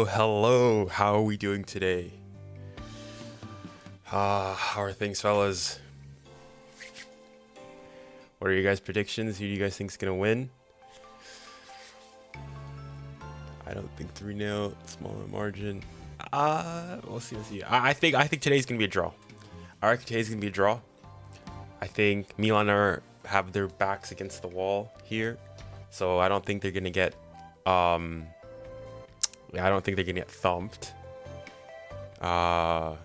Hello. How are we doing today? How are things, fellas? What are your guys' predictions? Who do you guys think is gonna win? I don't think 3-0, smaller margin. We'll see. I think today's gonna be a draw. I reckon today's gonna be a draw. I think Milan have their backs against the wall here, so I don't think they're gonna get I don't think they're gonna get thumped. But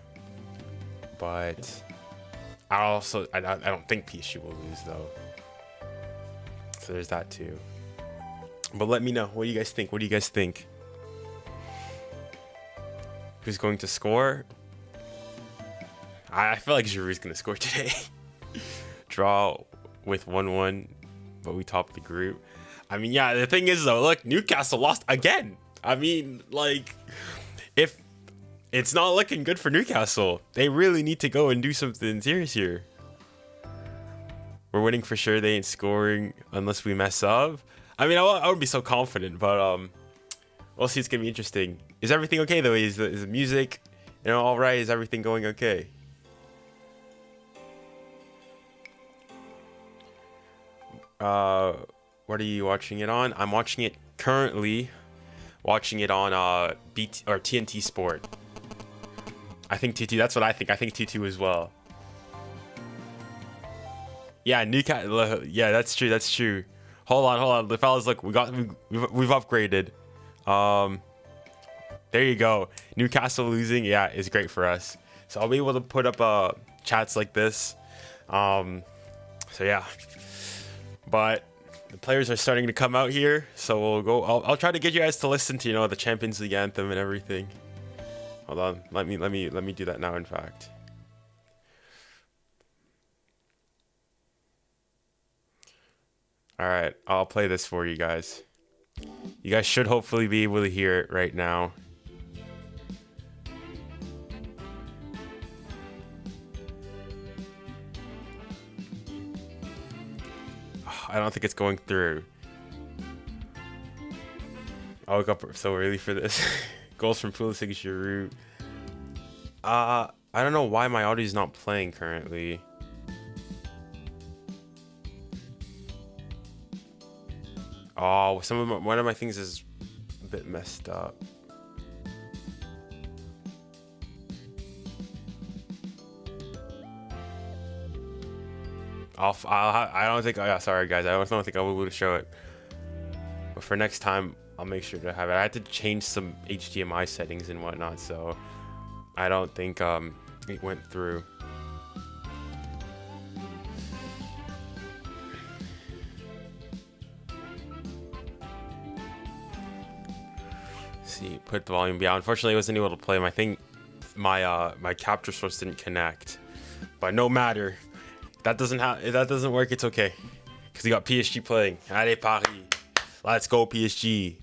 I don't think PSG will lose though. So there's that too. But let me know. What do you guys think? Who's going to score? I feel like Giroud's gonna score today. Draw with 1-1, but we top the group. I mean, yeah, the thing is though, look, Newcastle lost again. I mean, like, if it's not looking good for Newcastle, they really need to go and do something serious here. We're winning for sure. They ain't scoring unless we mess up. I mean, I wouldn't be so confident, but we'll see. It's gonna be interesting. Is everything okay though? Is the music, all right? Is everything going okay? What are you watching it on? I'm watching it currently. Watching it on TNT Sport. I think T2. That's what I think. I think T2 as well. Yeah, Newcastle. Yeah, that's true. Hold on. The fellas, look, we've upgraded. There you go. Newcastle losing, yeah, is great for us. So I'll be able to put up chats like this. So yeah. But The players are starting to come out here, so we'll go. I'll try to get you guys to listen to, you know, the Champions League anthem and everything. Hold on, let me do that now. In fact, all right, I'll play this for you guys. You guys should hopefully be able to hear it right now. I don't think it's going through. I woke up so early for this. Goals from Pulisic, Giroud. I don't know why my audio is not playing currently. Oh, one of my things is a bit messed up. I don't think. Oh, sorry guys, I don't think I will be able to show it. But for next time, I'll make sure to have it. I had to change some HDMI settings and whatnot, so I don't think it went through. See, put the volume down. Unfortunately, I wasn't able to play my thing. My capture source didn't connect, but no matter. If that doesn't work, it's okay, because you got PSG playing. Allez Paris, let's go PSG.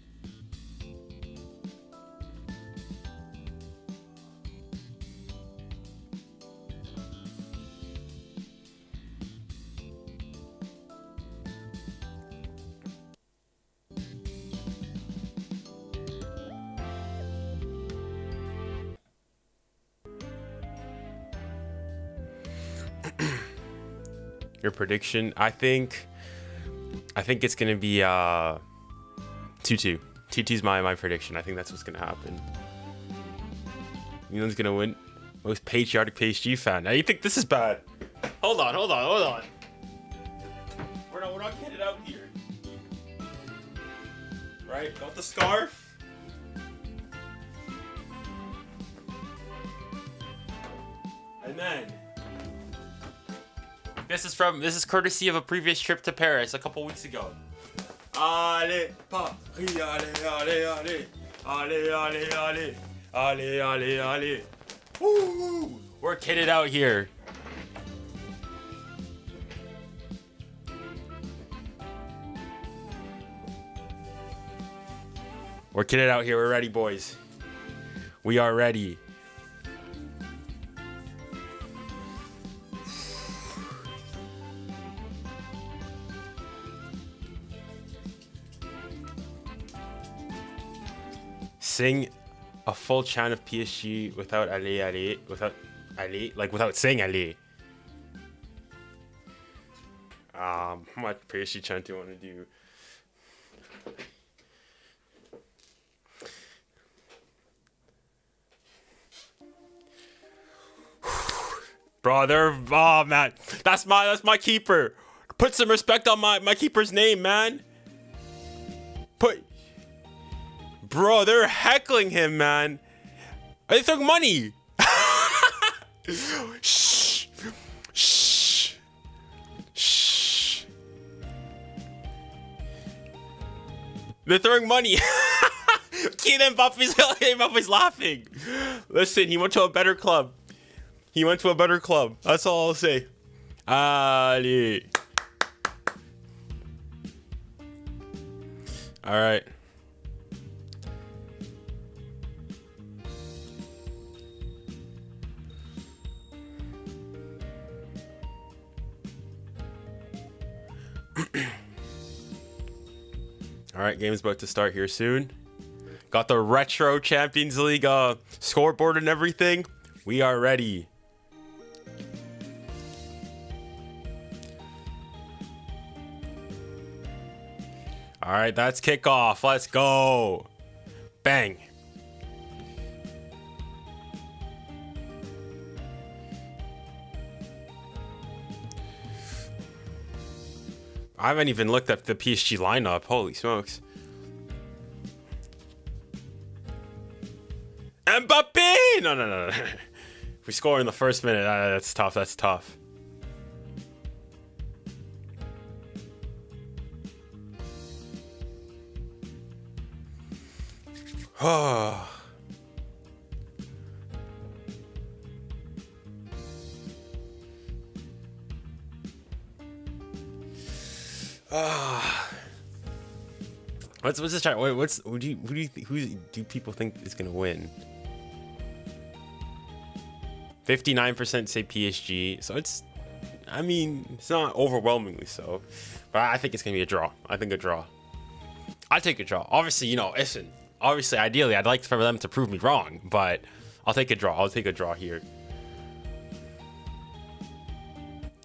Your prediction? I think it's gonna be 2-2. 2-2's my prediction. I think that's what's gonna happen. Milan's gonna win. Most patriotic PSG fan. Now you think this is bad? Hold on. We're not kidding out here, right? Got the scarf. And then. This is courtesy of a previous trip to Paris a couple weeks ago. Allez Paris, allez, allez, allez, allez, allez, allez, allez, allez, allez. Woo! We're kitted out here. We're kitted out here. We're ready, boys. We are ready. Sing a full chant of PSG without allez, allez, without saying allez. How much PSG chant do you want to do? Brother, oh man, that's my keeper. Put some respect on my keeper's name, man. Bro, they're heckling him, man. They took money. Shh. Shh. Shh. They're throwing money. Mbappe's laughing. Listen, he went to a better club. That's all I'll say. Allez. All right. All right, game's about to start here soon. Got the retro Champions League scoreboard and everything. We are ready. All right, that's kickoff. Let's go. Bang. I haven't even looked at the PSG lineup. Holy smokes. Mbappé! No. If we score in the first minute, that's tough. What's this chart? Who do people think is gonna win? 59% say PSG, so it's, I mean, it's not overwhelmingly so, but I think it's gonna be a draw. I think a draw. I take a draw. Obviously, you know, listen. Obviously, ideally, I'd like for them to prove me wrong, but I'll take a draw. I'll take a draw here.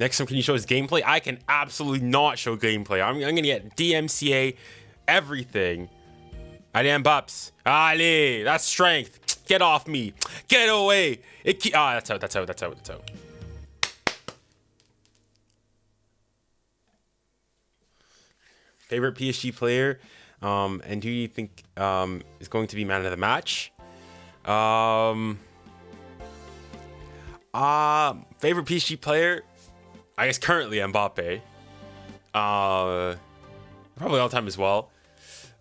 Next time, can you show us gameplay? I can absolutely not show gameplay. I'm gonna get DMCA everything. Allez, Mbappé. Allez, that's strength. Get off me. Get away. That's out. That's out. That's out. That's out. Favorite PSG player, and who do you think is going to be man of the match? Favorite PSG player, I guess currently Mbappé. Probably all time as well.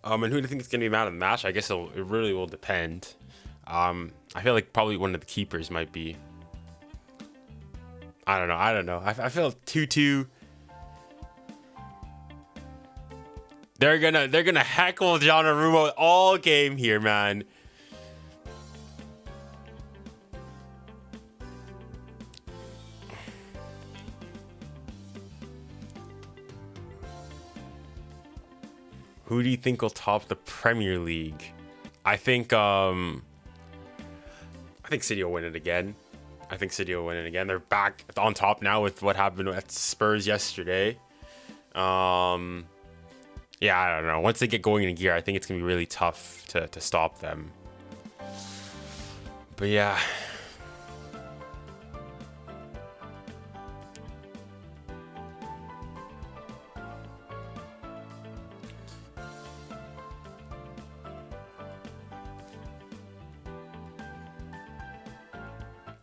And who do you think is going to be man of the match? I guess it really will depend. I feel like probably one of the keepers might be. I don't know. I feel 2-2. They're gonna heckle Donnarumma all game here, man. Who do you think will top the Premier League? I think City will win it again. They're back on top now with what happened at Spurs yesterday. Yeah, I don't know. Once they get going in gear, I think it's going to be really tough to stop them. But yeah.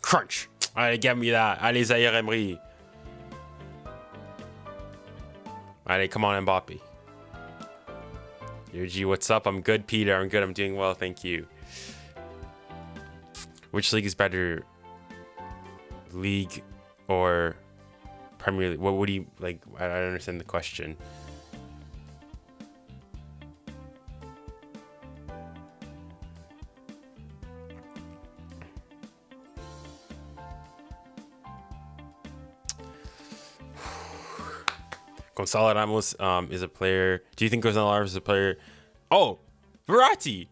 Crunch. Allez, get me that. Allez, 𝘂𝑼𝙈𝘆𝑒𝑚𝑟𝑖. Allez, come on, Mbappé. G, what's up? I'm good, Peter. I'm good. I'm doing well. Thank you. Which league is better? League or Premier League? What do you like? I don't understand the question. Gonzalo Ramos is a player. Do you think Gonzalo Ramos is a player? Oh, Verratti.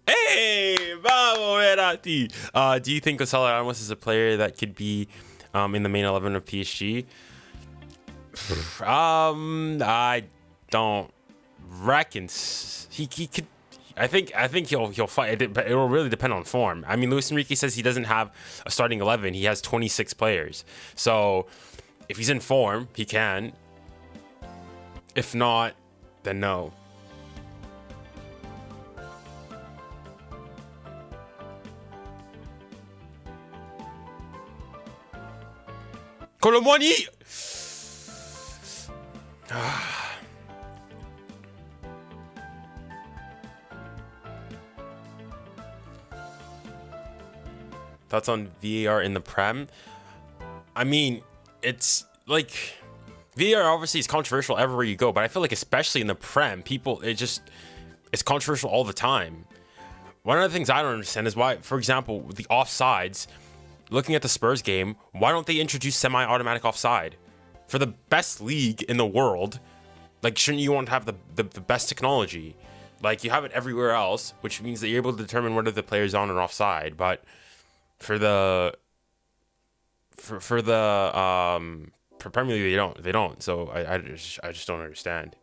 Hey, vamos, Verratti. Do you think Gonzalo Ramos is a player that could be in the main 11 of PSG? I don't reckon he could. I think he'll fight, but it will really depend on form. I mean, Luis Enrique says he doesn't have a starting 11. He has 26 players. So if he's in form, he can. If not, then no. Colomboigny! Thoughts on VAR in the Prem? I mean, it's like VAR obviously is controversial everywhere you go, but I feel like especially in the Prem, it's controversial all the time. One of the things I don't understand is why, for example, with the offsides, looking at the Spurs game, why don't they introduce semi-automatic offside? For the best league in the world, like, shouldn't you want to have the best technology? Like, you have it everywhere else, which means that you're able to determine whether the player's on or offside, but for Premier League, they don't. So I just don't understand.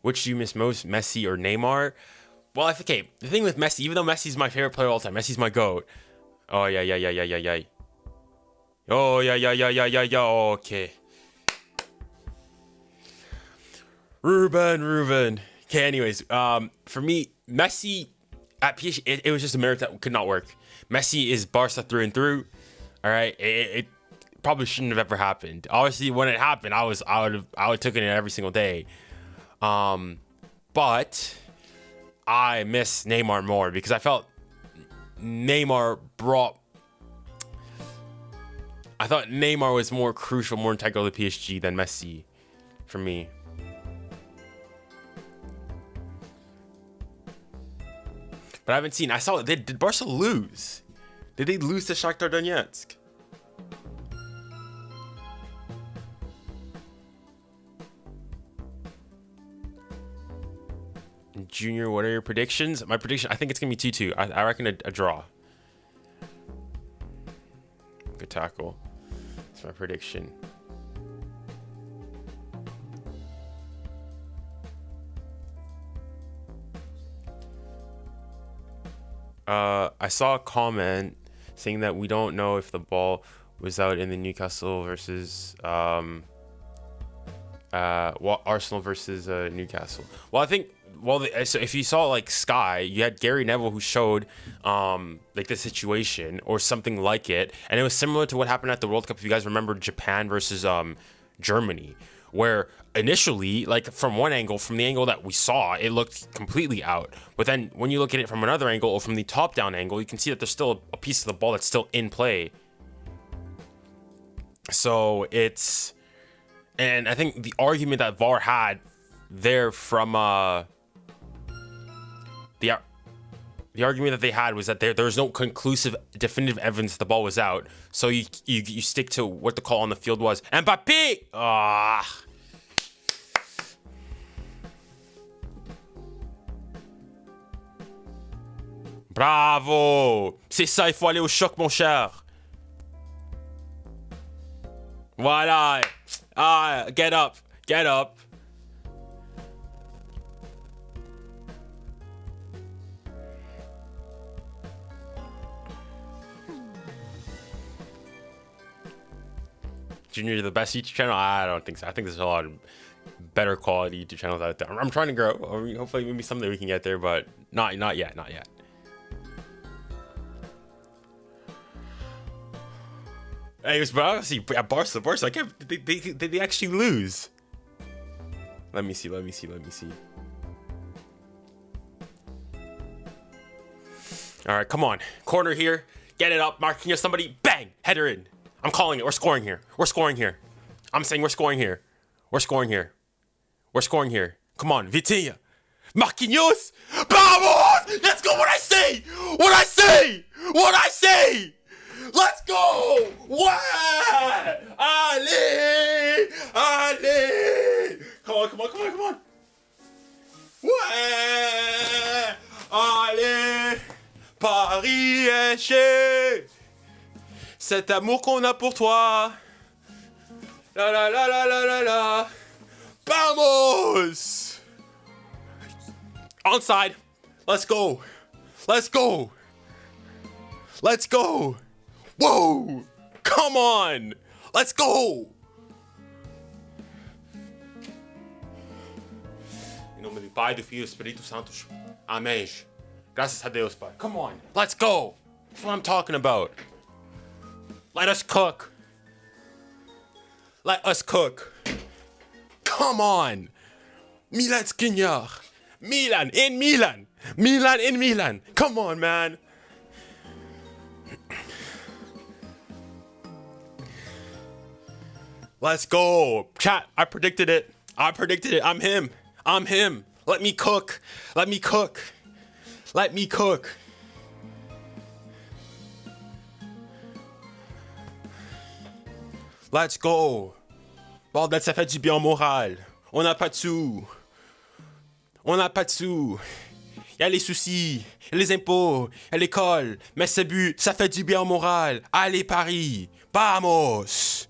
Which do you miss most, Messi or Neymar? Well, the thing with Messi, even though Messi's my favorite player of all time, Messi's my GOAT. Oh yeah. Oh yeah. Okay. Ruben. Okay, anyways, for me, Messi at PSG, it was just a marriage that could not work. Messi is Barca through and through. All right, probably shouldn't have ever happened. Obviously, when it happened, I would have taken it every single day. But I miss Neymar more because I felt Neymar I thought Neymar was more crucial, more integral to PSG than Messi for me. But I haven't seen. I saw. Did Barca lose? Did they lose to Shakhtar Donetsk? Junior, what are your predictions? My prediction, I think it's gonna be 2-2. I reckon a draw. Good tackle. That's my prediction. I saw a comment saying that we don't know if the ball was out in the Newcastle versus Arsenal versus Newcastle. Well, I think so if you saw like Sky, you had Gary Neville who showed like the situation or something like it, and it was similar to what happened at the World Cup. If you guys remember Japan versus Germany, where initially, like from one angle, from the angle that we saw, it looked completely out. But then when you look at it from another angle or from the top down angle, you can see that there's still a piece of the ball that's still in play. So and I think the argument that VAR had there from the argument that they had was that there was no conclusive, definitive evidence that the ball was out. So you stick to what the call on the field was. Mbappé! Bravo! C'est ça, il faut aller au choc, mon cher. Voilà. Get up. Get up. Junior, the best YouTube channel? I don't think so. I think there's a lot of better quality YouTube channels out there. I'm trying to grow. I mean, hopefully, maybe someday we can get there, but not yet. Not yet. Anyways, but obviously at Barca, I can't. Did they actually lose? Let me see. All right, come on. Corner here. Get it up. Marking somebody. Bang. Header in. I'm calling it. We're scoring here. I'm saying we're scoring here. We're scoring here. Come on, Vitinha. Marquinhos. Vamos! Let's go. What I say. Let's go. What? Allez. Come on. Ouais. Allez. Paris est chez. Cet amour qu'on a pour toi. La. Vamos! Onside. Let's go. Whoa! Come on! Let's go! Em nome do Pai, do Filho e do Espírito Santo. Amém. Graças a Deus, Pai. Come on. Let's go. That's what I'm talking about. Let us cook. Come on. Milan Škriniar. Milan in Milan. Come on, man. Let's go. Chat, I predicted it. I'm him. Let me cook. Let's go. Bordel, ça fait du bien au moral. On n'a pas de sous. Il y a les soucis, les impôts, il y a l'école. Mais ce but, ça fait du bien au moral. Allez, Paris. Vamos.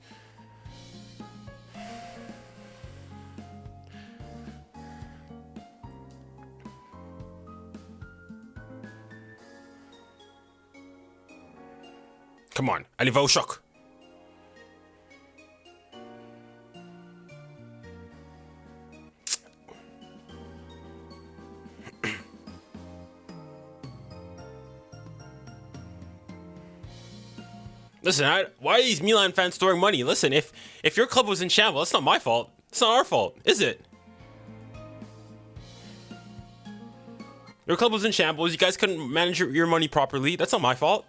Come on, allez, va au choc. Listen, why are these Milan fans throwing money? Listen, if your club was in shambles, that's not my fault. It's not our fault, is it? Your club was in shambles. You guys couldn't manage your money properly. That's not my fault.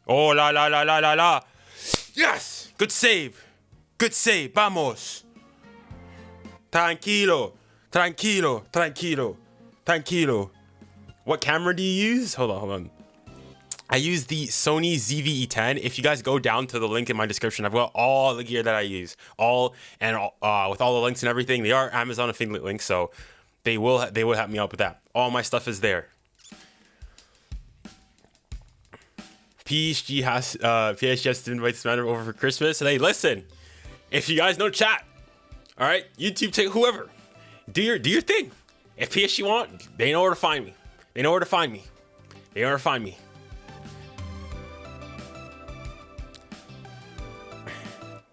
Oh, la, la, la, la, la, la. Yes! Good save. Good save. Vamos. Tranquilo. Tranquilo. Tranquilo. Tranquilo. What camera do you use? Hold on. I use the Sony ZV-E10. If you guys go down to the link in my description, I've got all the gear that I use. With all the links and everything. They are Amazon affiliate links, so they will help me out with that. All my stuff is there. PSG has to invite this man over for Christmas. And hey, listen, if you guys know chat, all right, YouTube, take whoever, do your thing. If PSG want, they know where to find me. They know where to find me. They know where to find me.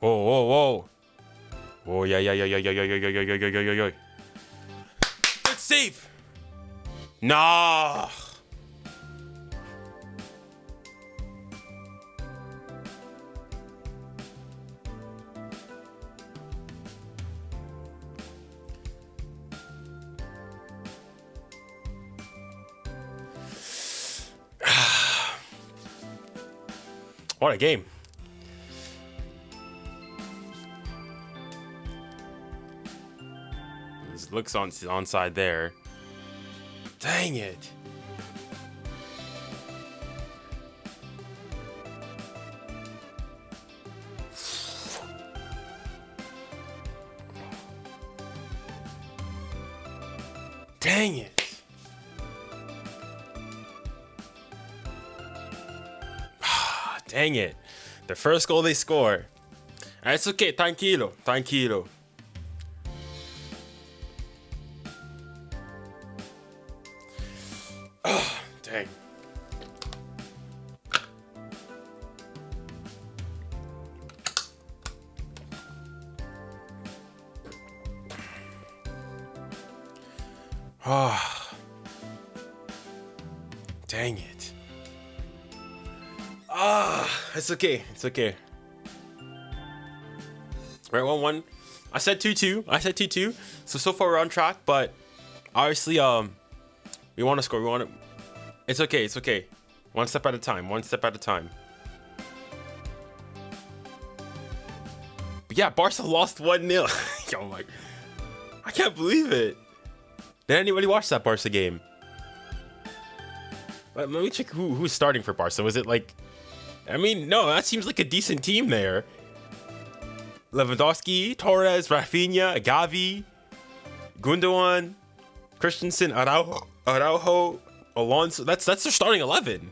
Whoa. Oh, yeah. Good save. Nah. What a game. Looks onside there. Dang it. Dang it. Dang it. The first goal they score. It's okay. Tranquilo. Dang. Dang it. It's okay. Right, 1-1. I said 2-2. So far we're on track, but obviously we want to score. It's okay. One step at a time. But yeah, Barca lost 1-0. Yo, I can't believe it. Did anybody watch that Barca game? Let me check who's starting for Barca. Was it no, that seems like a decent team there. Lewandowski, Torres, Rafinha, Gavi, Gundogan, Christensen, Araujo, Alonso. That's their starting 11.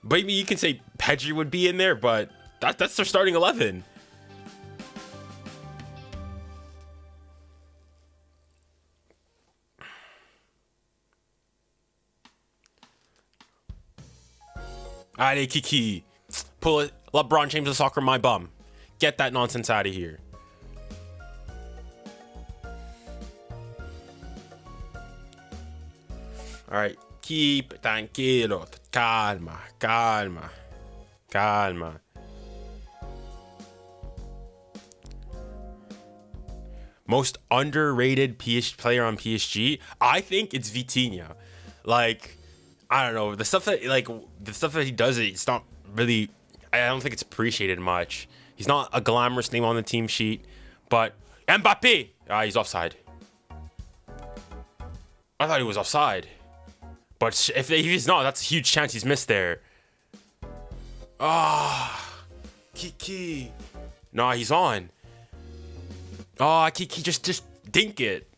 Maybe you can say Pedri would be in there, but that's their starting 11. Allez, Kiki. Pull it. LeBron James of soccer my bum. Get that nonsense out of here. All right. Keep tranquilo. Calma. Most underrated player on PSG? I think it's Vitinha. I don't know, the stuff that he does, it's not really, I don't think it's appreciated much. He's not a glamorous name on the team sheet, but Mbappé, he's offside. I thought he was offside, but if he's not, that's a huge chance he's missed there. Kiki, no, he's on. Kiki, just dink it.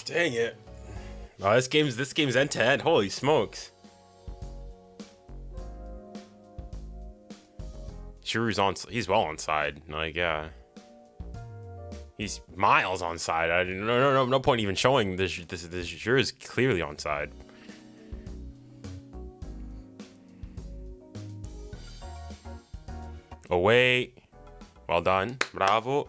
Dang it. Oh, this game's end to end. Holy smokes. Giroud's on. He's well onside. Yeah. He's miles onside. No point even showing this. Giroud's clearly onside. Away. Well done. Bravo.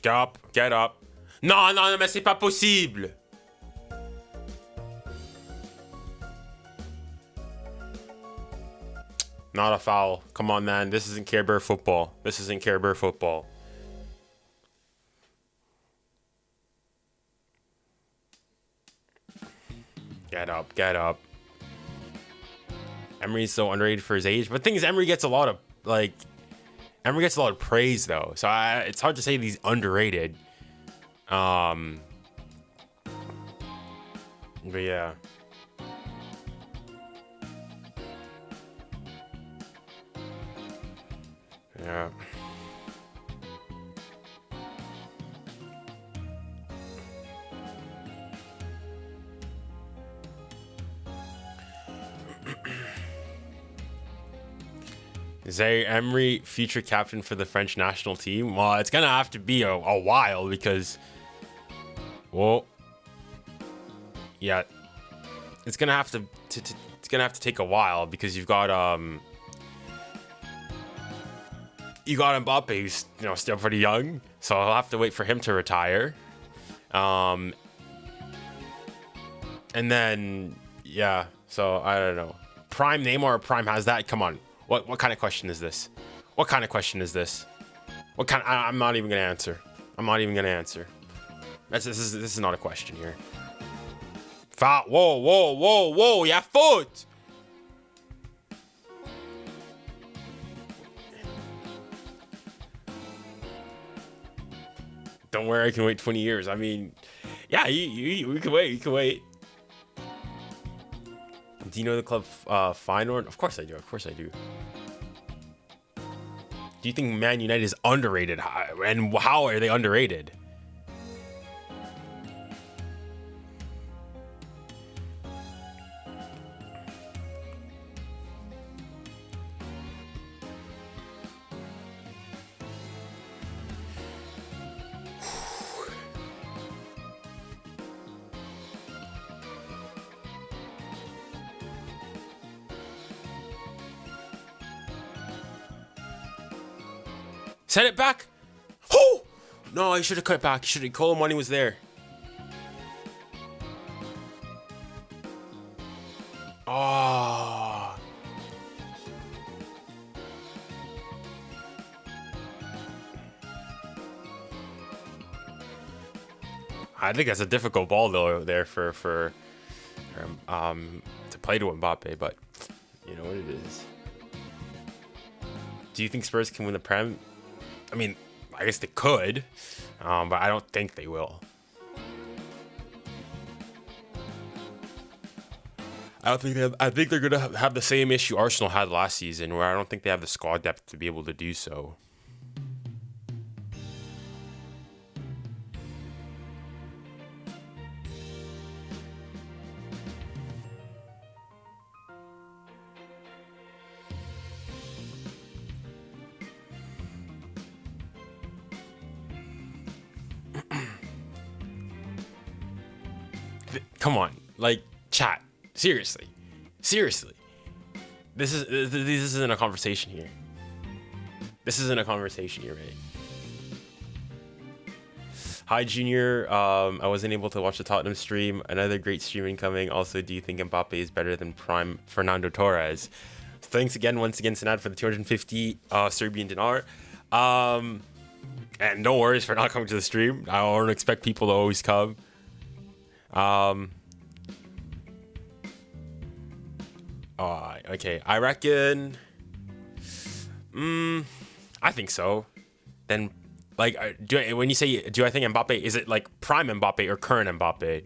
Get up, get up. Non, non, mais c'est pas possible. Not a foul. Come on, man. This isn't 𝘂𝑵 football. This isn't 𝘂𝑵 football. Get up, get up. Emery's so underrated for his age. But the thing is, Emery gets a lot of, like... Emery gets a lot of praise, though. So it's hard to say that he's underrated. But yeah. Yeah. Is Emery future captain for the French national team? Well, it's gonna have to be a while because, well, yeah, it's gonna have to take a while because you've got Mbappé, who's still pretty young, so I'll have to wait for him to retire, and then yeah, so I don't know. Prime Neymar or Prime has that? Come on. What kind of question is this? What kind of question is this? What kind? I'm not even gonna answer. I'm not even gonna answer. This is not a question here. Foul! Whoa, whoa, whoa, whoa! Yeah, foot. Don't worry, I can wait 20 years. I mean, yeah, we can wait. You can wait. Do you know the club Feyenoord? Of course I do. Of course I do. Do you think Man United is underrated? And how are they underrated? Set it back. Oh! No, he should have cut it back. He should have. Colomani was there. Oh. I think that's a difficult ball though there for to play to Mbappé, but you know what it is. Do you think Spurs can win the Prem? I mean, I guess they could, but I don't think they will. I think they're gonna have the same issue Arsenal had last season, where I don't think they have the squad depth to be able to do so. Come on, like, chat. Seriously. This isn't a conversation here. This isn't a conversation here, right? Hi, Junior. I wasn't able to watch the Tottenham stream. Another great stream incoming. Also, do you think Mbappé is better than prime Fernando Torres? Thanks again, once again, Sanad, for the 250 Serbian dinar. And no worries for not coming to the stream. I don't expect people to always come. Okay, I reckon, I think so. Then, like, when you say, do I think Mbappé, is it like prime Mbappé or current Mbappé?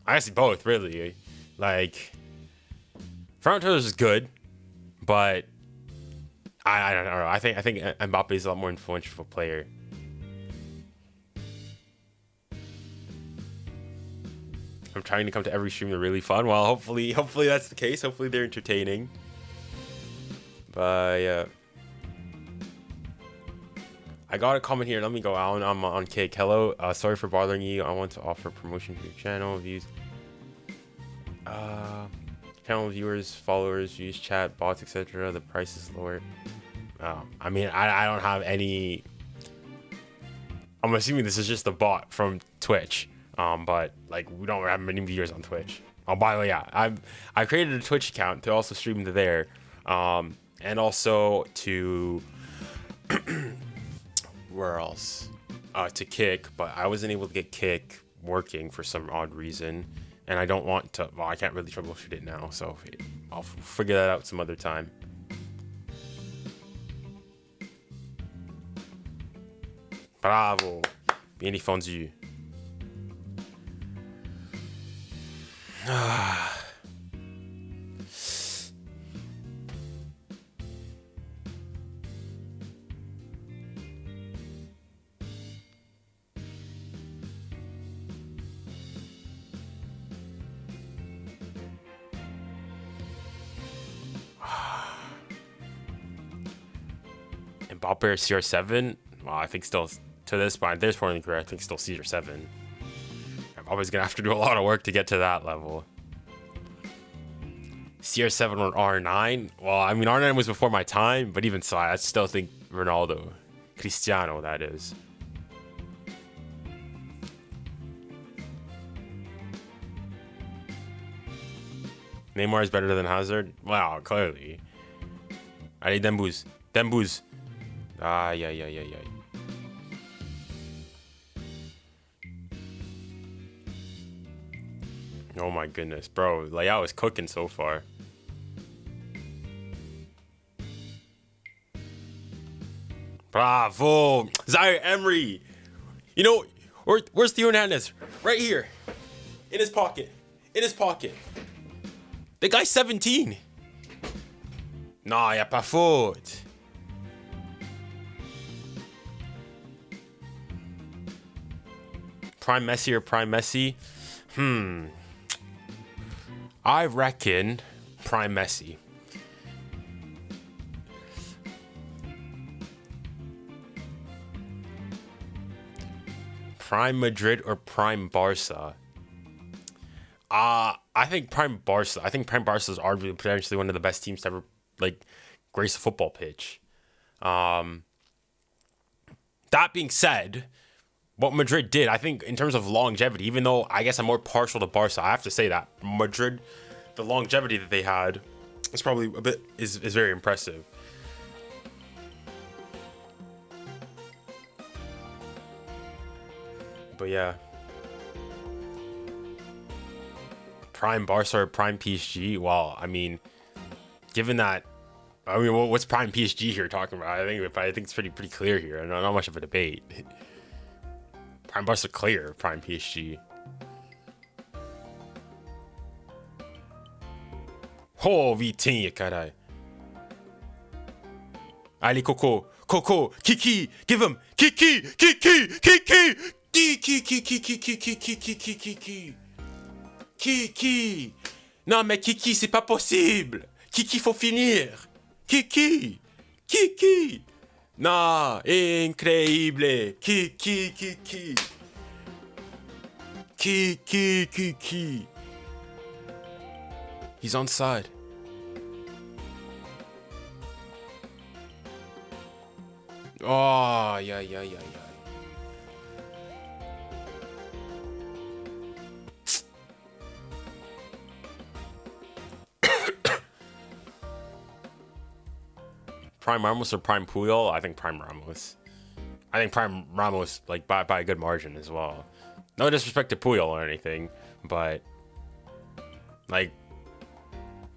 I guess both, really. Like, Fernando Torres is good, but I don't know. I think Mbappé is a lot more influential of a player. I'm trying to come to every stream. They're really fun. Well, hopefully that's the case. Hopefully they're entertaining. But yeah. I got a comment here. Let me go out. I'm on Kick. Hello. Sorry for bothering you. I want to offer promotion to your channel. Views. Channel viewers, followers, views, chat, bots, etc. The price is lower. I mean, I don't have any. I'm assuming this is just a bot from Twitch. But like we don't have many viewers on Twitch. Oh, by the way, yeah, I created a Twitch account to also stream to there, and also to where else? To Kick, but I wasn't able to get Kick working for some odd reason, and I don't want to. Well, I can't really troubleshoot it now, so I'll figure that out some other time. Bravo, bien défendu. Mbappé CR7. Well, I think still to this point, this point in the career, I think still CR7. Mbappe's gonna have to do a lot of work to get to that level. CR7 or R9. Well, I mean R9 was before my time, but even so, I still think Ronaldo, Cristiano, that is. Neymar is better than Hazard. Wow, clearly. Allez, Dembouz. Dembouz. Aïe, aïe, aïe, aïe, aïe. Oh my goodness, bro. Leão is cooking so far. Bravo. Zaire Emery. You know, where's Theo Hernandez? Right here. In his pocket. In his pocket. The guy's 17. Nah, y'a pas faute. Prime Messi or Prime Messi? I reckon Prime Messi. Prime Madrid or Prime Barca? I think Prime Barca. I think Prime Barca is arguably potentially one of the best teams to ever like grace a football pitch. That being said, what Madrid did, I think in terms of longevity, even though I guess I'm more partial to Barca, I have to say that Madrid, the longevity that they had is probably is very impressive. But yeah. Prime Barca or Prime PSG? Well, I mean, given that, I mean, what's Prime PSG here talking about? I think it's pretty clear here. Not much of a debate. Prime Barca clear. Prime PSG. Oh, Vitinha, caray. Allez, Coco. Coco. Kiki. Give him. Kiki. Kiki. Kiki. Kiki. Kiki. Kiki. Kiki. Kiki. Kiki. Kiki. Non, mais Kiki, c'est pas possible. Kiki, faut finir. Kiki. Kiki. Non, incroyable. Kiki, Kiki. Kiki, Kiki. He's on side. Oh, yeah. Prime Ramos or Prime Puyol? I think Prime Ramos. I think Prime Ramos, like, by a good margin as well. No disrespect to Puyol or anything, but, like,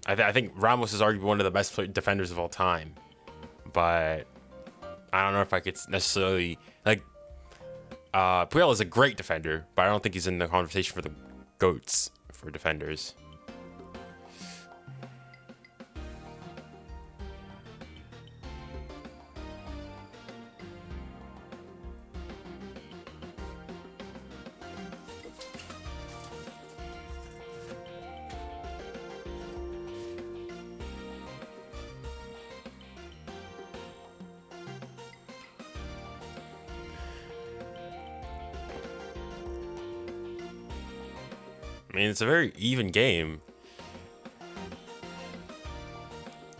I think Ramos is arguably one of the best defenders of all time. But I don't know if I could necessarily, like, Puyol is a great defender, but I don't think he's in the conversation for the GOATs for defenders. mean, it's a very even game.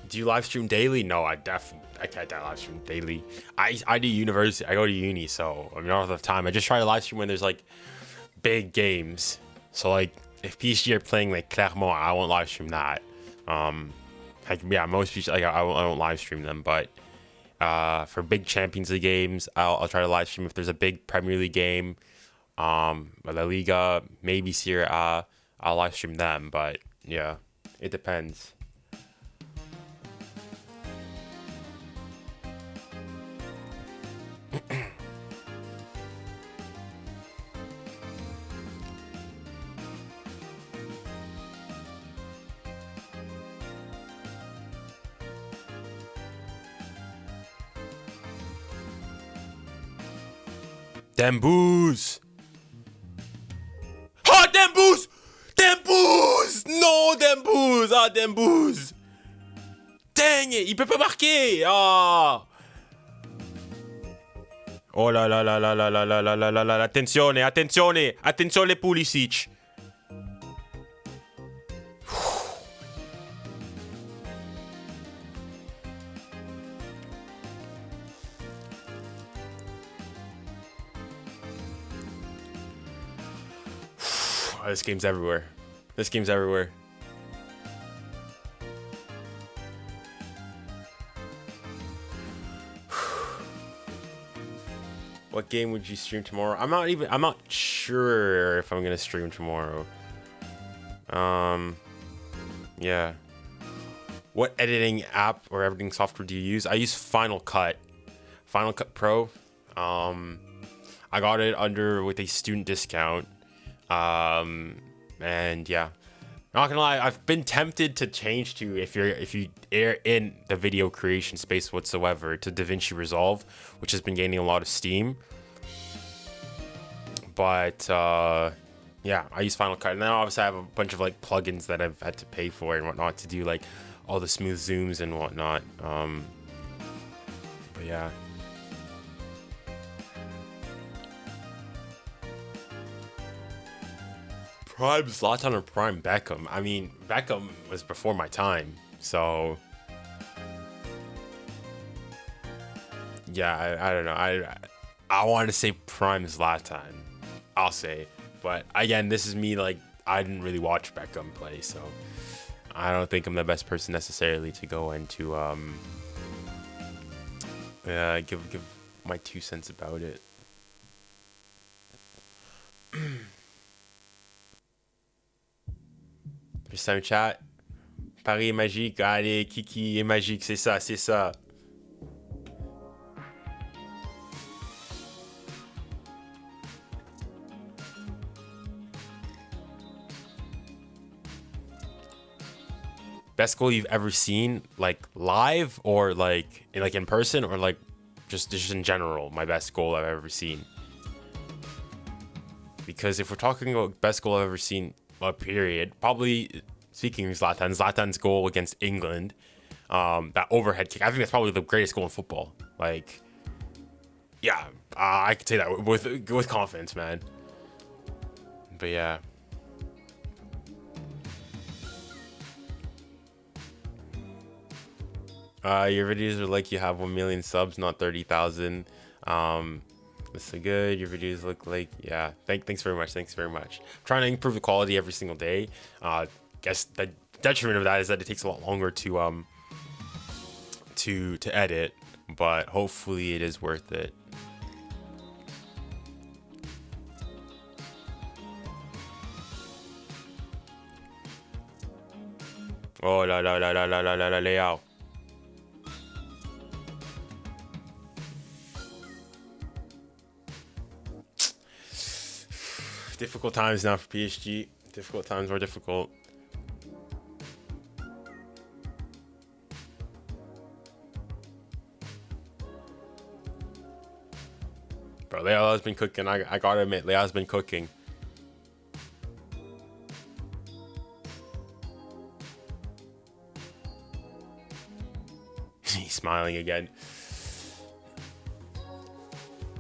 Do you live stream daily? No, I can't live stream daily. I do university. I go to uni, so I don't have time. I just try to live stream when there's like big games. So like if PSG are playing like Clermont, I won't live stream that. Like, yeah, most PSG, like I won't live stream them, but for big Champions League games, I'll try to live stream if there's a big Premier League game, La Liga, maybe Serie A, I'll live stream them, but yeah, it depends. 𝙤𝙗𝘄𝑚. Ah, 𝙤𝙗𝘄𝑚! 𝙤𝙗𝘄𝑚! Non, 𝙤𝙗𝘄𝑚! Ah, 𝙤𝙗𝘄𝑚! Dang it, il peut pas marquer! Ah! Oh là là là là là là là là là là là, attenzione, attenzione, attenzione Pulisic. Oh, this game's everywhere. This game's everywhere. What game would you stream tomorrow? I'm not sure if I'm gonna stream tomorrow. Yeah. What editing app or editing software do you use? I use Final Cut. Final Cut Pro. I got it with a student discount. And yeah, not gonna lie, I've been tempted to change to, if you are in the video creation space whatsoever, to DaVinci Resolve, which has been gaining a lot of steam. But yeah, I use Final Cut, and then obviously I have a bunch of like plugins that I've had to pay for and whatnot to do like all the smooth zooms and whatnot. But yeah. Prime Zlatan or Prime Beckham? I mean, Beckham was before my time, so yeah, I don't know. I want to say Prime Zlatan, I'll say, but again, this is me, like, I didn't really watch Beckham play, so I don't think I'm the best person necessarily to go into give my 2 cents about it. First chat. Paris est magique. Allez, Kiki est magique. C'est ça, c'est ça. Best goal you've ever seen, like live or like in person, or like just in general, my best goal I've ever seen. Because if we're talking about best goal I've ever seen, period, probably, speaking of Zlatan's goal against England, that overhead kick, I think that's probably the greatest goal in football. Like, yeah, I could say that with confidence, man. But yeah. Your videos are like you have 1 million subs, not 30,000. This is good. Your videos look like, yeah. Thanks very much. Thanks very much. I'm trying to improve the quality every single day. Guess the detriment of that is that it takes a lot longer to edit, but hopefully it is worth it. Oh la la la la la la la Leão. Difficult times now for PSG. Difficult times, more difficult. Bro, Leão's been cooking. I gotta admit, Leão's been cooking. He's smiling again.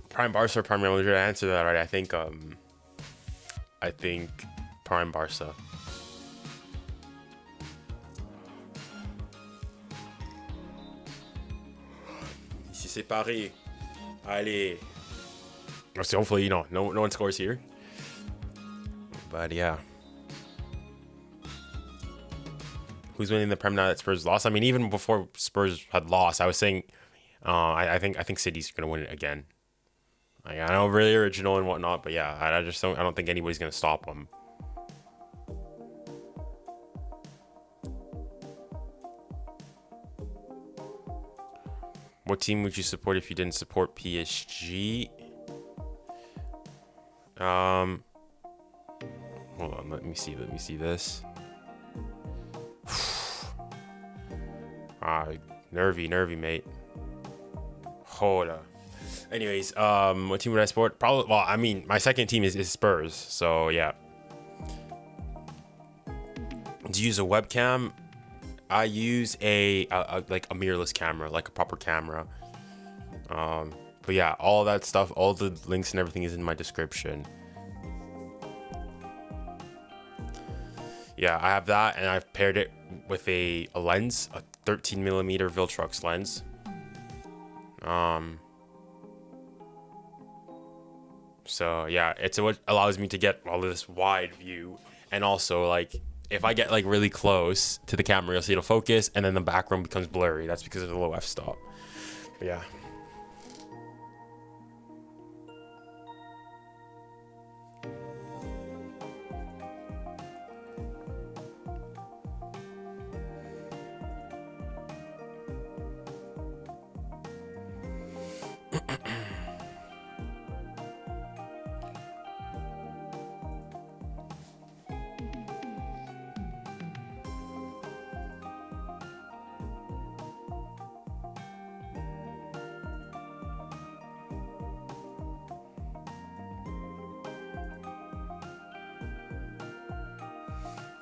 Prime Barca or Prime Real Madrid? I answered that already. I think Prime Barca. Ici c'est Paris. Allez. So hopefully, you know, no one scores here. But yeah. Who's winning the Prem now that Spurs lost? I mean, even before Spurs had lost, I was saying, I think City's gonna win it again. Like, I know, really original and whatnot, but yeah, I don't think anybody's gonna stop them. What team would you support if you didn't support PSG? Hold on, let me see this. Nervy, mate. Hold up. Anyways, what team would I support? Probably, well, I mean, my second team is Spurs, so yeah. Do you use a webcam? I use a like a mirrorless camera, like a proper camera. But yeah, all that stuff, all the links and everything is in my description. Yeah, I have that, and I've paired it with a lens, a 13mm Viltrox lens. So yeah, it's what allows me to get all of this wide view, and also like if I get like really close to the camera, you'll see it'll focus, and then the background becomes blurry. That's because of the low f-stop. But yeah.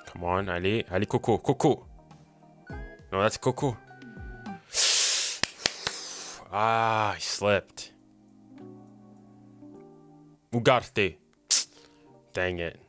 Come on, allez, Coco. No, that's Coco. Ah, I slipped. Ugarte. Dang it.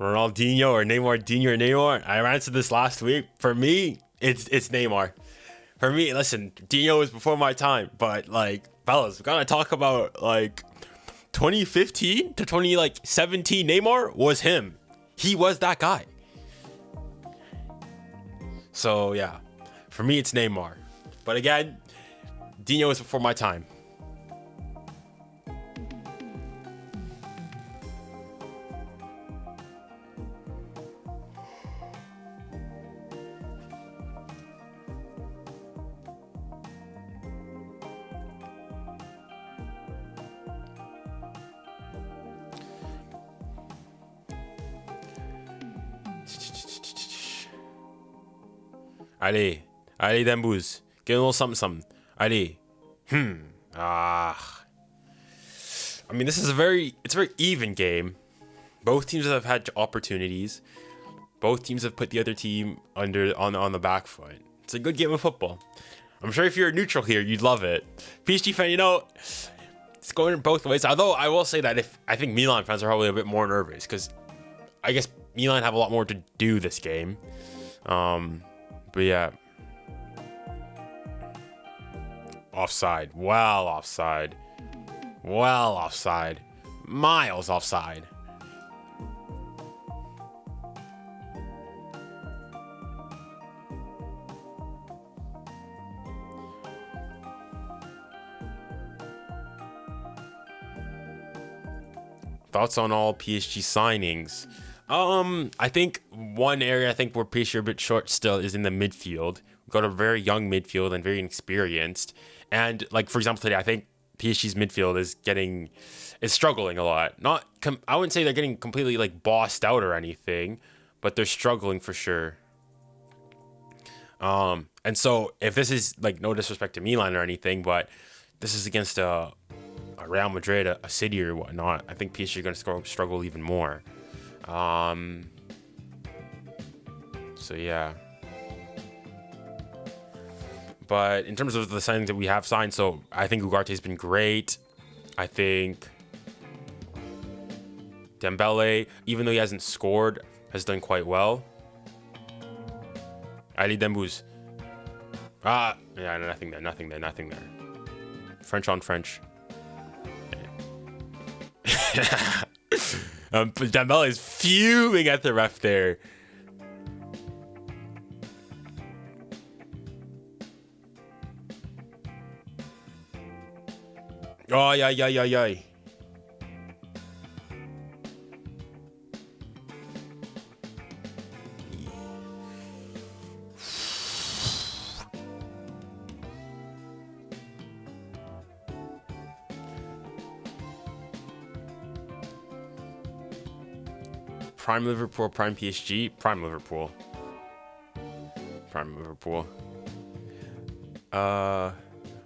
Ronaldinho or Neymar. I answered this last week. For me, it's Neymar. For me, listen, Dino is before my time, but like, fellas, we gotta talk about like 2015 to 2017. Neymar was him. He was that guy. So yeah, for me, it's Neymar. But again, Dino is before my time. Allez, Dembuz. Get a little something. Allez. I mean, it's a very even game. Both teams have had opportunities. Both teams have put the other team on the back foot. It's a good game of football. I'm sure if you're a neutral here, you'd love it. PSG fan, you know, it's going both ways. Although I will say that I think Milan fans are probably a bit more nervous because I guess Milan have a lot more to do this game. But yeah. Offside. Well offside. Miles offside. Thoughts on all PSG signings? I think one area where PSG are a bit short still is in the midfield. We've got a very young midfield and very inexperienced. And like, for example, today, I think PSG's midfield is struggling a lot. I wouldn't say they're getting completely like bossed out or anything, but they're struggling for sure. And so if this is like, no disrespect to Milan or anything, but this is against a Real Madrid, a City or whatnot, I think PSG are going to struggle even more. So yeah. But in terms of the signings that we have signed, so I think Ugarte has been great. I think Dembélé, even though he hasn't scored, has done quite well. Ali Dembouz. Yeah, nothing there. French on French. Dembélé is fuming at the ref there. Oh, yeah. Prime Liverpool, Prime PSG, Prime Liverpool.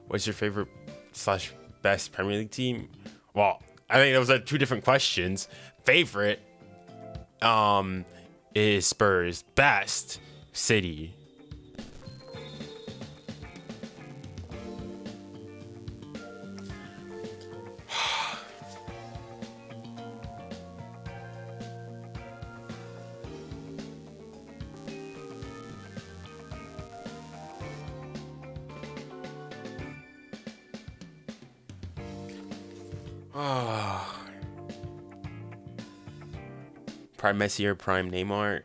What's your favorite / best Premier League team? Well, I think those are two different questions. Favorite is Spurs. Best, City. Prime Messi or Prime Neymar?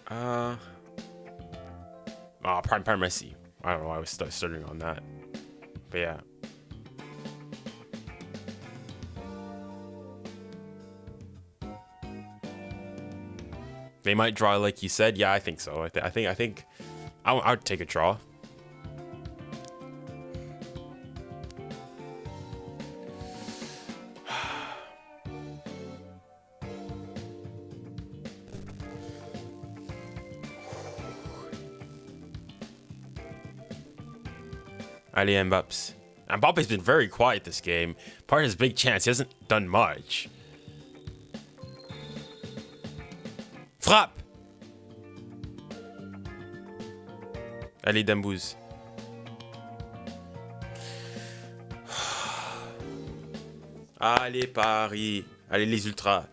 Prime Messi. I don't know why I was starting on that. But yeah. They might draw like you said. Yeah, I think so. I think I would take a draw. Ali Mbappé. Mbappe's been very quiet this game. Part of his big chance, he hasn't done much. Frappe! Ali Dembouz. Allez Paris. Allez les Ultras.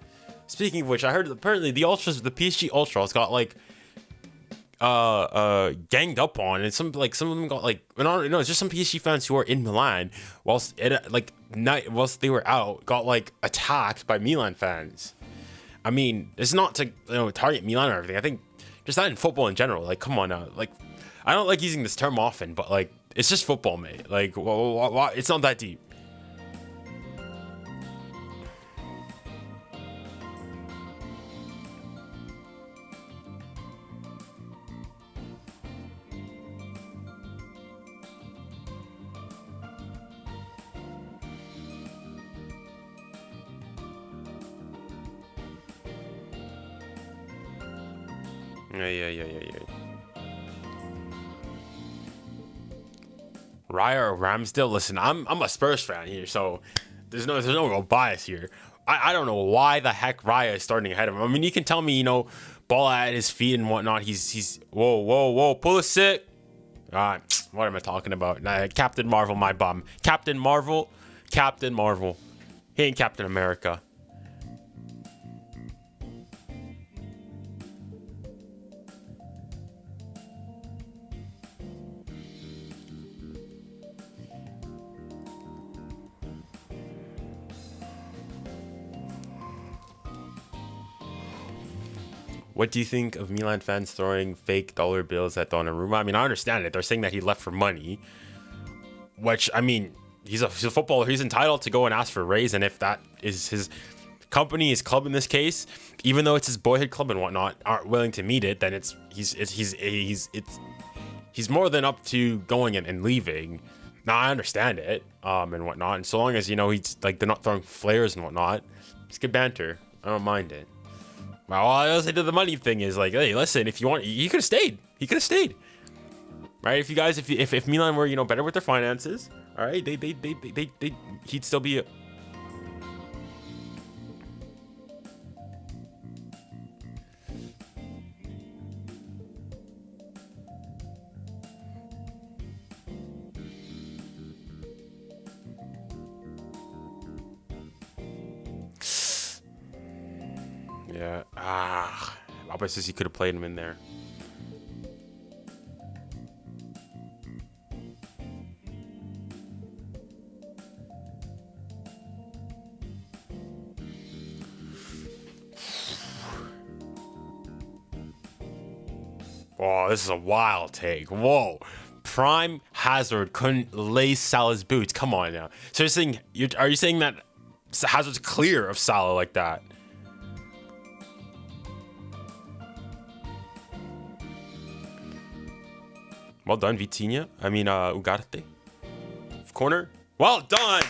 Speaking of which, I heard apparently the Ultras, the PSG Ultras got like ganged up on, and some of them got like, no, it's just some PSG fans who are in Milan whilst they were out, got like attacked by Milan fans. I mean, it's not to target Milan or everything. I think just that in football in general. Like, come on now. Like, I don't like using this term often, but like, it's just football, mate. Like, it's not that deep. Yeah. Raya or Ramsdale? Listen, I'm a Spurs fan here, so there's no real bias here. I don't know why the heck Raya is starting ahead of him. I mean, you can tell me, ball at his feet and whatnot. He's whoa, pull a sit. What am I talking about? Captain Marvel, my bum. Captain Marvel. He ain't Captain America. What do you think of Milan fans throwing fake dollar bills at Donnarumma? I mean, I understand it. They're saying that he left for money, which, I mean, he's a footballer. He's entitled to go and ask for a raise, and if that is his company, his club in this case, even though it's his boyhood club and whatnot, aren't willing to meet it, then he's more than up to going and leaving. Now, I understand it and whatnot, and so long as he's like, they're not throwing flares and whatnot, it's good banter. I don't mind it. Well, all I say to the money thing is like, hey, listen, if you want, he could have stayed. Right? If Milan were, better with their finances, All right, he'd still be. Yeah. Mbappé says he could have played him in there. Oh, this is a wild take. Whoa. Prime Hazard couldn't lace Salah's boots. Come on now. So are you saying that Hazard's clear of Salah like that? Well done, 𝘂𝙀𝘏. I mean, 𝘭𝘪𝘯𝘀. Corner. Well done.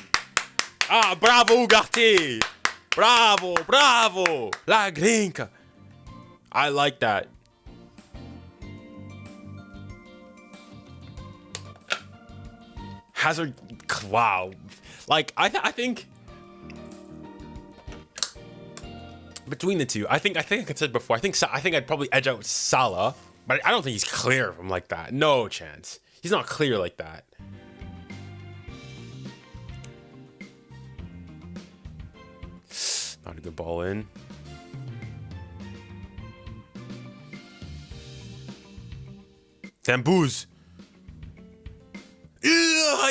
Bravo, 𝘭𝘪𝘯𝘀. Bravo, bravo. La gringa. I like that. Hazard, wow. Like, I think between the two, I think I said before, I think I'd probably edge out Salah, but I don't think he's clear of him like that. No chance. He's not clear like that. Not a good ball in. Zambouz.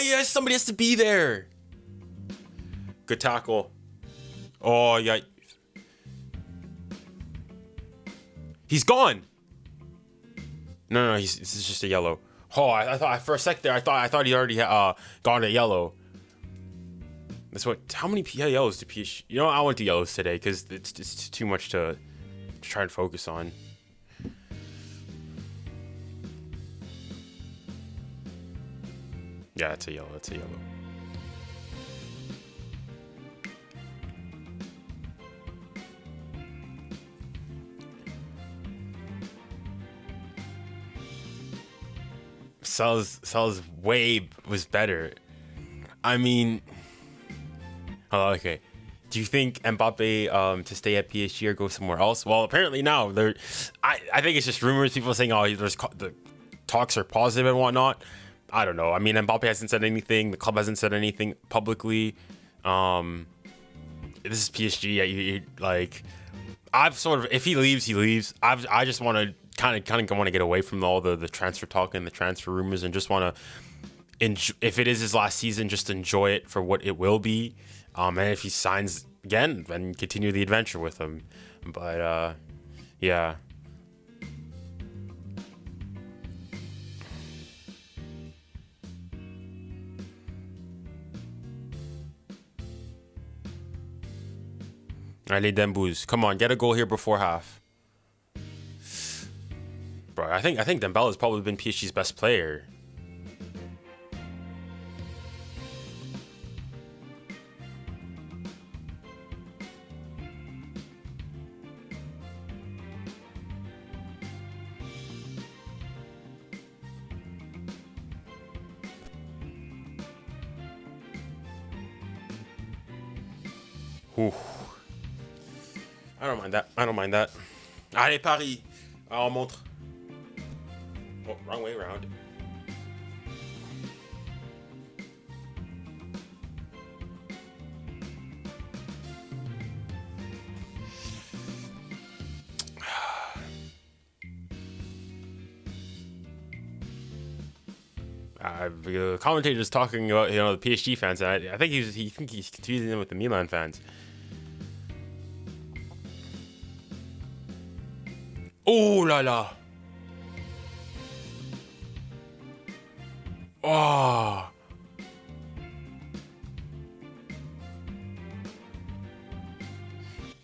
Yes, somebody has to be there. Good tackle. Oh, yeah. He's gone. No, this is just a yellow. Oh, I thought for a sec there, I thought he already got a yellow. That's what. How many yellows do PSG? You know, I went to yellows today because it's too much to try and focus on. Yeah, it's a yellow. It's a yellow. Salah's way was better. I mean, oh, okay. Do you think Mbappé to stay at PSG or go somewhere else? Well, apparently now I think it's just rumors. People saying, oh, the talks are positive and whatnot. I don't know. I mean, Mbappé hasn't said anything. The club hasn't said anything publicly. This is PSG. I've sort of, if he leaves, he leaves. I just want to kind of want to get away from all the transfer talk and the transfer rumors and just want to, if it is his last season, just enjoy it for what it will be. And if he signs again, then continue the adventure with him. But yeah. Allez, Dembouz. Come on, get a goal here before half. Bro, I think Dembélé has probably been PSG's best player. Ooh. I don't mind that. I don't mind that. Allez, Paris. On montre. Oh, wrong way around. The commentator's talking about, the PSG fans, and I think he's confusing them with the Milan fans. Oh la la. Oh.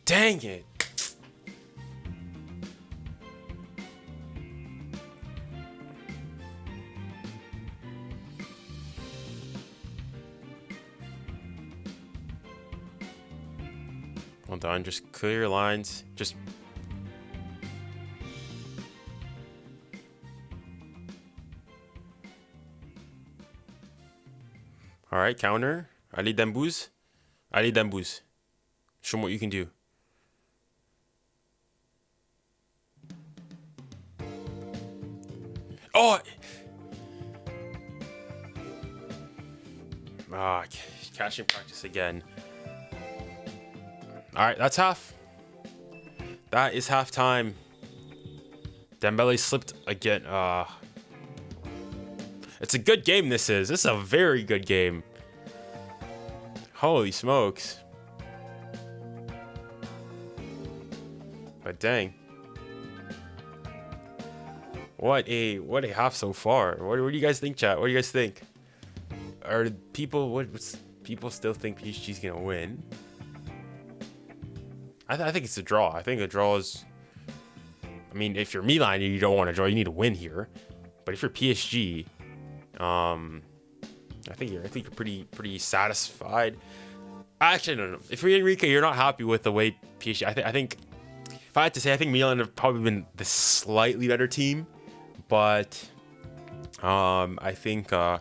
Dang it. Well done. Just clear your lines. Just right, counter. 𝘈𝘾𝘆𝘆𝘆𝑎𝑙𝑖 𝘈𝘾𝘆𝑎𝑙𝑖 Show me what you can do. Oh! Catching practice again. Alright, that's half. That is half time. Dembélé slipped again. It's a good game, this is. This is a very good game. Holy smokes. But dang. What a half so far. What do you guys think, chat? What do you guys think? Are people people still think PSG's gonna win? I think it's a draw. I think a draw is. I mean, if you're Milan, you don't want to draw. You need to win here. But if you're PSG, I think you're pretty satisfied. Actually, no. If you're Enrique, you're not happy with the way PSG. I think if I had to say, I think Milan have probably been the slightly better team, but I think I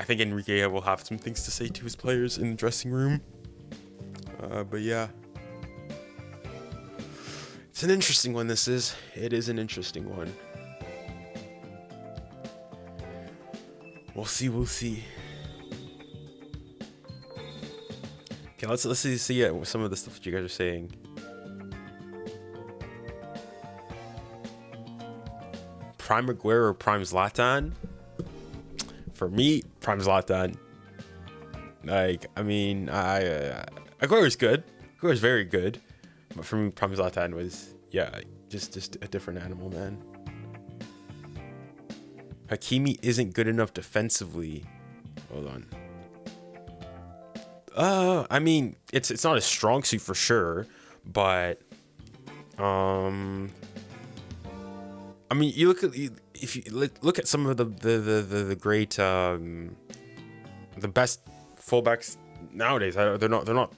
think Enrique will have some things to say to his players in the dressing room. But yeah. It's an interesting one, this is. It is an interesting one. We'll see. Okay, let's see some of the stuff that you guys are saying. Prime Aguero or Prime Zlatan? For me, Prime Zlatan. Like, I mean, Aguero's good. Aguero's very good. But for me, Prime Zlatan was, yeah, just a different animal, man. Hakimi isn't good enough defensively. Hold on. I mean, it's not a strong suit for sure, but I mean, you look at if you look at some of the great the best fullbacks nowadays. They're not.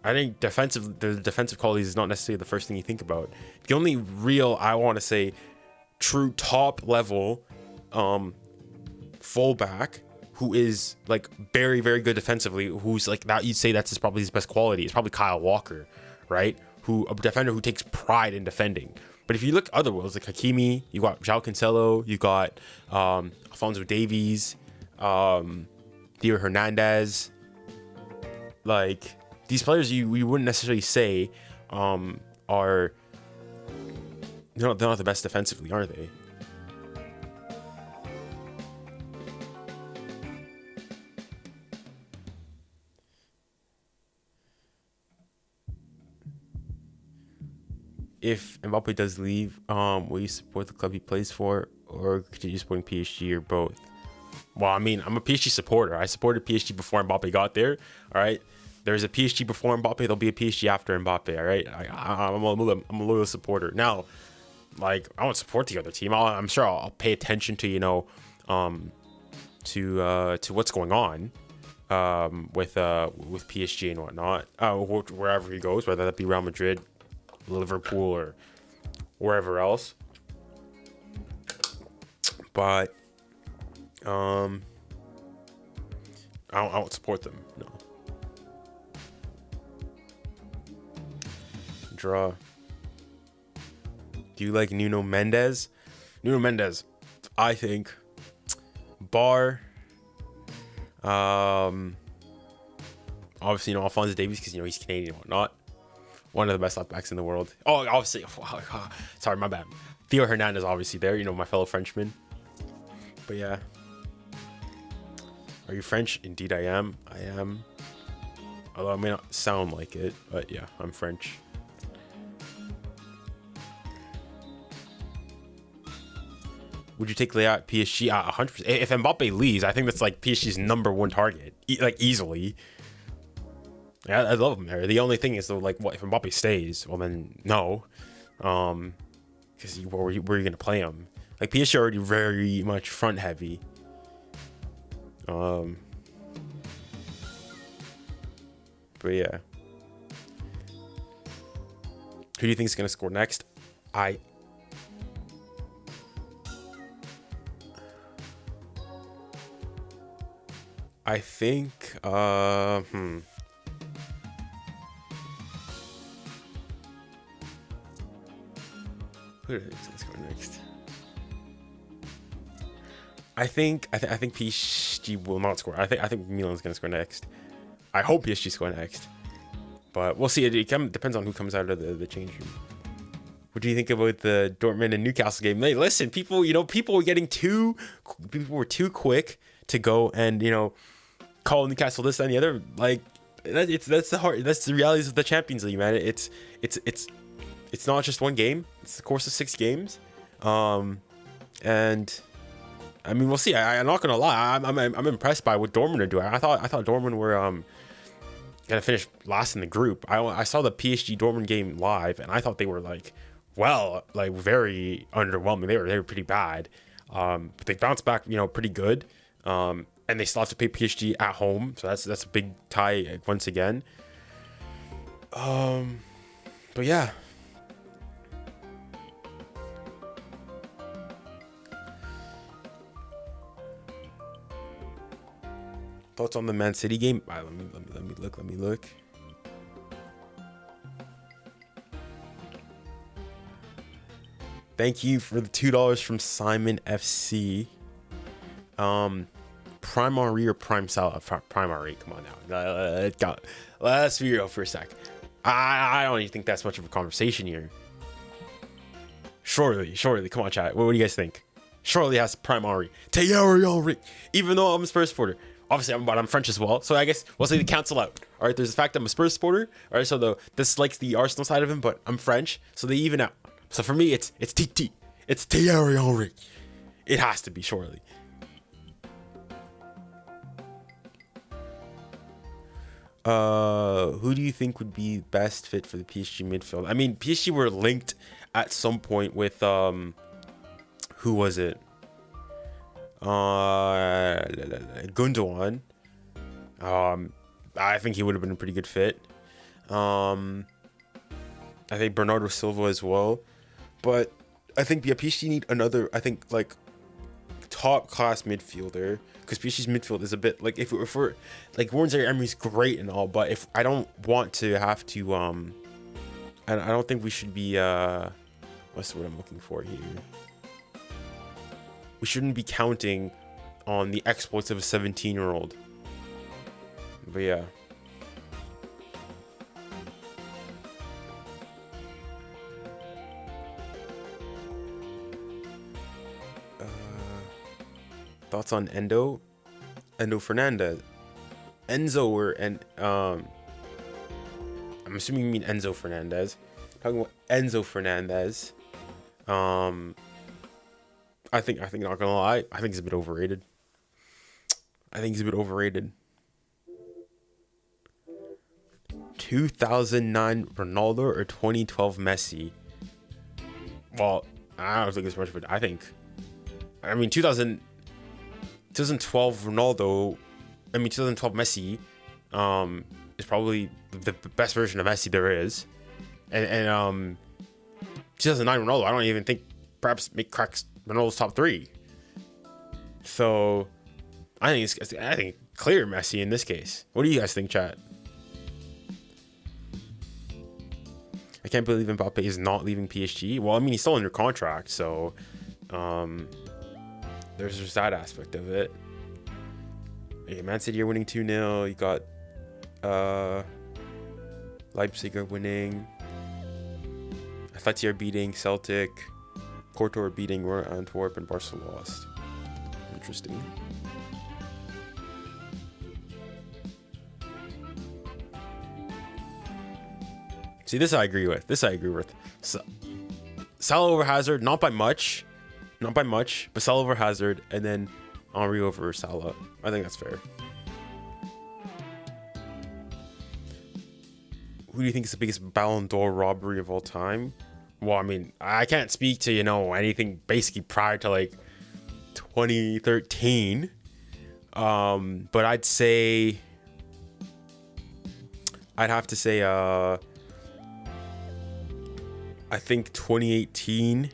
I think the defensive qualities is not necessarily the first thing you think about. The only real, I want to say, true top level fullback who is like very, very good defensively, who's like that, you'd say that's probably his best quality. It's probably Kyle Walker, right? A defender who takes pride in defending. But if you look other worlds, like Hakimi, you got João Cancelo, you got Alphonso Davies, Theo Hernandez. Like, these players you wouldn't necessarily say are they're not the best defensively, are they? If Mbappé does leave, will you support the club he plays for, or continue supporting PSG, or both? Well, I mean, I'm a PSG supporter. I supported PSG before Mbappé got there. All right, there's a PSG before Mbappé. There'll be a PSG after Mbappé. All right, I'm a loyal supporter. Now, like, I won't support the other team. I'm sure I'll pay attention to to what's going on with PSG and whatnot. Wherever he goes, whether that be Real Madrid, Liverpool, or wherever else. But I won't support them. No. Draw. Do you like Nuno Mendes? Nuno Mendes, I think, bar obviously, Alphonso Davies, because he's Canadian and whatnot. One of the best left backs in the world. Oh, obviously. Sorry, my bad. Theo Hernandez, obviously, there. My fellow Frenchman. But yeah. Are you French? Indeed, I am. I am. Although I may not sound like it. But yeah, I'm French. Would you take Leão at PSG? 100%. If Mbappé leaves, I think that's like PSG's #1 target. Easily. Yeah, I love him there. The only thing is, though, like, what if Mbappé stays? Well, then no, because where are you gonna play him? Like, PSG already very much front heavy. But yeah, who do you think is gonna score next? I think who do you think is going next? I think PSG will not score. I think Milan's gonna score next. I hope PSG score next, but we'll see. It depends on who comes out of the change room. What do you think about the Dortmund and Newcastle game? Hey, listen, people were too quick to go and call Newcastle this and the other. Like that's the realities of the Champions League, man. It's not just one game. It's the course of 6 games, and I mean we'll see. I'm not gonna lie. I'm impressed by what Dortmund are doing. I thought Dortmund were gonna finish last in the group. I saw the PSG Dortmund game live, and I thought they were very underwhelming. They were pretty bad. But they bounced back, pretty good. And they still have to play PSG at home, so that's a big tie once again. But yeah. Thoughts on the Man City game? All right, let me look. Thank you for the $2 from Simon FC. Prime Henri or Prime Salah? Prime Henri, come on now. Let's be real for a sec. I don't even think that's much of a conversation here. Surely, come on, chat. What do you guys think? Surely has Prime Henri. 𝙤𝙤𝙈𝙀𝙤 Henri. Even though I'm a Spurs supporter. Obviously, I'm French as well, so I guess we'll say they cancel out. All right, there's the fact I'm a Spurs supporter. All right, so this likes the Arsenal side of him, but I'm French, so they even out. So for me, it's TT. It's 𝙤𝙤𝙈𝙀𝙤 Henri. It has to be, surely. Who do you think would be best fit for the PSG midfield? I mean, PSG were linked at some point with who was it? Gundogan. I think he would have been a pretty good fit. I think Bernardo Silva as well. But I think PSG need another, top class midfielder, because PSG's midfield is a bit like if we're like Warren Zaire-Emery's great and all, but if I don't want to have to and I don't think we should be what's the word I'm looking for here? We shouldn't be counting on the exploits of a 17-year-old. But yeah. Thoughts on Enzo Fernandez. I'm assuming you mean Enzo Fernandez. Talking about Enzo Fernandez. I think not gonna lie, I think he's a bit overrated. 2009 Ronaldo or 2012 Messi? Well, I don't think it's much of it. I mean 2012 Ronaldo, 2012 Messi is probably the best version of Messi there is. And 2009 Ronaldo, I don't even think perhaps cracks Ronaldo's top 3. So I think clear Messi in this case. What do you guys think, chat? I can't believe Mbappé is not leaving PSG. Well, I mean, he's still under contract, so there's just that aspect of it. Yeah, Man City are winning 2-0. You got Leipzig are winning. Atleti are beating Celtic. Porto are beating Antwerp, and Barcelona lost. Interesting. See, this I agree with. So, Salah over Hazard, not by much, but Salah over Hazard, and then Henri over Salah. I think that's fair. Who do you think is the biggest Ballon d'Or robbery of all time? Well, I mean, I can't speak to, anything basically prior to like 2013. But I'd have to say I think 2018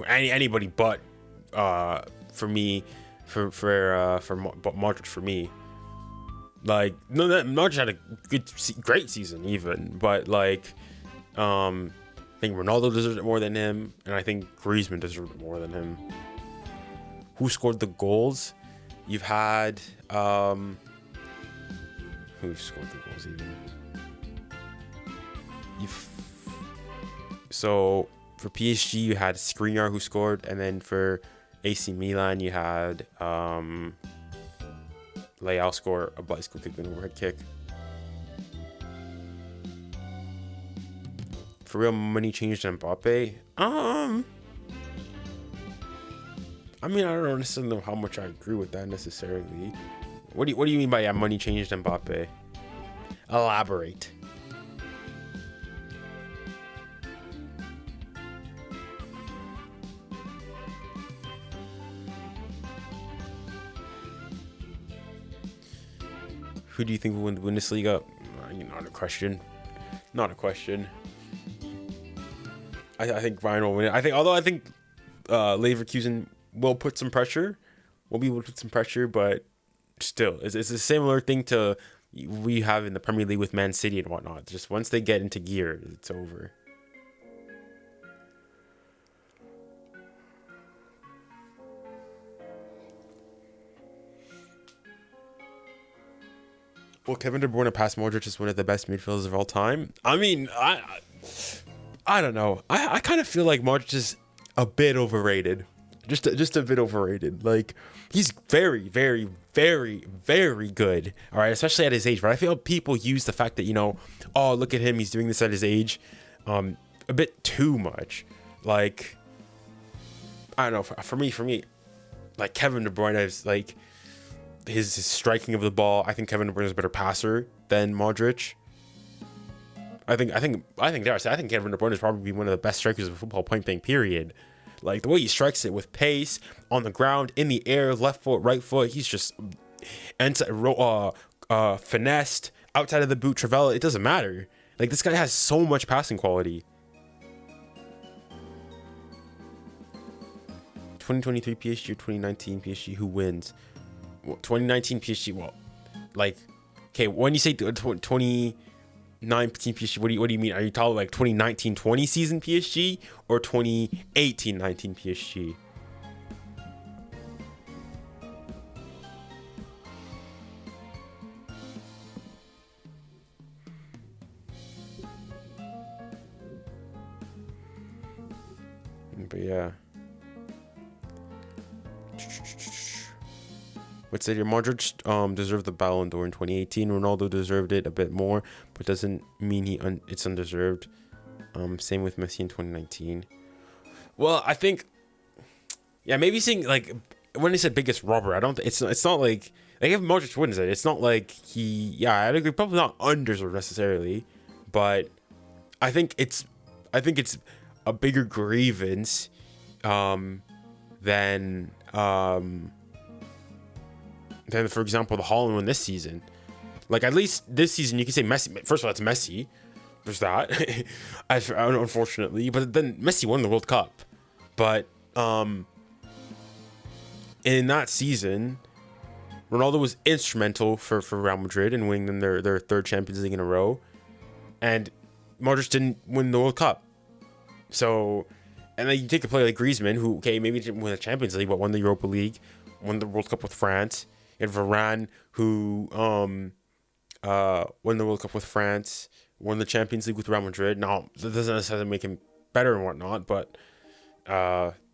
anybody but for me Modric for me. Like, no, that Modric had a great season even, but like, I think Ronaldo deserved it more than him, and I think Griezmann deserved it more than him. Who scored the goals? You've had who scored the goals even? So for PSG you had Škriniar who scored, and then for AC Milan you had Leão score a bicycle kick and an overhead kick. For real, money changed Mbappé. I mean, I don't necessarily know how much I agree with that necessarily. What do you mean by money changed Mbappé? Elaborate. Who do you think will win the Bundesliga? Not a question. Not a question. I think Bayern will win it. I think Leverkusen will put some pressure. Will be able to put some pressure, but still, it's a similar thing to we have in the Premier League with Man City and whatnot. Just once they get into gear, it's over. Will Kevin De Bruyne pass Modric as one of the best midfielders of all time? I mean, I don't know. I kind of feel like Modric is a bit overrated. Just a bit overrated. Like, he's very, very, very, very good. All right, especially at his age. But I feel people use the fact that, oh, look at him, he's doing this at his age, a bit too much. Like, I don't know. For me, like Kevin De Bruyne is like his striking of the ball. I think Kevin De Bruyne is a better passer than Modric. I think Kevin De Bruyne is probably one of the best strikers of football, point blank, period. Like, the way he strikes it with pace, on the ground, in the air, left foot, right foot, he's just finessed, outside of the boot, Trivela, it doesn't matter. Like, this guy has so much passing quality. 2023 PSG or 2019 PSG, who wins? Well, 2019 PSG, well, like, okay, when you say 2019 PSG, what do you mean? Are you talking like 2019-20 season PSG or 2018-19 PSG? But yeah. Would say Modric deserved the Ballon d'Or in 2018. Ronaldo deserved it a bit more, but doesn't mean it's undeserved. Same with Messi in 2019. Well, I think, yeah, maybe saying like when he said biggest robber, I don't think it's not like if Modric wins it, it's not like I'd agree, probably not undeserved necessarily, but I think it's a bigger grievance than for example the Haaland one this season. Like, at least this season you can say Messi. First of all, it's Messi. There's that. Unfortunately, but then Messi won the World Cup. But in that season, Ronaldo was instrumental for Real Madrid in winning them their third Champions League in a row, and Modric didn't win the World Cup. So, and then you take a player like Griezmann, who, okay, maybe didn't win the Champions League, but won the Europa League, won the World Cup with France. And Varane, who won the World Cup with France, won the Champions League with Real Madrid. Now, that doesn't necessarily make him better and whatnot, but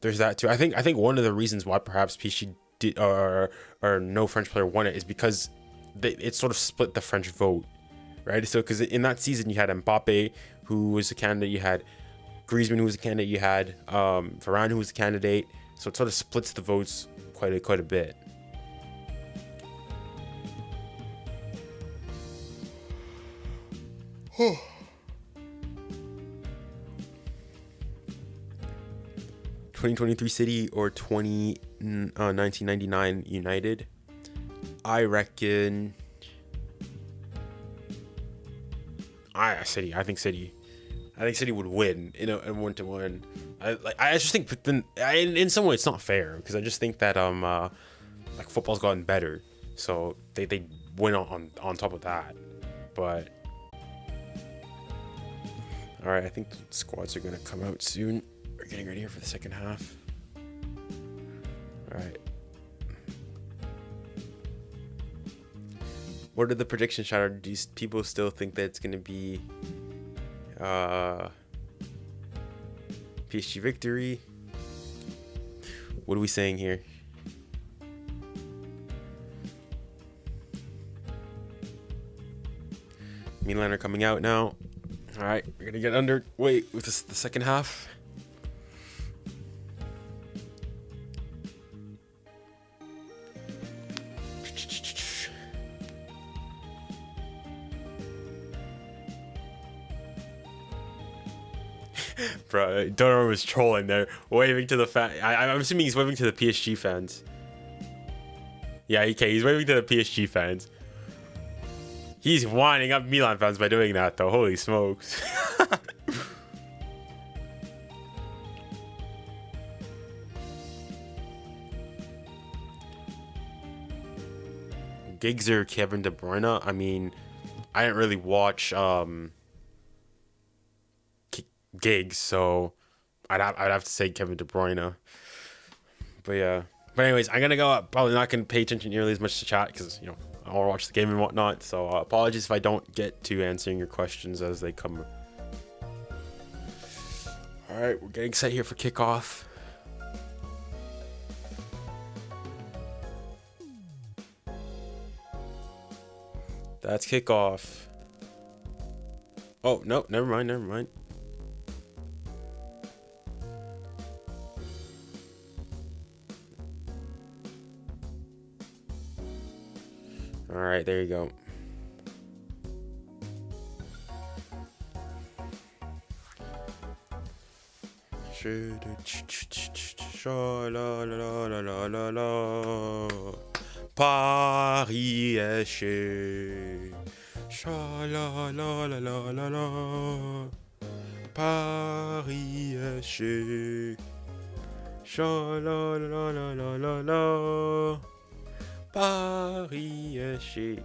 there's that too. I think one of the reasons why perhaps PSG or no French player won it is because it sort of split the French vote, right? So, because in that season you had Mbappé, who was a candidate, you had Griezmann, who was a candidate, you had Varane, who was a candidate. So it sort of splits the votes quite a bit. Oh. 2023 City or 1999 United? I reckon City. I think City would win in a 1-1. I just think, but then in some way it's not fair, because I just think that like football's gotten better, so they win on top of that. But all right, I think the squads are gonna come out soon. We're getting ready here for the second half. All right. What are the predictions, Shadow? Do people still think that it's gonna be PSG victory? What are we saying here? Milan are coming out now. All right, we're gonna get underway with the second half. Bro, Donnarumma was trolling there, waving to the fan. I'm assuming he's waving to the PSG fans. Yeah, okay, he's waving to the PSG fans. He's winding up Milan fans by doing that, though. Holy smokes. Giggs or Kevin De Bruyne? I mean, I didn't really watch Giggs, so I'd have to say Kevin De Bruyne. But yeah. But anyways, I'm gonna go up. Probably not gonna pay attention nearly as much to chat because, you know, I want to watch the game and whatnot. So apologies if I don't get to answering your questions as they come. All right, we're getting set here for kickoff. That's kickoff. Oh no, never mind. All right, there you go. Paris FC. Paris FC. Paris FC.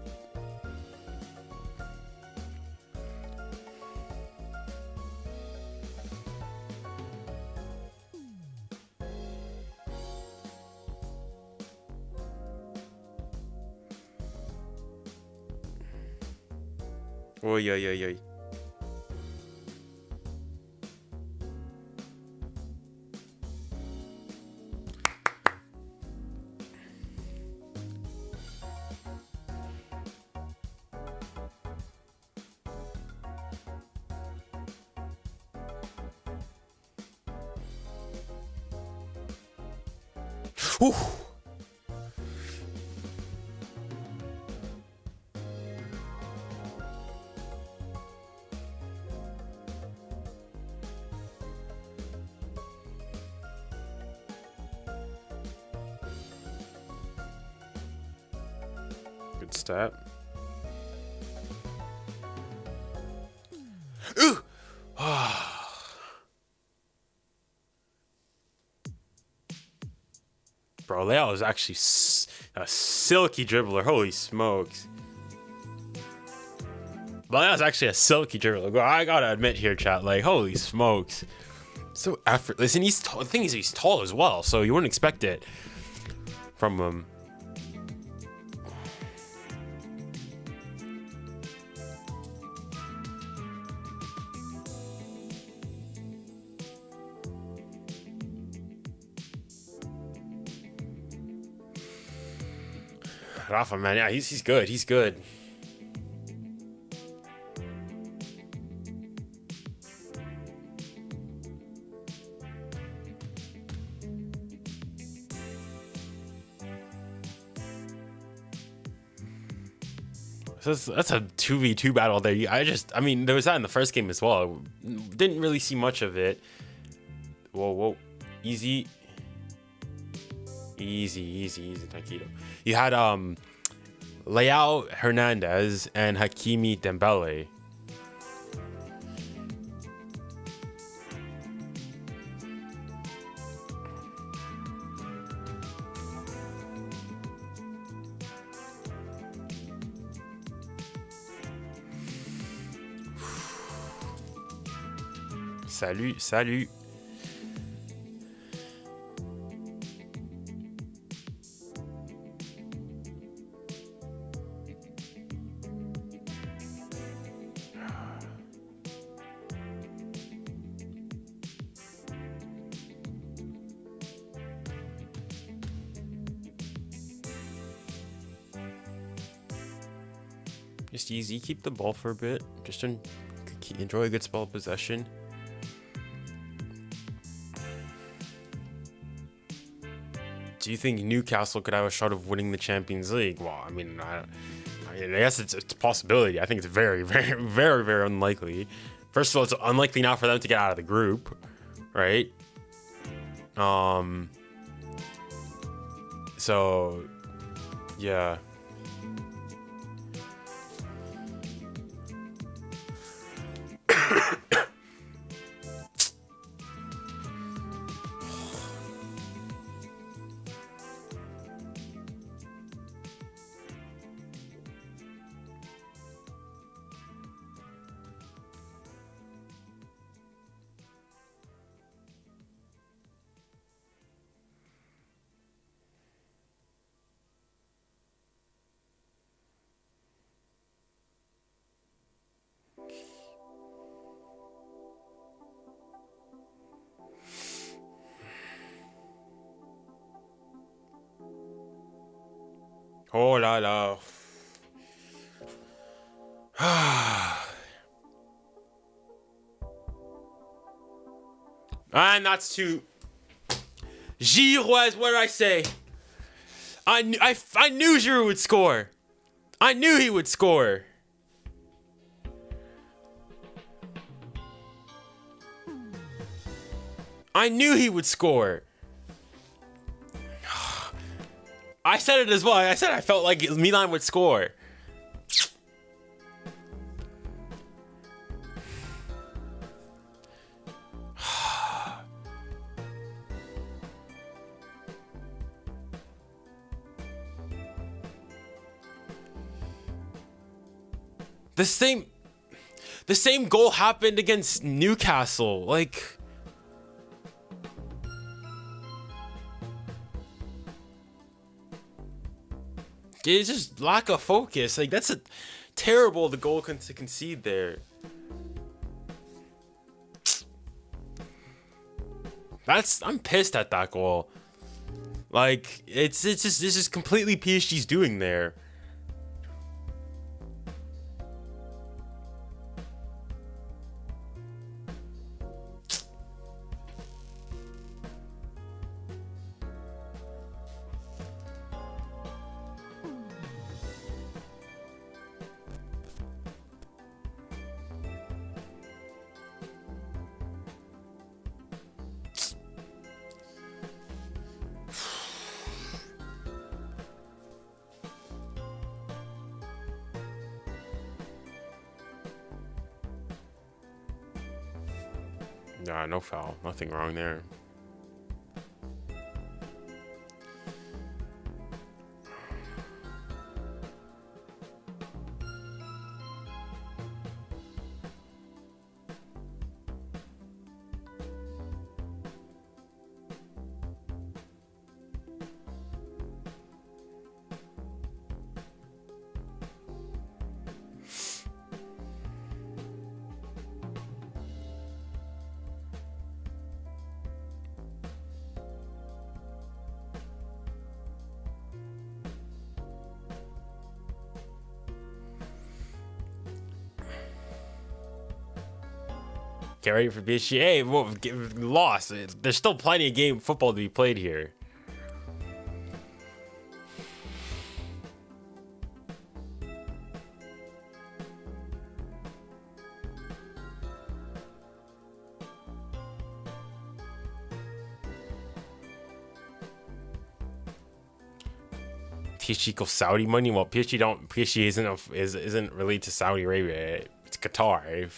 Oi. Whew. Good step. Ooh. Bro, Leão is actually a silky dribbler. Holy smokes. Leão's actually a silky dribbler. I gotta admit here, chat. Like, holy smokes. So effortless. And he's tall. The thing is, he's tall as well. So you wouldn't expect it from him. Rafa, man, yeah, he's good. He's good. So that's a 2v2 battle there. I mean, there was that in the first game as well. Didn't really see much of it. Whoa. Easy, Taquito. You had Leão Hernandez and Hakimi Dembélé. Salut, salut. Just easy, keep the ball for a bit. Just enjoy a good spell of possession. Do you think Newcastle could have a shot of winning the Champions League? Well, I mean, I guess it's a possibility. I think it's very, very, very, very unlikely. First of all, it's unlikely now for them to get out of the group, right? So, yeah. Oh la la. And that's to Giroud. What did I say? I knew Giroud would score. I knew he would score. I knew he would score. I said it as well. I said I felt like Milan would score. The same goal happened against Newcastle. Like, it's just lack of focus. Like, that's a terrible goal to concede there. I'm pissed at that goal. Like, it's just completely PSG's doing there. Nah, no foul. Nothing wrong there. Get ready for PSG. Hey, well, lost. There's still plenty of game football to be played here. PSG equals Saudi money. Well, PSG isn't related to Saudi Arabia. It's Qatar.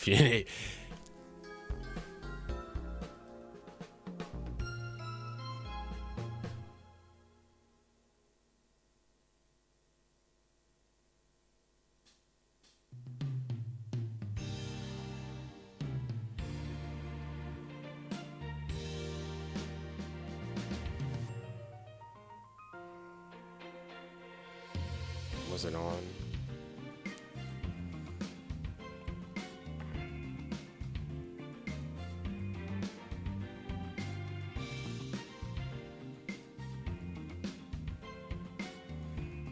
Wasn't on.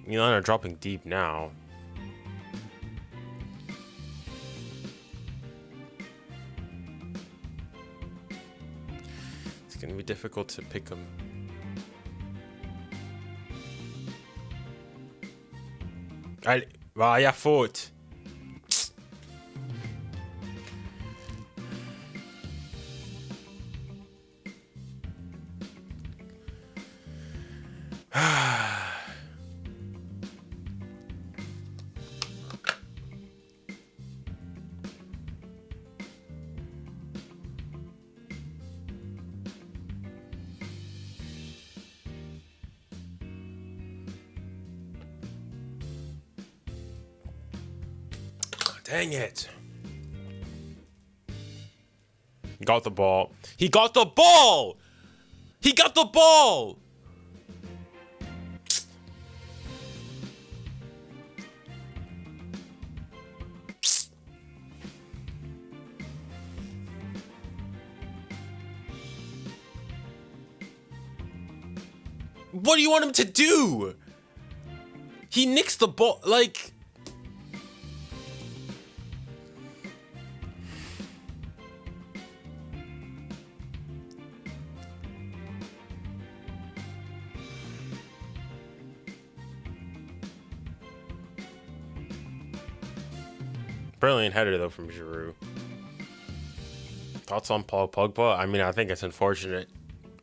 Milan are dropping deep now. It's gonna be difficult to pick them. Vai a faute. Dang it. He got the ball. He got the ball! He got the ball! What do you want him to do? He nicks the ball, like... Brilliant header though from Giroud. Thoughts on Paul Pogba? I mean, I think it's unfortunate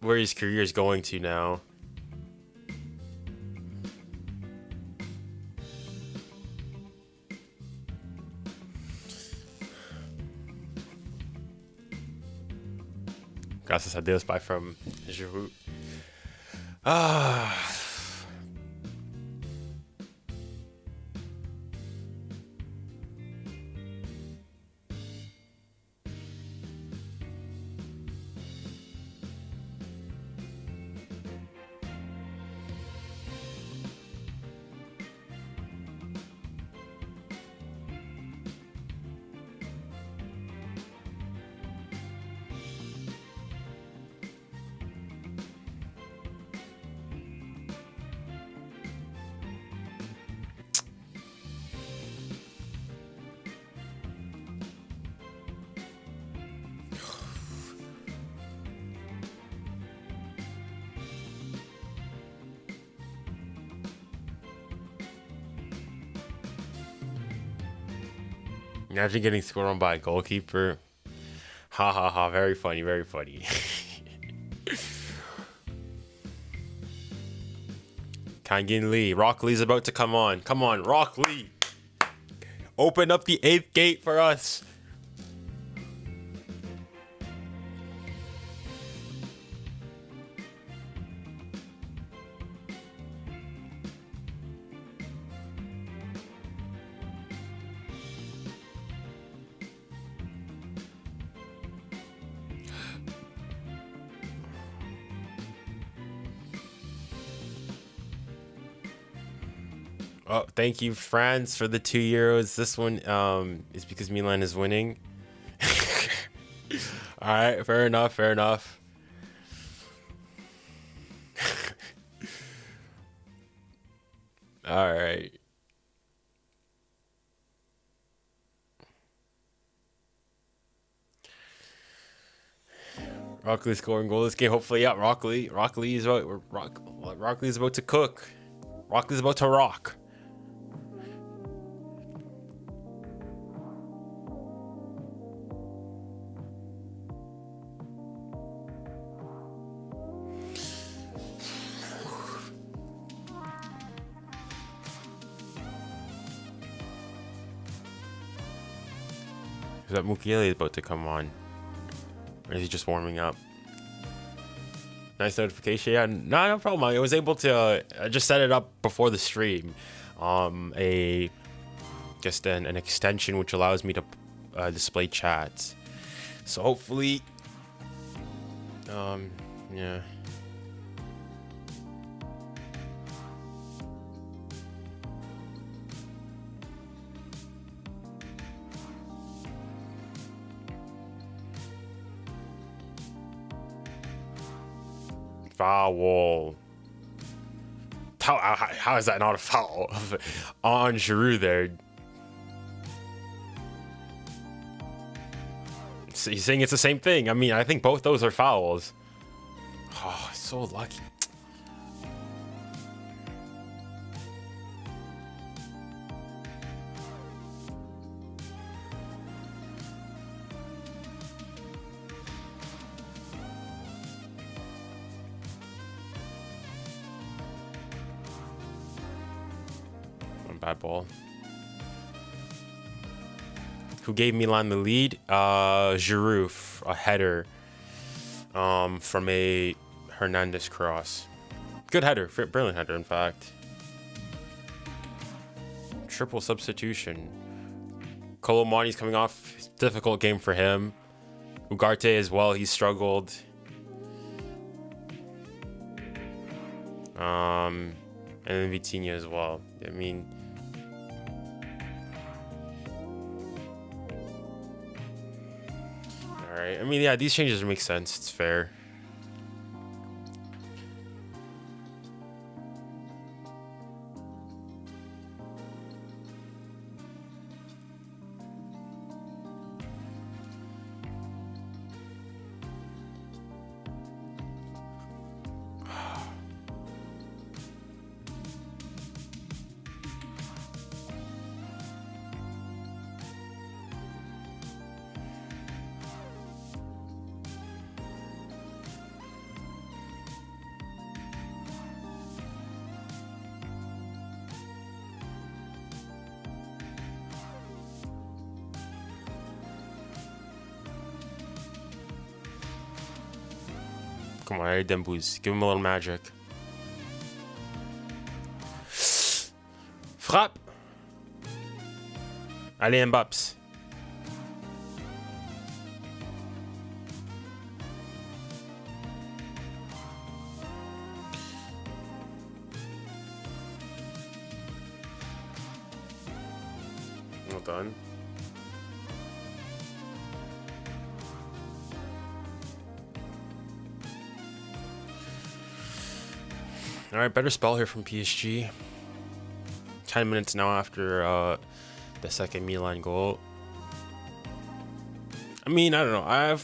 where his career is going to now. Graças a Deus, by from Giroud. Imagine getting scored on by a goalkeeper. Ha ha ha, very funny, very funny. Kangin Lee. Rock Lee's about to come on. Come on, Rock Lee. Open up the 8th gate for us. Oh, thank you, France, for the €2. This one is because Milan is winning. All right, fair enough, fair enough. All right. Rock Lee scoring goal this game. Hopefully, yeah, Rock Lee is about to cook. Rock Lee's about to rock. Is that Mukiele is about to come on? Or is he just warming up? Nice notification. Yeah, no problem. I was able to just set it up before the stream. Just an extension which allows me to display chats. So hopefully, yeah. Foul. How is that not a foul on Giroud there? So he's saying it's the same thing. I mean, I think both those are fouls. Oh, so lucky. Bad ball. Who gave Milan the lead? Giroud, a header from a Hernandez cross. Good header, brilliant header, in fact. Triple substitution. Colomani's coming off. Difficult game for him. Ugarte as well, he struggled. And then Vitinha as well. I mean, I mean, yeah, these changes make sense. It's fair. Come on, Dembélé, give him a little magic. Frappe. Allez, Mbappé. Well done. All right, better spell here from PSG. 10 minutes now after the second Milan goal. I mean, I don't know.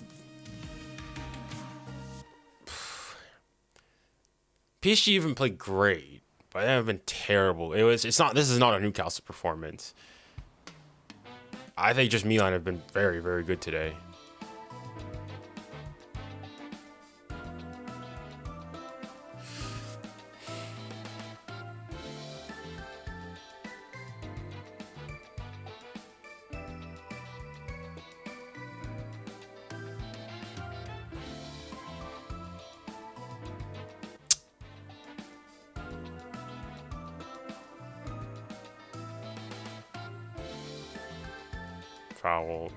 PSG even played great, but they have been terrible. This is not a Newcastle performance. I think just Milan have been very, very good today. Foul.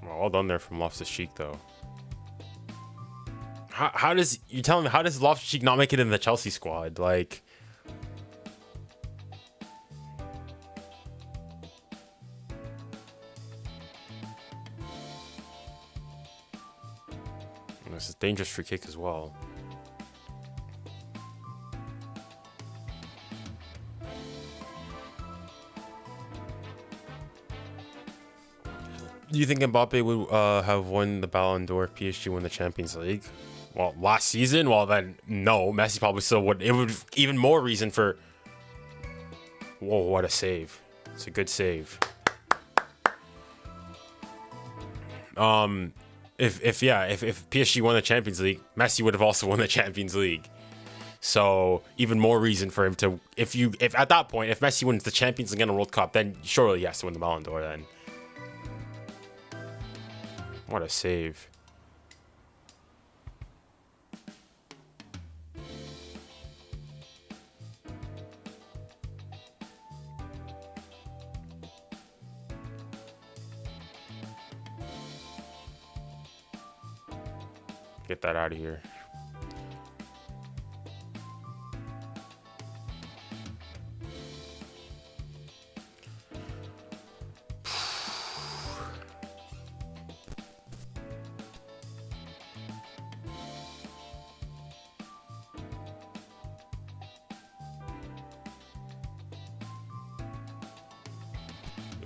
Well done there from Loftus-Cheek, though. How does Loftus-Cheek not make it in the Chelsea squad? Like, this is a dangerous free kick as well. Do you think Mbappé would have won the Ballon d'Or if PSG won the Champions League? Well, last season? Well, then, no. Messi probably still would. It would even more reason for... Whoa, what a save. It's a good save. If PSG won the Champions League, Messi would have also won the Champions League. So, even more reason for him to... If at that point, if Messi wins the Champions League and a World Cup, then surely he has to win the Ballon d'Or then. What a save. get that out of here.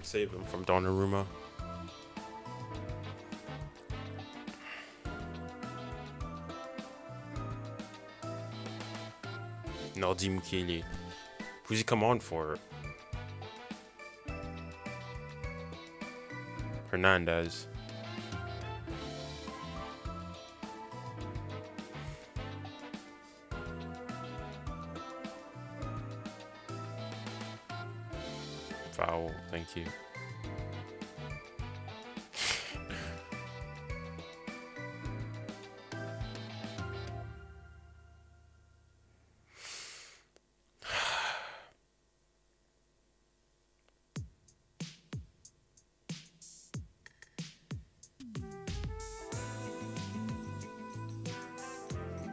Save him from Donnarumma. 𝘚𝘠𝘾𝘠. Who's he come on for? Hernandez. Foul, thank you.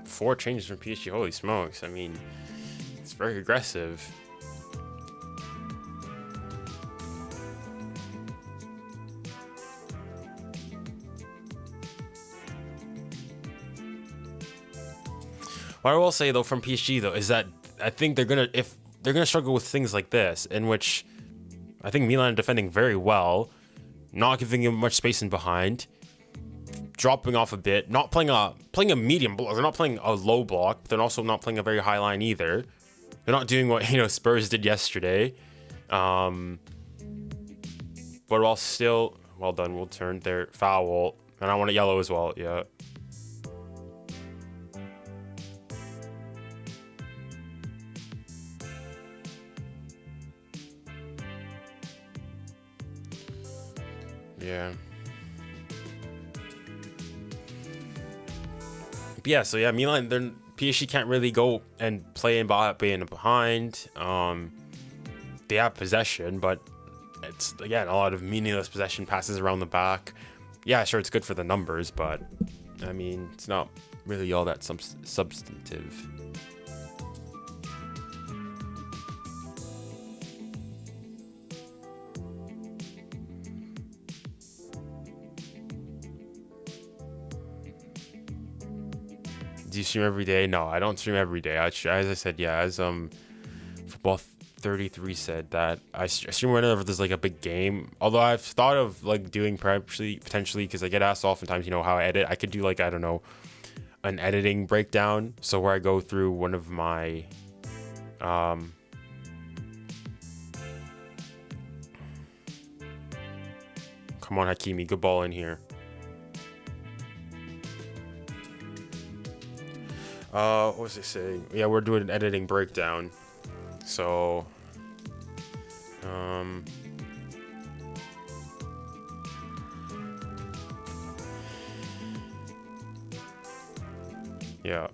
Four changes from PSG, holy smokes. I mean, it's very aggressive. What I will say though from PSG though is that I think they're gonna struggle with things like this, in which I think Milan are defending very well, not giving him much space in behind, dropping off a bit, not playing a medium block. They're not playing a low block, but they're also not playing a very high line either. They're not doing what Spurs did yesterday. But while still well done, we'll turn their foul, and I want a yellow as well. Yeah. Yeah. But yeah, so yeah, Milan, PSG can't really go and play Mbappé in behind. They have possession, but it's, again, a lot of meaningless possession passes around the back. Yeah, sure, it's good for the numbers, but I mean, it's not really all that substantive. Do you stream every day? No, I don't stream every day. As I said, yeah, as Football 33 said, that I stream whenever there's like a big game. Although I've thought of like doing potentially, because I get asked oftentimes, how I edit. I could do like, I don't know, an editing breakdown. So where I go through one of my come on, Hakimi, good ball in here. What was I saying? Yeah, we're doing an editing breakdown. So, yeah.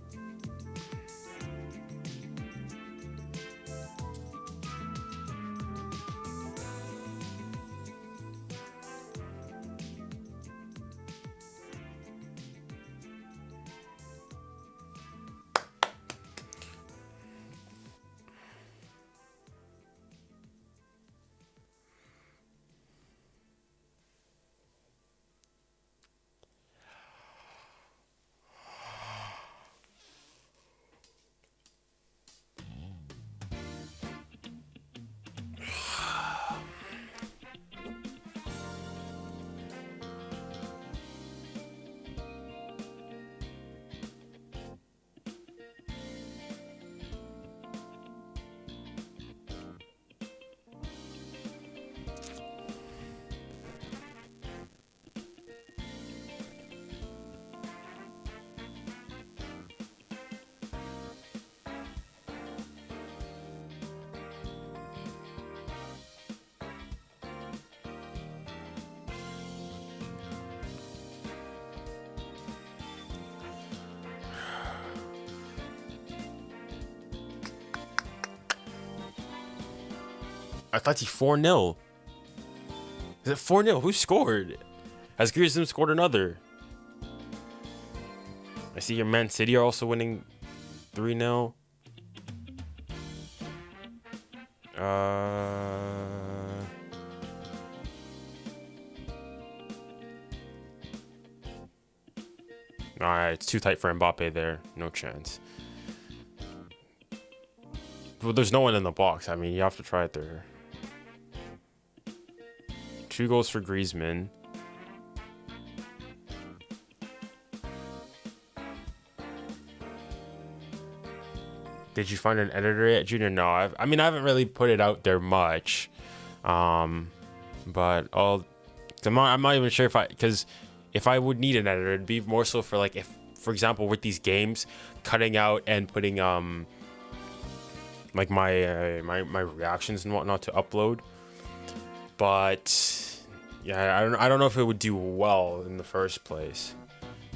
I thought he 4-0. Is it 4-0? Who scored? Has Giroud scored another? I see your Man City are also winning 3-0. Alright, it's too tight for Mbappé there. No chance. Well, there's no one in the box. I mean, you have to try it there. 2 goals for Griezmann. Did you find an editor yet, Junior? No, I mean, I haven't really put it out there much. But I'm not even sure because if I would need an editor, it'd be more so for like, if, for example, with these games, cutting out and putting like my reactions and whatnot to upload. But yeah, I don't know if it would do well in the first place.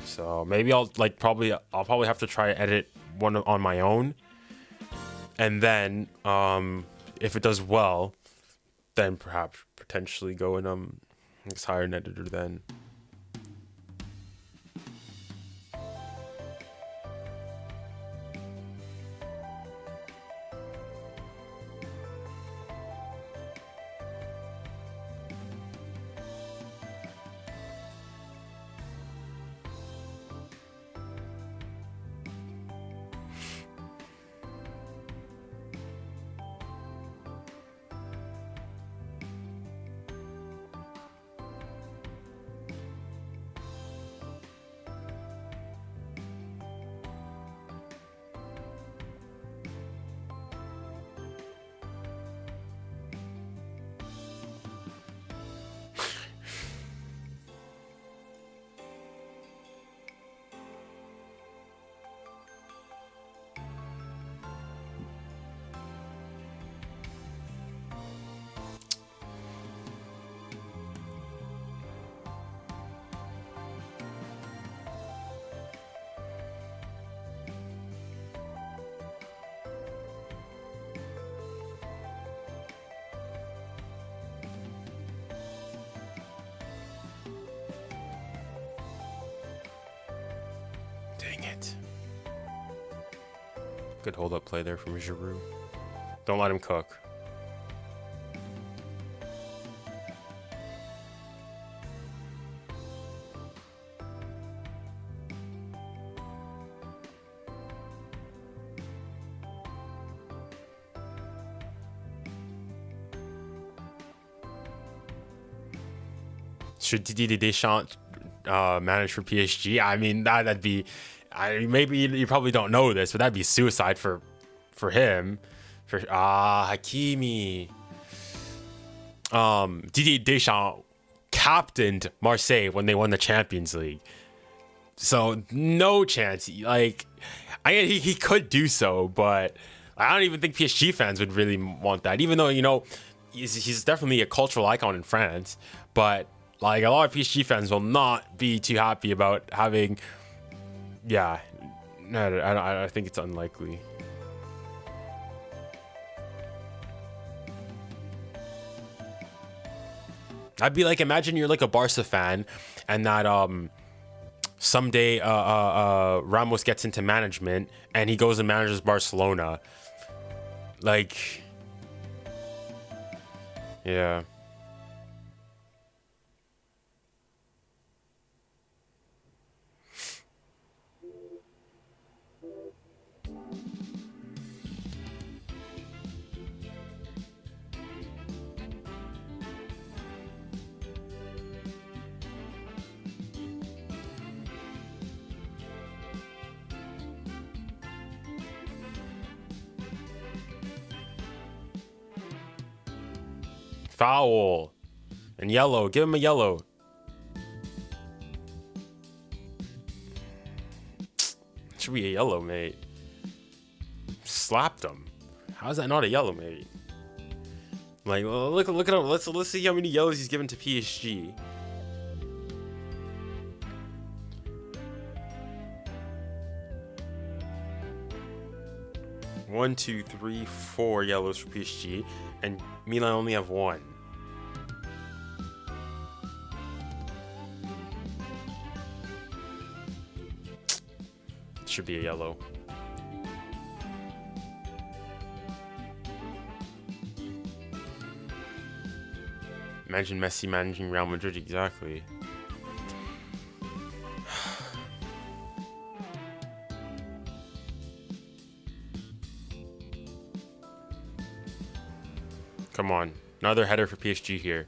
So maybe I'll probably have to try to edit one on my own. And then, if it does well, then perhaps potentially go and hire an editor then. Dang it. Good hold-up play there from Giroud. Don't let him cook. Should Didier Deschamps manage for PSG? I mean, that'd be... maybe you probably don't know this, but that'd be suicide for him. Hakimi. Didier Deschamps captained Marseille when they won the Champions League, so no chance. Like, he could do so, but I don't even think PSG fans would really want that. Even though, you know, he's definitely a cultural icon in France, but like, a lot of PSG fans will not be too happy about having. Yeah, no, I think it's unlikely. I'd be like, imagine you're like a Barca fan, and that someday Ramos gets into management and he goes and manages Barcelona. Like, yeah. Foul. And yellow. Give him a yellow. Should be a yellow, mate. Slapped him. How is that not a yellow, mate? Like, look at him. Let's see how many yellows he's given to PSG. One, two, three, 4 yellows for PSG, and Milan only have 1. should be a yellow. Imagine Messi managing Real Madrid, exactly. Come on, another header for PSG here.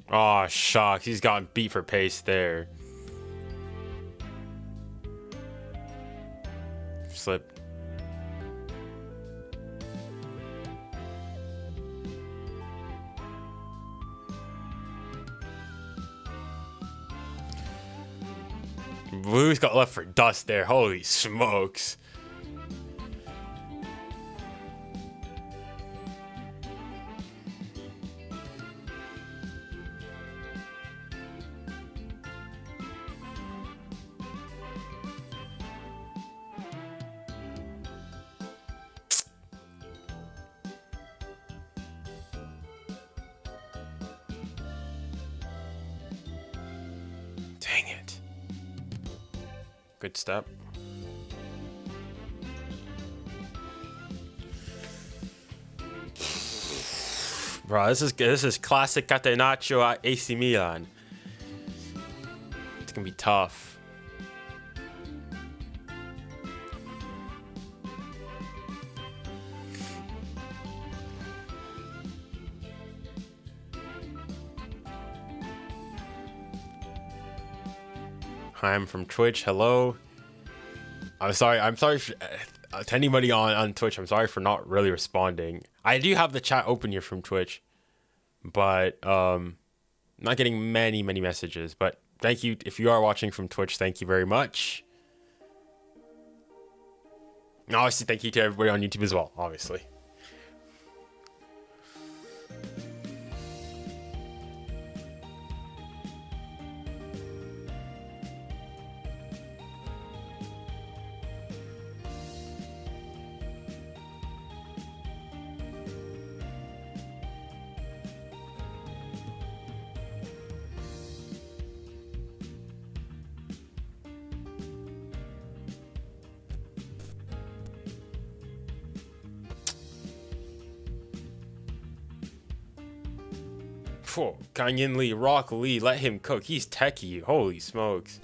Oh, shucks, he's gotten beat for pace there. Slip. Blue's got left for dust there. Holy smokes. Dang it. Good step. Bro, this is classic catenaccio at AC Milan. It's gonna be tough. Hi, I'm from Twitch. Hello. I'm sorry to anybody on Twitch. I'm sorry for not really responding. I do have the chat open here from Twitch, but not getting many messages. But thank you if you are watching from Twitch. Thank you very much. And obviously, thank you to everybody on YouTube as well. Obviously. Kanyin Lee, Rock Lee, let him cook. He's techie. Holy smokes.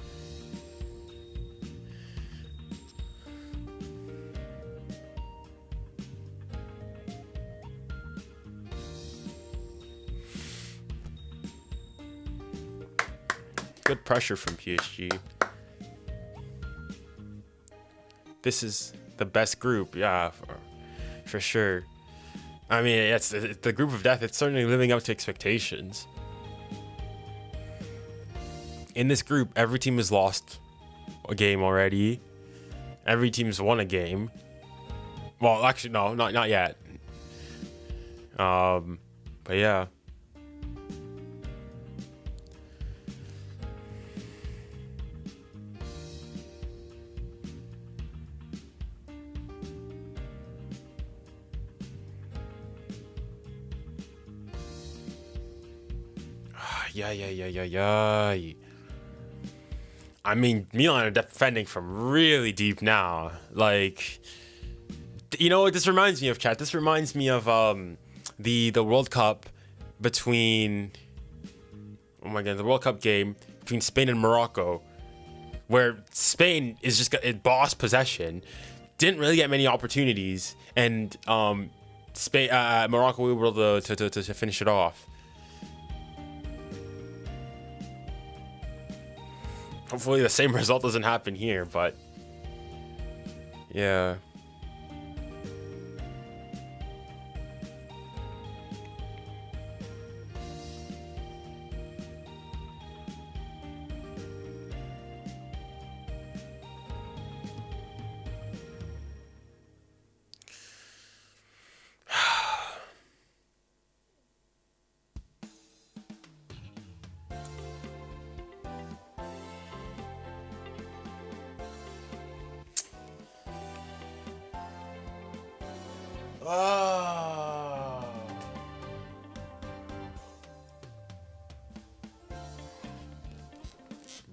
Good pressure from PSG. This is the best group, yeah, for sure. I mean, it's the group of death. It's certainly living up to expectations. In this group, every team has lost a game already. Every team's won a game. Well, actually, no, not yet. But yeah. Yeah. I mean, Milan are defending from really deep now. Like, you know what this reminds me of, chat? This reminds me of the World Cup between, oh my god, the World Cup game between Spain and Morocco, where Spain is just got boss possession, didn't really get many opportunities, and Morocco were able to finish it off. Hopefully the same result doesn't happen here, but yeah.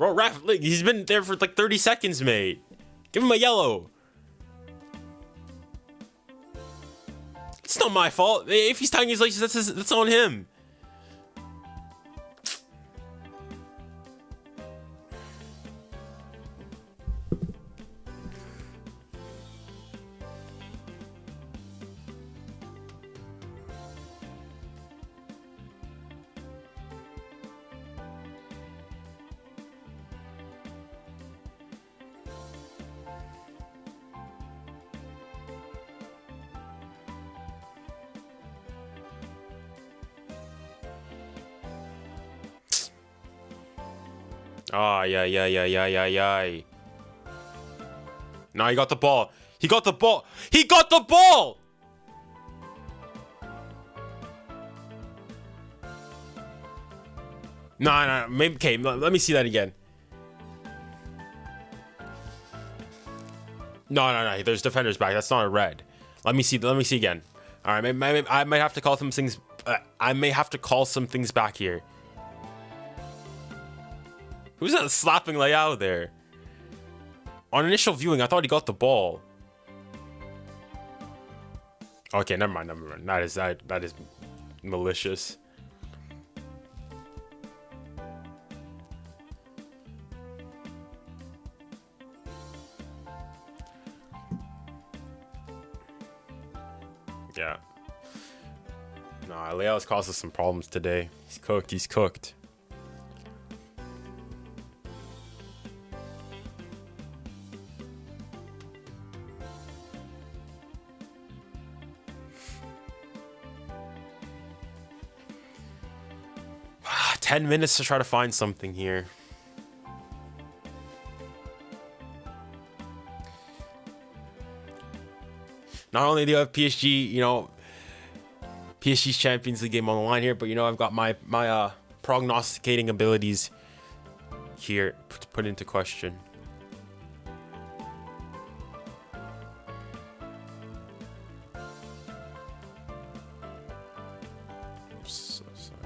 Bro, ref, like, he's been there for like 30 seconds, mate. Give him a yellow. It's not my fault. If he's tying his laces, that's on him. Ah, yeah. Nah, he got the ball. He got the ball. He got the ball! Nah, maybe, okay, let me see that again. No, there's defenders back. That's not a red. Let me see again. All right, I might have to call some things. I may have to call some things back here. Who's that slapping Leão there? On initial viewing, I thought he got the ball. Okay, never mind. That is malicious. Yeah. Nah, Leão's caused us some problems today. He's cooked. Ah, 10 minutes to try to find something here. Not only do you have PSG, PSG's Champions League game on the line here, but I've got my prognosticating abilities here put into question. So sorry.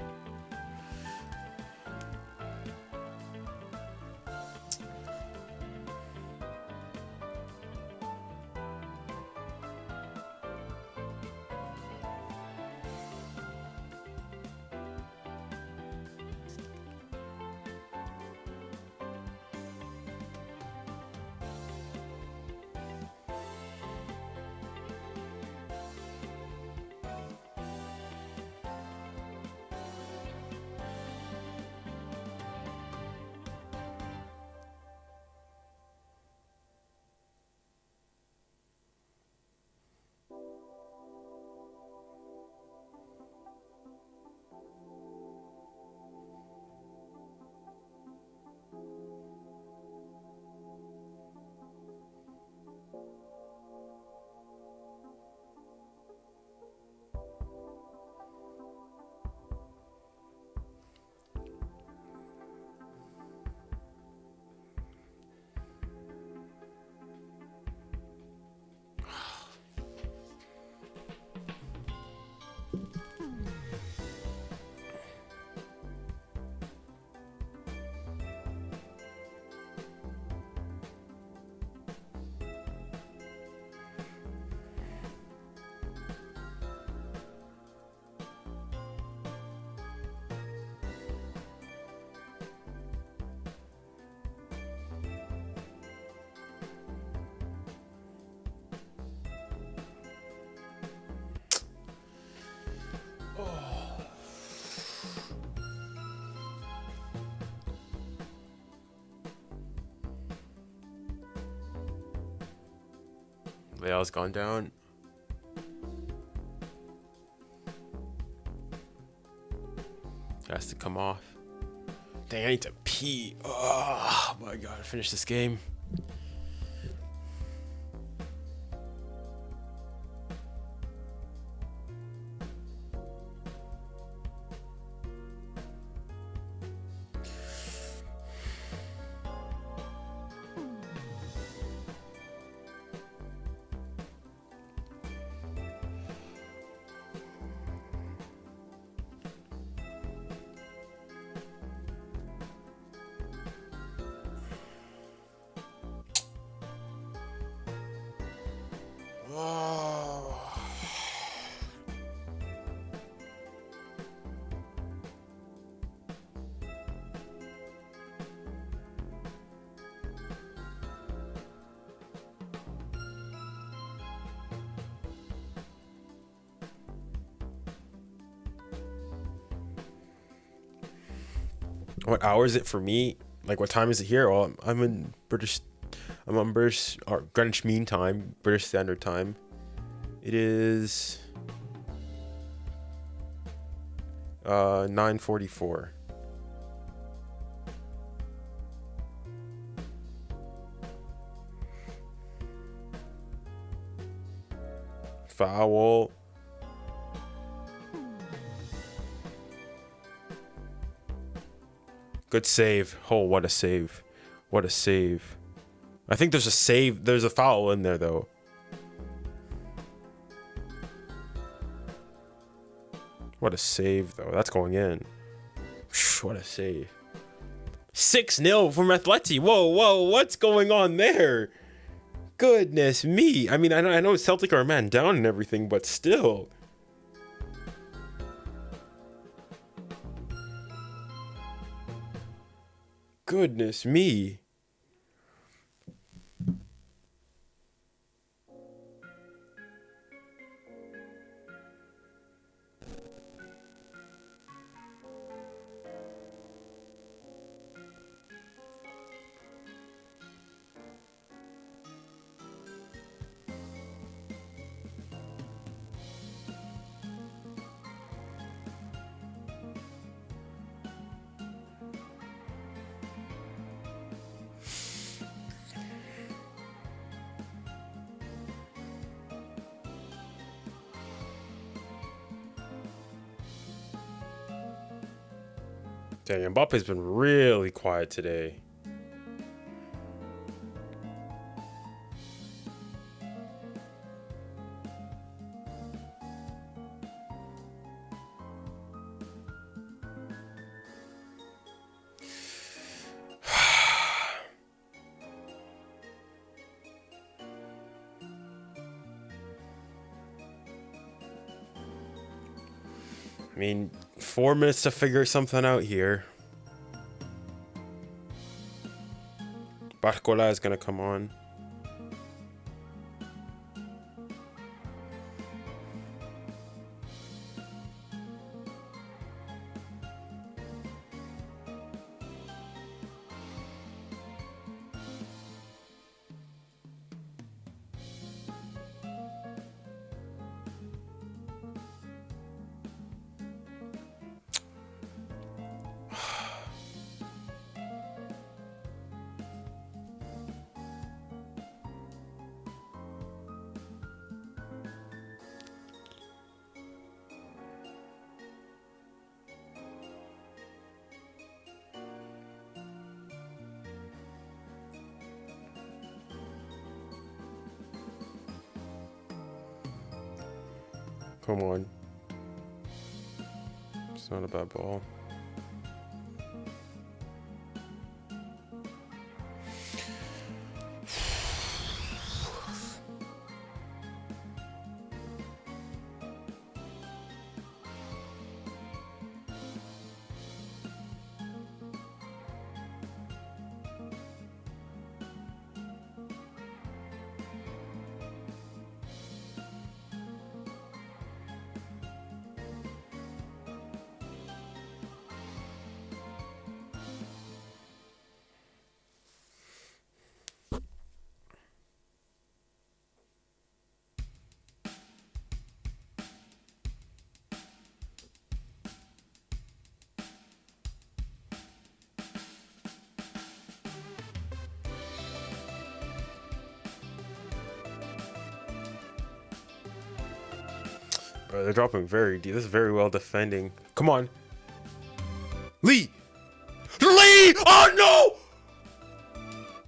Leão's gone down. Has to come off. Dang, I need to pee. Oh my god, finish this game. What hour is it for me? Like, what time is it here? Well, I'm on British or Greenwich Mean Time, British Standard Time. It is 9:44. Foul. Good save. Oh, what a save. What a save. I think there's a save. There's a foul in there, though. What a save, though. That's going in. What a save. 6-0 from Atleti. Whoa, whoa. What's going on there? Goodness me. I mean, I know Celtic are a man down and everything, but still. Goodness me. Dang, Mbappe's been really quiet today. I mean, 4 minutes to figure something out here. 𝙈𝙾𝙎 is gonna come on. Come on. It's not a bad ball. Bro, they're dropping very deep. This is very well defending. Come on. Lee! Lee! Oh, no!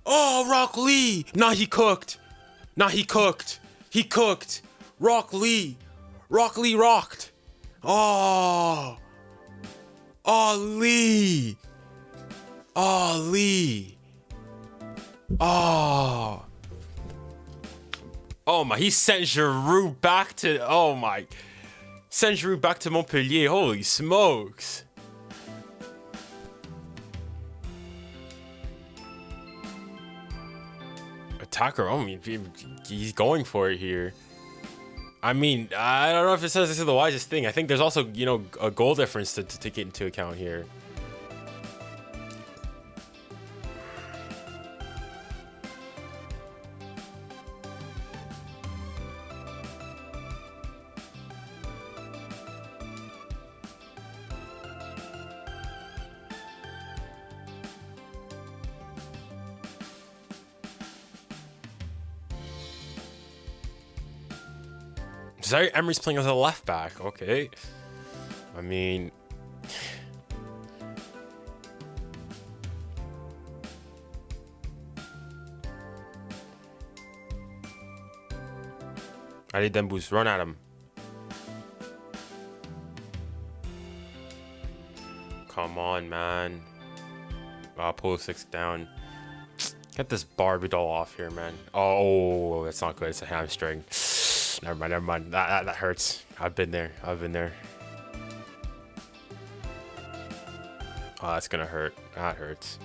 Oh, Rock Lee! Nah, he cooked. Nah, he cooked. He cooked. Rock Lee. Rock Lee rocked. Oh. Oh, Lee. Oh, Lee. Oh. Oh my, he sent Giroud back to, oh my. Sent Giroud back to Montpellier, holy smokes. Attacker, I mean, he's going for it here. I mean, I don't know if it says this is the wisest thing. I think there's also, you know, a goal difference to take into account here. Zaire Emery's playing as a left back. Okay. I mean, Ali Dembus, run at him. Come on, man. Pull 6 down. Get this Barbie doll off here, man. Oh, that's not good. It's a hamstring. Never mind, never mind. That hurts. I've been there. I've been there. Oh, that's gonna hurt. That hurts.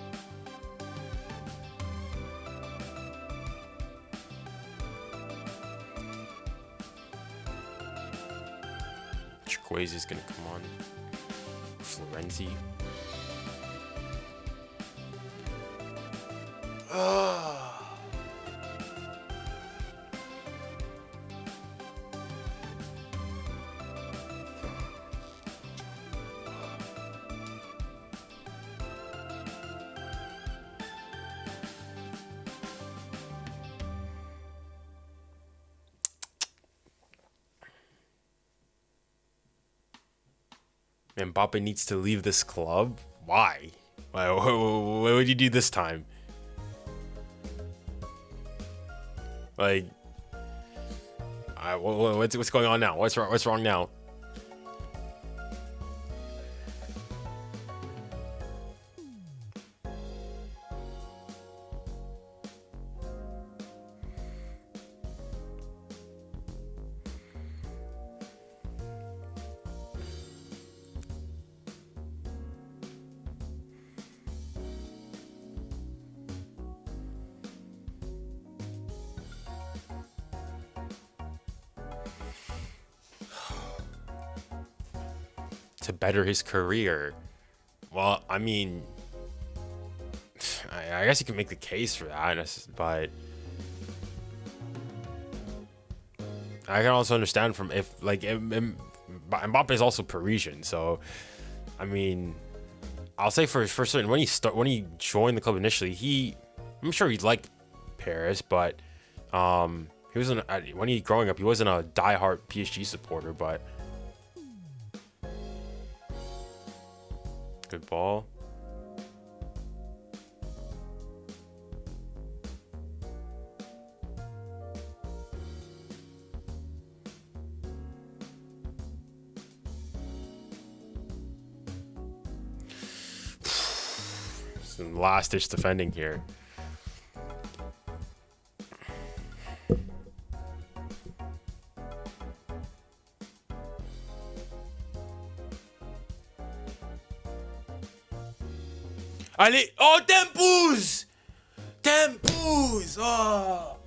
Chukwueze's gonna come on. Florenzi. Mbappé needs to leave this club? Why? What would you do this time? Like, what's going on now? What's wrong now? To better his career. Well, I mean, I guess you can make the case for that, but I can also understand from Mbappé is also Parisian, so I mean, I'll say for certain when he joined the club initially, I'm sure he liked Paris, but he wasn't when he growing up he wasn't a diehard PSG supporter, but. Good ball. Some last-ditch defending here. Allez, oh, Dembélé! Dembélé! Oh!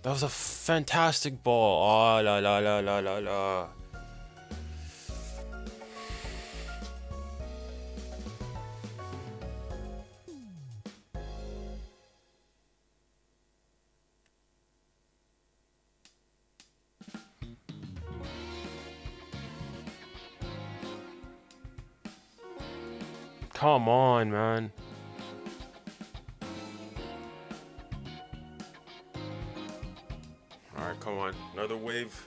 That was a fantastic ball. Oh, la la la la la la. Come on, man. All right, come on. Another wave.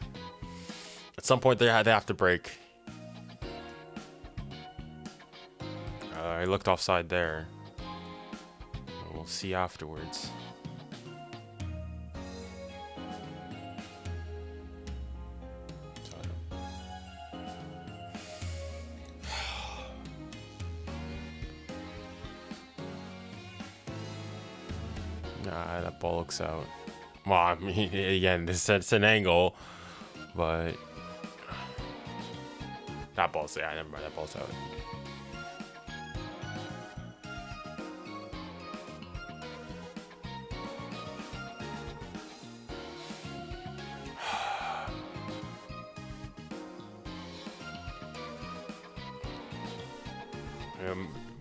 At some point, they have to break. I looked offside there. We'll see afterwards. That ball looks out. Well, I mean, again, it's an angle, but that ball's never mind. That ball's out.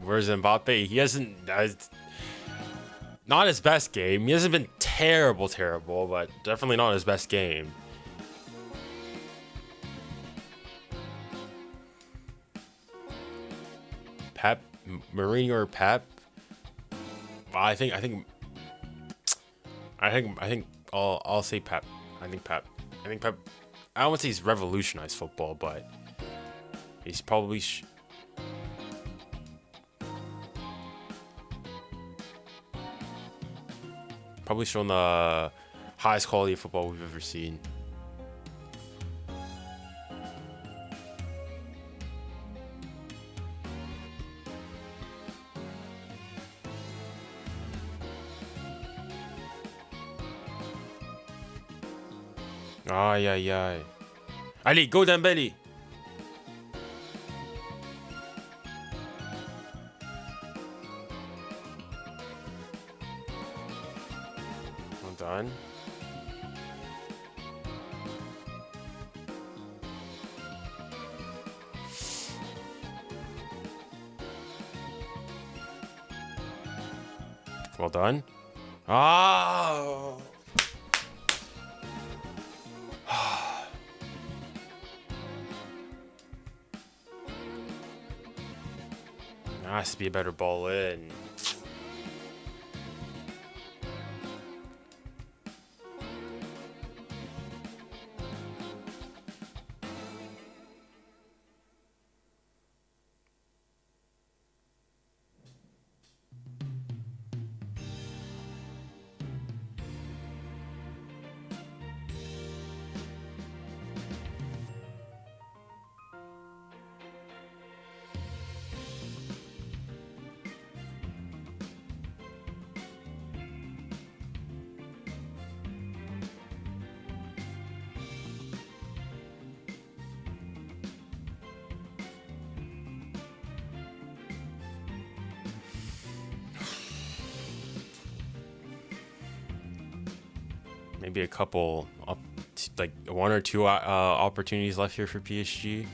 Where's Mbappé? He hasn't. Not his best game. He hasn't been terrible, but definitely not his best game. Pep, Mourinho or Pep? I think I think I'll say Pep. I think Pep. I don't want to say he's revolutionized football, but he's probably shown the highest quality of football we've ever seen. 𝙭𝙭𝘼𝙭. Allez, go Dembélé. Well done. Well done. Oh. Has to be a better ball in. Maybe a couple like 1 or 2 opportunities left here for PSG.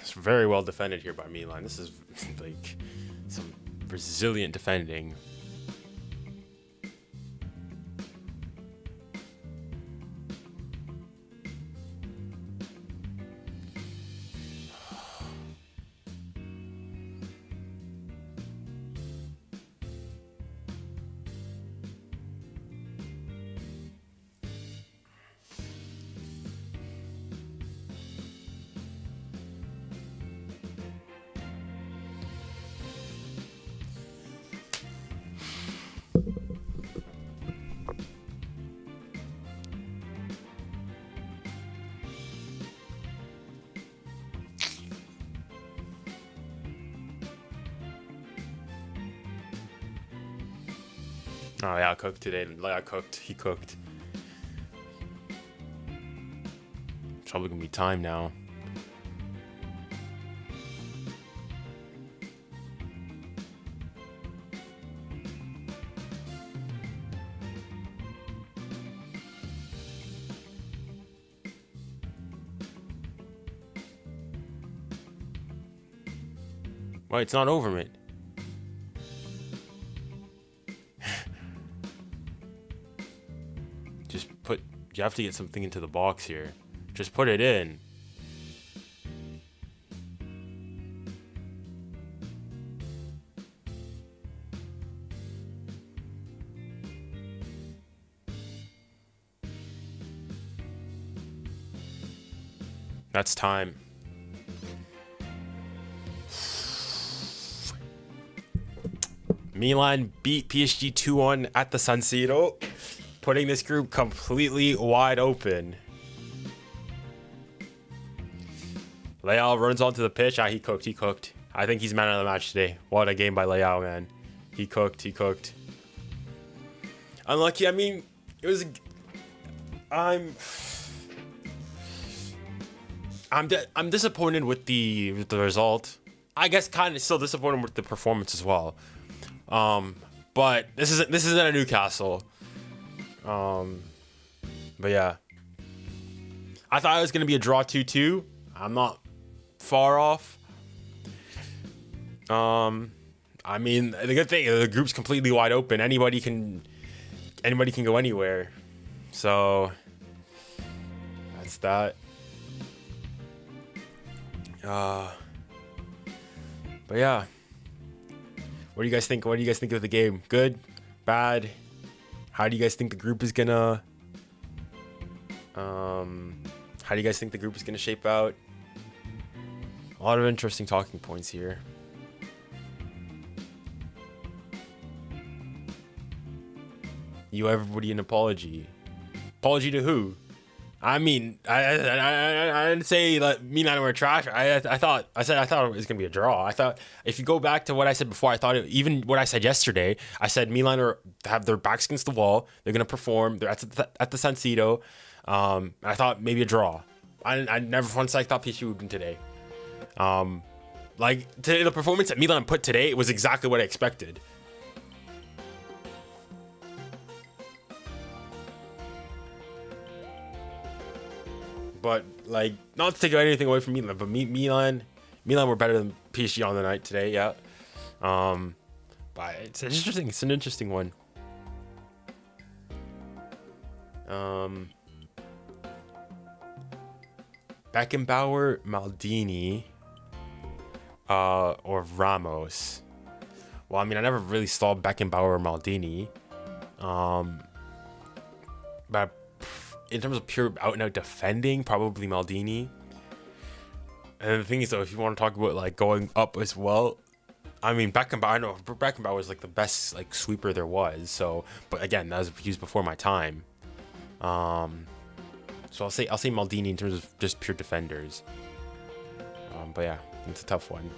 It's very well defended here by Milan. This is like some resilient defending. Oh yeah, cooked today. Leão cooked. He cooked. It's probably gonna be time now. Wait, it's not over, mate. You have to get something into the box here. Just put it in. That's time. Milan beat PSG 2-1 at the San Siro, putting this group completely wide open. Leão runs onto the pitch. He cooked. I think he's man of the match today. What a game by Leão, man. He cooked. Unlucky. I mean, it was. I'm disappointed with the result. I guess kind of still disappointed with the performance as well. But this isn't a Newcastle. But yeah, I thought it was gonna be a draw 2-2. I'm not far off. I mean, the good thing, the group's completely wide open. Anybody can go anywhere. So that. But yeah, what do you guys think? What do you guys think of the game? Good, bad? How do you guys think the group is gonna? How do you guys think the group is gonna shape out? A lot of interesting talking points here. You owe everybody an apology. Apology to who? I mean, I didn't say that Milan were trash. I thought it was gonna be a draw. I thought if you go back to what I said before, I thought even what I said yesterday. I said Milan have their backs against the wall. They're gonna perform. They're at the San Siro. I thought maybe a draw. I never once I thought PSG would win today. Like today, the performance that Milan put today was exactly what I expected. But like, not to take anything away from Milan, but Milan were better than PSG on the night today. Yeah. But it's interesting. It's an interesting one. Beckenbauer, Maldini, or Ramos. Well, I mean, I never really saw Beckenbauer or Maldini. But in terms of pure out and out defending, probably Maldini. And the thing is, though, if you want to talk about like going up as well, I mean, Beckenbauer. I know Beckenbauer was like the best like sweeper there was. So, but again, that was used before my time. So I'll say Maldini in terms of just pure defenders. But yeah, it's a tough one.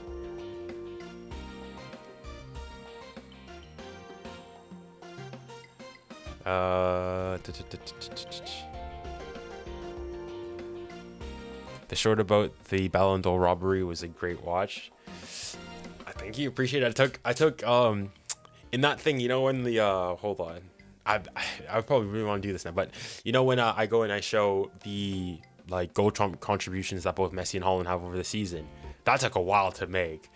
The short about the Ballon d'Or robbery was a great watch. I think you appreciate it. I took in that thing, you know, when the hold on. I probably really want to do this now, but you know when I go and I show the like goal contributions that both Messi and Haaland have over the season, that took a while to make.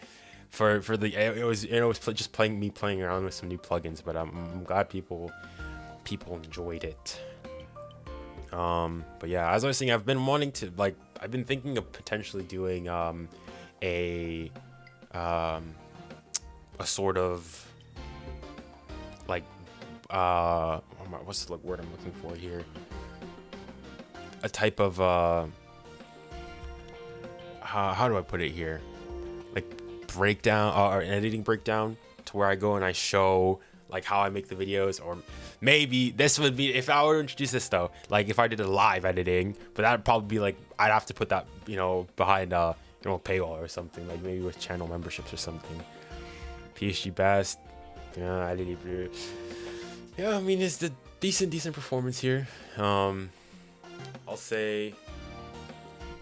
It was just playing around with some new plugins, but I'm glad people enjoyed it. But yeah, as I was saying, I've been thinking of potentially doing a sort of like what's the word I'm looking for here? A type of how do I put it here? Like breakdown or an editing breakdown, to where I go and I show like how I make the videos. Or maybe this would be, if I were to introduce this though, like if I did a live editing, but that'd probably be like, I'd have to put that, you know, behind paywall or something, like maybe with channel memberships or something. PSG best. Yeah, I mean, it's the decent performance here. I'll say,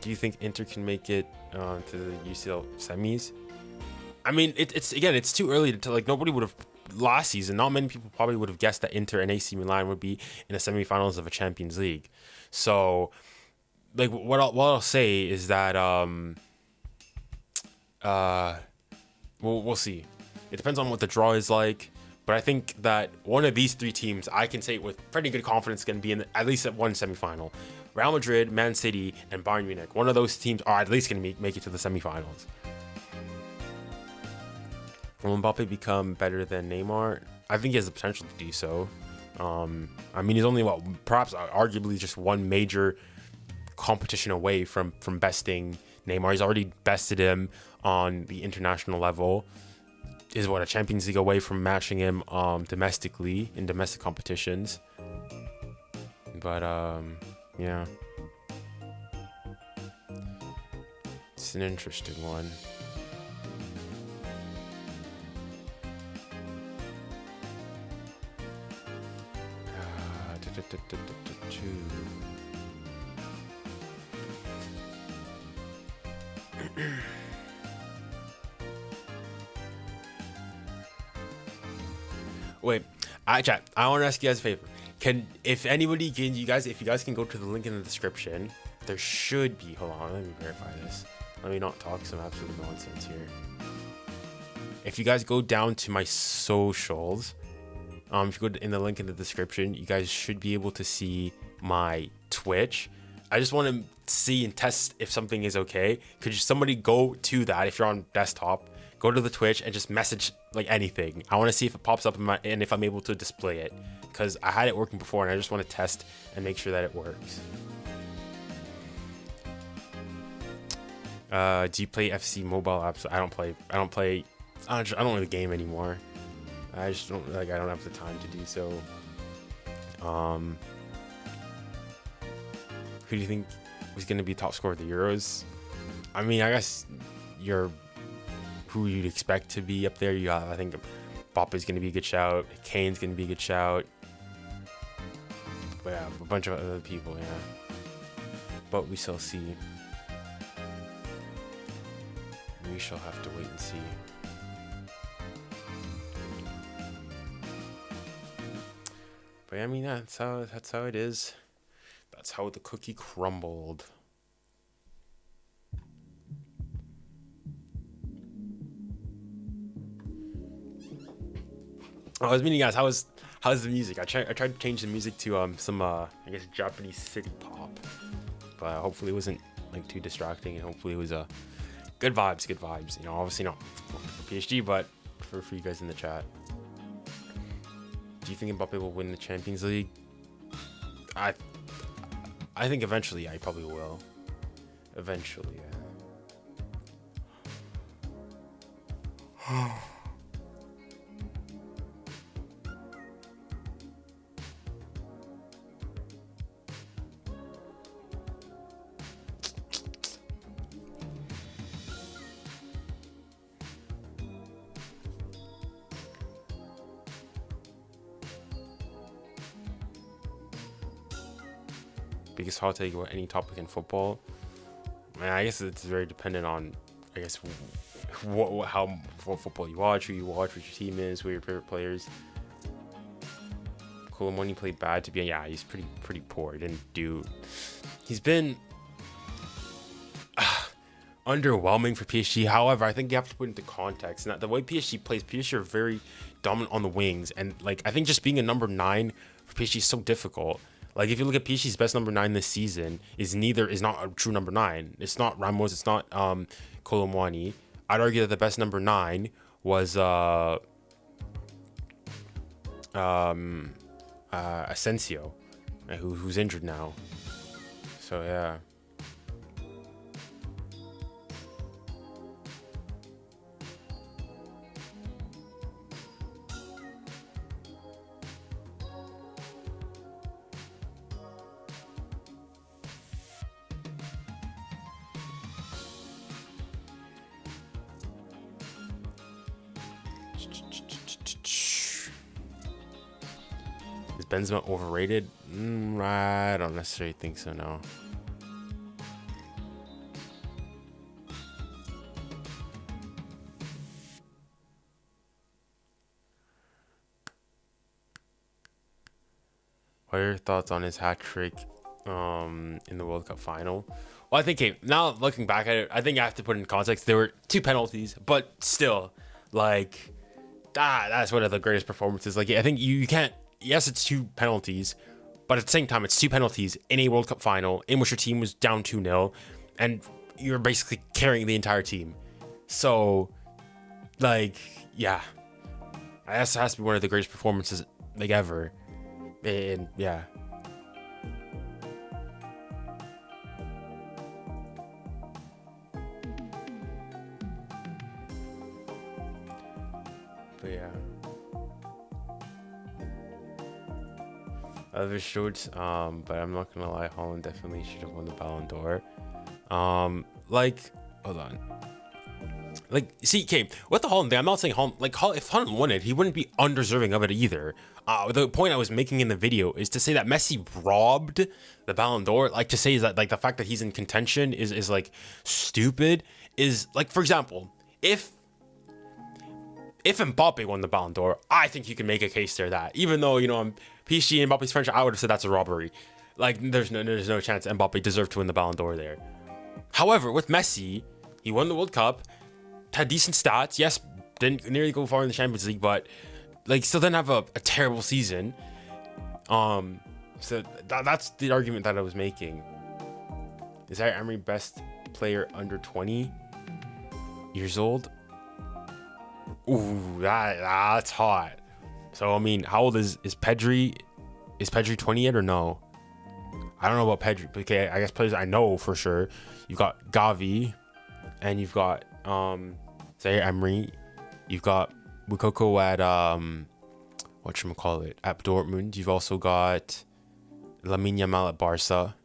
do you think Inter can make it to the UCL semis? I mean, it's too early to like, nobody would have last season. Not many people probably would have guessed that Inter and AC Milan would be in the semifinals of a Champions League. So, like, what I'll say is that we'll see. It depends on what the draw is like. But I think that one of these three teams, I can say with pretty good confidence, can be in at least at one semifinal. Real Madrid, Man City, and Bayern Munich. One of those teams are at least going to make it to the semifinals. Will Mbappé become better than Neymar? I think he has the potential to do so. I mean, he's only perhaps arguably just one major competition away from besting Neymar. He's already bested him on the international level. Is a Champions League away from matching him domestically in domestic competitions. But yeah, it's an interesting one. Wait, chat. I want to ask you guys a favor. If you guys can go to the link in the description, there should be. Hold on, let me verify this. Let me not talk some absolute nonsense here. If you guys go down to my socials, if you go in the link in the description, you guys should be able to see my Twitch. I just want to see and test if something is okay, could somebody go to that if you're on desktop, go to the Twitch and just message like anything. I want to see if it pops up and if I'm able to display it, because I had it working before and I just want to test and make sure that it works. Do you play FC mobile apps? I don't play. I don't really game anymore. I just don't I don't have the time to do so. Who do you think was going to be top scorer of the Euros? I mean, I guess who you'd expect to be up there. You got, I think Mbappé's going to be a good shout. Kane's going to be a good shout. But yeah, a bunch of other people, yeah. But we shall see. We shall have to wait and see. But I mean, that's how it is. That's how the cookie crumbled. I was meaning, guys, how's the music? I tried to change the music to some I guess Japanese city pop, but hopefully it wasn't like too distracting, and hopefully it was good vibes. You know, obviously not for PSG, but for you guys in the chat. Do you think Mbappé will win the Champions League? I think eventually, I probably will. Eventually, yeah. Biggest hot take about any topic in football. Man, I guess it's very dependent on, I guess, what football you watch, who you watch, what your team is, who your favorite players. Coulibaly played bad to be. Yeah, he's pretty poor. He didn't do. He's been underwhelming for PSG. However, I think you have to put into context. And the way PSG plays, PSG are very dominant on the wings, and like I think just being a number 9 for PSG is so difficult. Like if you look at PSG's best number 9 this season is not a true number 9. It's not Ramos. It's not Coulibaly. I'd argue that the best number 9 was Asensio, who's injured now. So yeah. Is Benzema overrated? I don't necessarily think so, no. What are your thoughts on his hat trick in the World Cup final? Well, I think, now looking back at it, I think I have to put in context. There were 2 penalties, but still, like, that's one of the greatest performances. Like, I think you can't. Yes, it's 2 penalties, but at the same time, it's 2 penalties in a World Cup final in which your team was down 2-0, and you're basically carrying the entire team. So, like, yeah, that has to be one of the greatest performances like ever. And yeah. But yeah. Other shoots, but I'm not gonna lie, Haaland definitely should have won the Ballon d'Or. Like, hold on. Like, see, okay, with the Haaland thing, I'm not saying Haaland, like, if Haaland won it, he wouldn't be undeserving of it either. The point I was making in the video is to say that Messi robbed the Ballon d'Or. Like, to say is that, like, the fact that he's in contention is like, stupid. Is, like, for example, if Mbappé won the Ballon d'Or, I think you can make a case there that, even though, you know, I'm PSG and Mbappe's French, I would have said that's a robbery. Like, there's no chance Mbappé deserved to win the Ballon d'Or there. However, with Messi, he won the World Cup, had decent stats. Yes, didn't nearly go far in the Champions League, but like still didn't have a terrible season. So that's the argument that I was making. Is 𝙈𝙾𝙈 best player under 20 years old? Ooh, that's hot. So I mean, how old is Pedri? Is Pedri 20 yet or no? I don't know about Pedri, but okay, I guess players I know for sure. You've got Gavi, and you've got 𝙈𝙾𝙈. You've got Moukoko at whatchamacallit, at Dortmund. You've also got Lamine Yamal at Barca.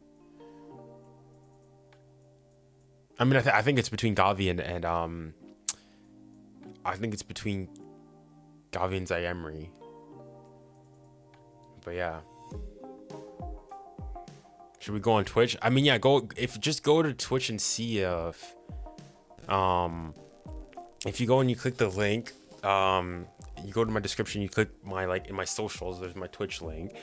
I mean, I think it's between Gavi and I think it's between Gavi and 𝙈𝙾𝙈. But yeah. Should we go on Twitch? I mean, yeah, just go to Twitch and see if you go and you click the link, you go to my description, you click my, like, in my socials, there's my Twitch link.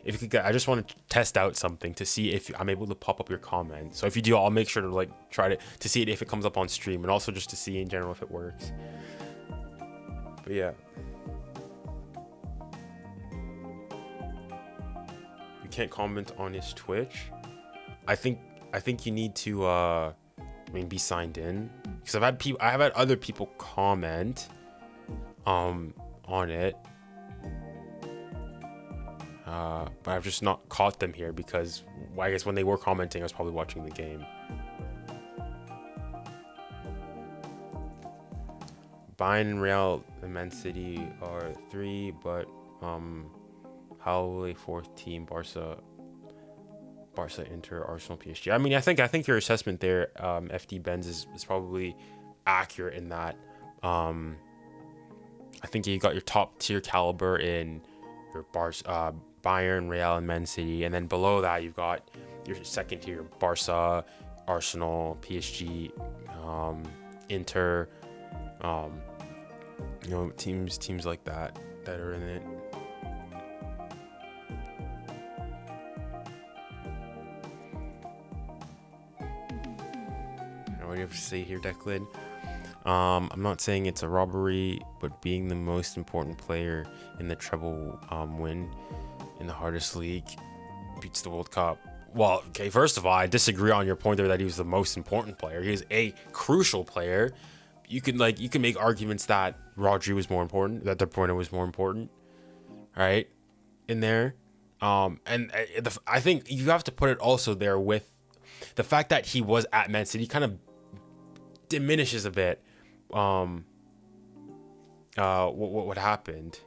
If you click that, I just want to test out something to see if I'm able to pop up your comment. So if you do, I'll make sure to, like, try to see it if it comes up on stream, and also just to see in general if it works. But yeah. You can't comment on his Twitch. I think you need to be signed in, because I have had other people comment on it, but I've just not caught them here because I guess when they were commenting I was probably watching the game. Bayern and Real and Man City are 3, but how will a 4th team? Barca, Inter, Arsenal, PSG. I mean, I think your assessment there, FD Benz, is probably accurate in that. I think you got your top tier caliber in your Bayern, Real, and Man City, and then below that you've got your second tier, Barca, Arsenal, PSG, Inter, teams like that are in it. What do you have to say here, Declan? I'm not saying it's a robbery, but being the most important player in the treble win in the hardest league beats the World Cup. Well, okay, first of all, I disagree on your point there that he was the most important player. He was a crucial player. You can make arguments that Rodri was more important, that De Bruyne was more important, right? In there. I think you have to put it also there with the fact that he was at Man City kind of diminishes a bit what happened,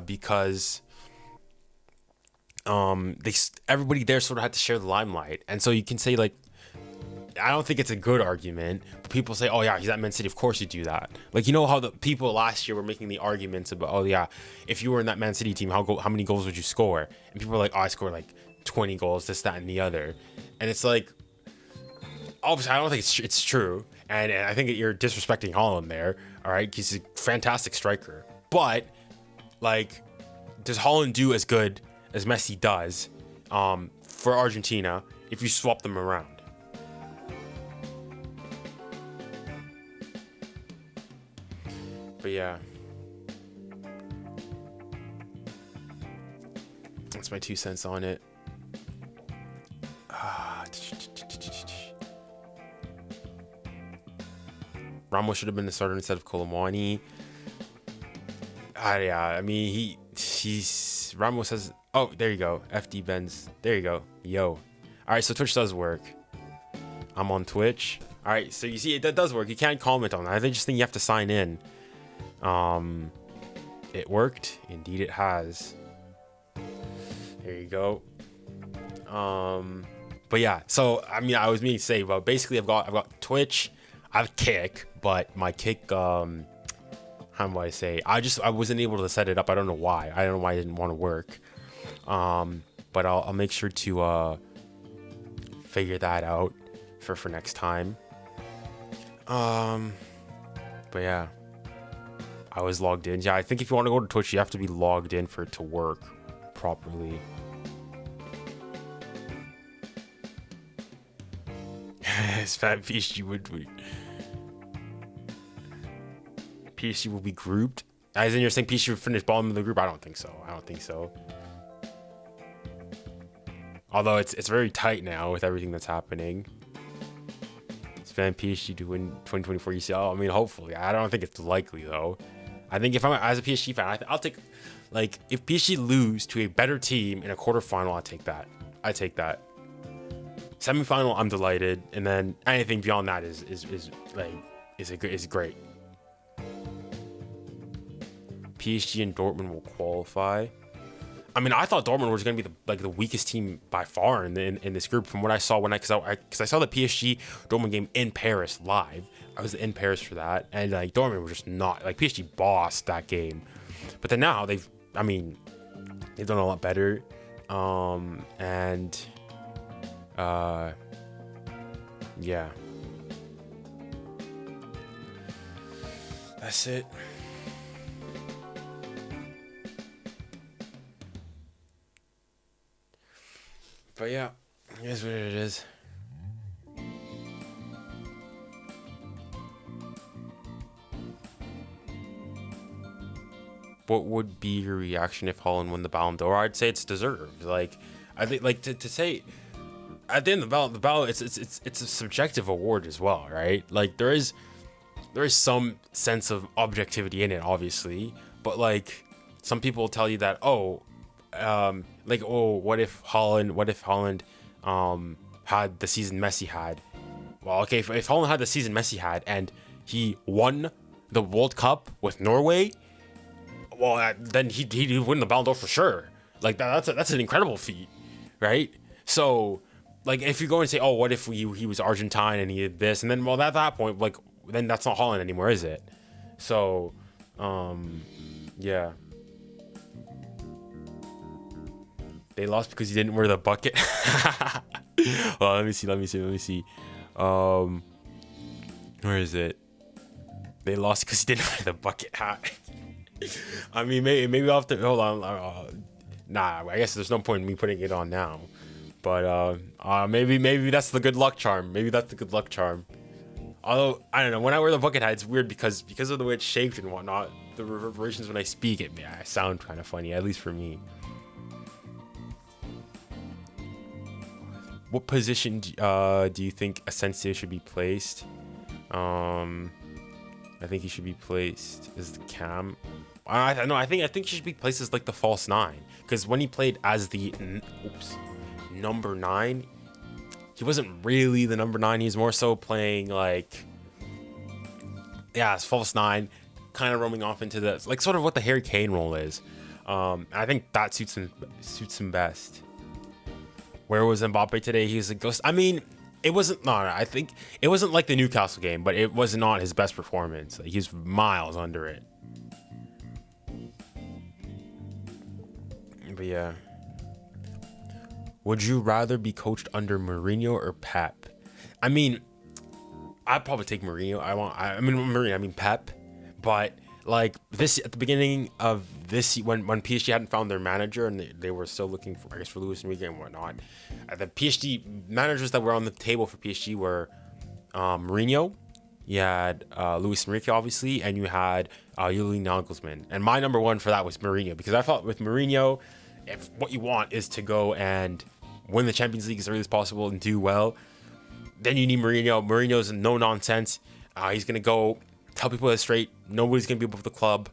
because everybody there sort of had to share the limelight, and so you can say, like, I don't think it's a good argument, but people say, oh yeah, he's at Man City, of course you do that. Like, you know how the people last year were making the arguments about, oh yeah, if you were in that Man City team, how many goals would you score? And people were like, oh, I scored like 20 goals, this, that, and the other. And it's like, obviously I don't think it's true, and I think you're disrespecting Haaland there, all right? He's a fantastic striker, but like, does Haaland do as good as Messi does for Argentina if you swap them around? But yeah, that's my 2 cents on it. Ramos should have been the starter instead of Colomwani. Yeah, I mean, he's Ramos has. Oh, there you go. FD Benz. There you go. Yo. All right, so Twitch does work. I'm on Twitch. All right, so you see, that does work. You can't comment on that. I just think you have to sign in. It worked. Indeed, it has. There you go. But yeah, so I mean, I was meaning to say, but basically, I've got Twitch. I have Kick, but my Kick, how do I say? I wasn't able to set it up. I don't know why. I don't know why it didn't want to work. But I'll make sure to figure that out for next time. But yeah, I was logged in. Yeah, I think if you want to go to Twitch, you have to be logged in for it to work properly. His fat PSG PSG will be grouped. As in, you're saying PSG would finish bottom of the group? I don't think so. Although it's very tight now with everything that's happening. Fan PSG to win 2024 UCL. I mean, hopefully. I don't think it's likely though. I think if I'm as a PSG fan, I'll take, like, if PSG lose to a better team in a quarterfinal, I'll take that. I take that. Semifinal, I'm delighted, and then anything beyond that is great. PSG and Dortmund will qualify. I mean, I thought Dortmund was going to be the weakest team by far in this group from what I saw because I saw the PSG Dortmund game in Paris live. I was in Paris for that, and like Dortmund were just not, like, PSG bossed that game. But then now they've done a lot better, yeah, that's it. But yeah, it is what it is. What would be your reaction if Haaland won the Ballon d'Or? I'd say it's deserved. Like, I think, like, to say at the end of the ballot, it's a subjective award as well, right? Like, there is some sense of objectivity in it, obviously, but like some people tell you that, what if Haaland had the season Messi had? Well, okay, if Haaland had the season Messi had and he won the World Cup with Norway, well, then he'd win the Ballon d'Or for sure. Like, that's an incredible feat, right? So, like, if you go and say, oh, what if he was Argentine and he did this, and then, well, at that point, like, then that's not Haaland anymore, is it? So, yeah. They lost because he didn't wear the bucket. Well, let me see. Where is it? They lost because he didn't wear the bucket hat. I mean, maybe I'll have to, hold on. Nah, I guess there's no point in me putting it on now. But maybe that's the good luck charm. Although, I don't know, when I wear the bucket hat, it's weird because of the way it's shaped and whatnot, the reverberations when I speak, I sound kind of funny, at least for me. What position do you think Asensio should be placed? I think he should be placed as the cam. I think he should be placed as like the false 9, because when he played as the number 9, he wasn't really the number 9. He's more so playing like, as false 9, kind of roaming off into the, like, sort of what the Harry Kane role is. I think that suits him best. Where was Mbappé today? He was a ghost. I mean, it wasn't. No, I think it wasn't like the Newcastle game, but it was not his best performance. Like, he's miles under it. But yeah. Would you rather be coached under Mourinho or Pep? I mean, I'd probably take Mourinho. I mean Pep. But like this at the beginning of this, when PSG hadn't found their manager and they were still looking for, I guess, for Luis Enrique and whatnot, the PSG managers that were on the table for PSG were Mourinho, you had Luis Enrique, obviously, and you had Julian Nagelsmann. And my number one for that was Mourinho, because I thought with Mourinho, if what you want is to go and win the Champions League as early as possible and do well, then you need Mourinho. Mourinho's no nonsense. He's gonna go tell people that straight. Nobody's gonna be above the club.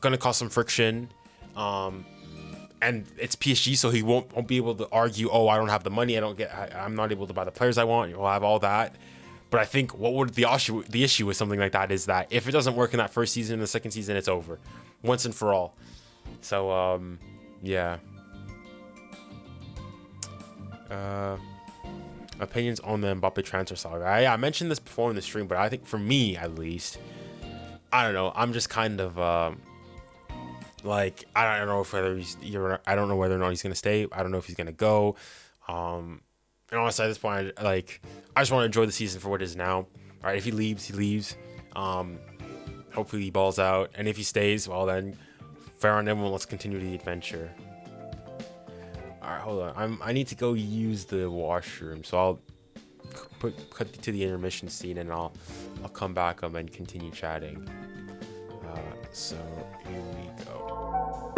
Gonna cause some friction, and it's PSG, so he won't be able to argue. Oh, I don't have the money. I'm not able to buy the players I want. You'll have all that. But I think what would the issue with something like that is that if it doesn't work in that first season, the second season, it's over, once and for all. So yeah. Opinions on the Mbappé transfer saga. I mentioned this before in the stream, but I think for me at least, I don't know. I'm just kind of like, I don't know I don't know whether or not he's gonna stay. I don't know if he's gonna go. And honestly, at this point, I just want to enjoy the season for what it is now. All right, if he leaves, he leaves. Hopefully he balls out, and if he stays, well then, fair on everyone. Let's continue the adventure. All right, hold on. I need to go use the washroom, so I'll cut to the intermission scene, and I'll come back and continue chatting. So here we go.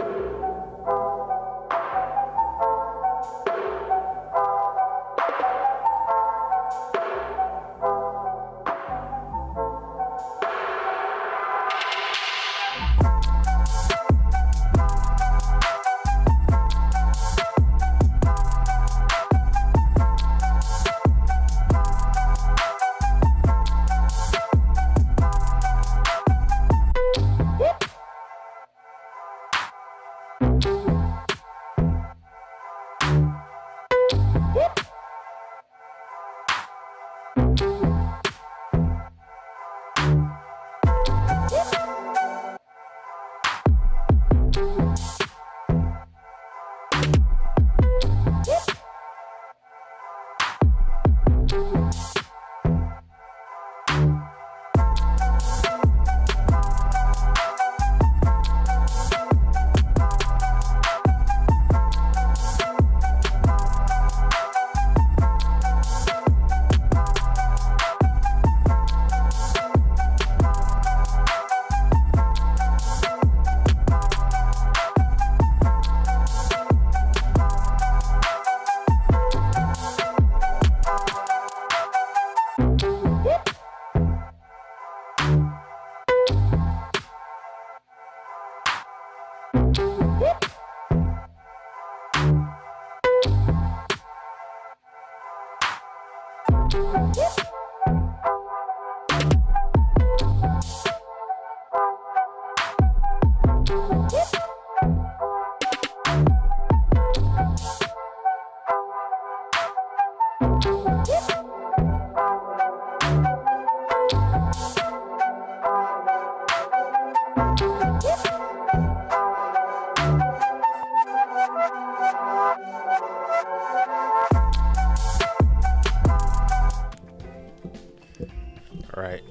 Alright,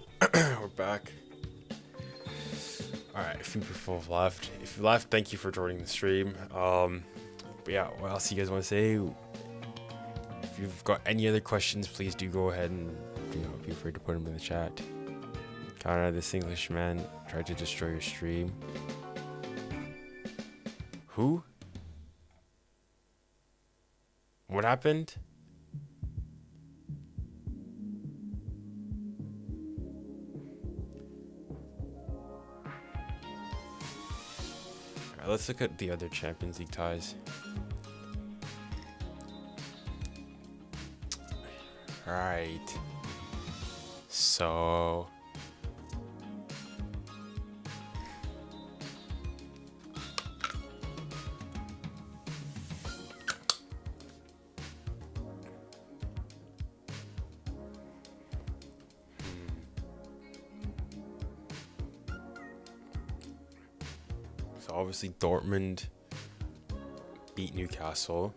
we're back. Alright, a few people have left. If you left, thank you for joining the stream. But yeah, what else you guys want to say? If you've got any other questions, please do go ahead and be afraid to put them in the chat. Nkana, this Englishman tried to destroy your stream. Who? What happened? Alright, let's look at the other Champions League ties. Alright. So obviously Dortmund beat Newcastle.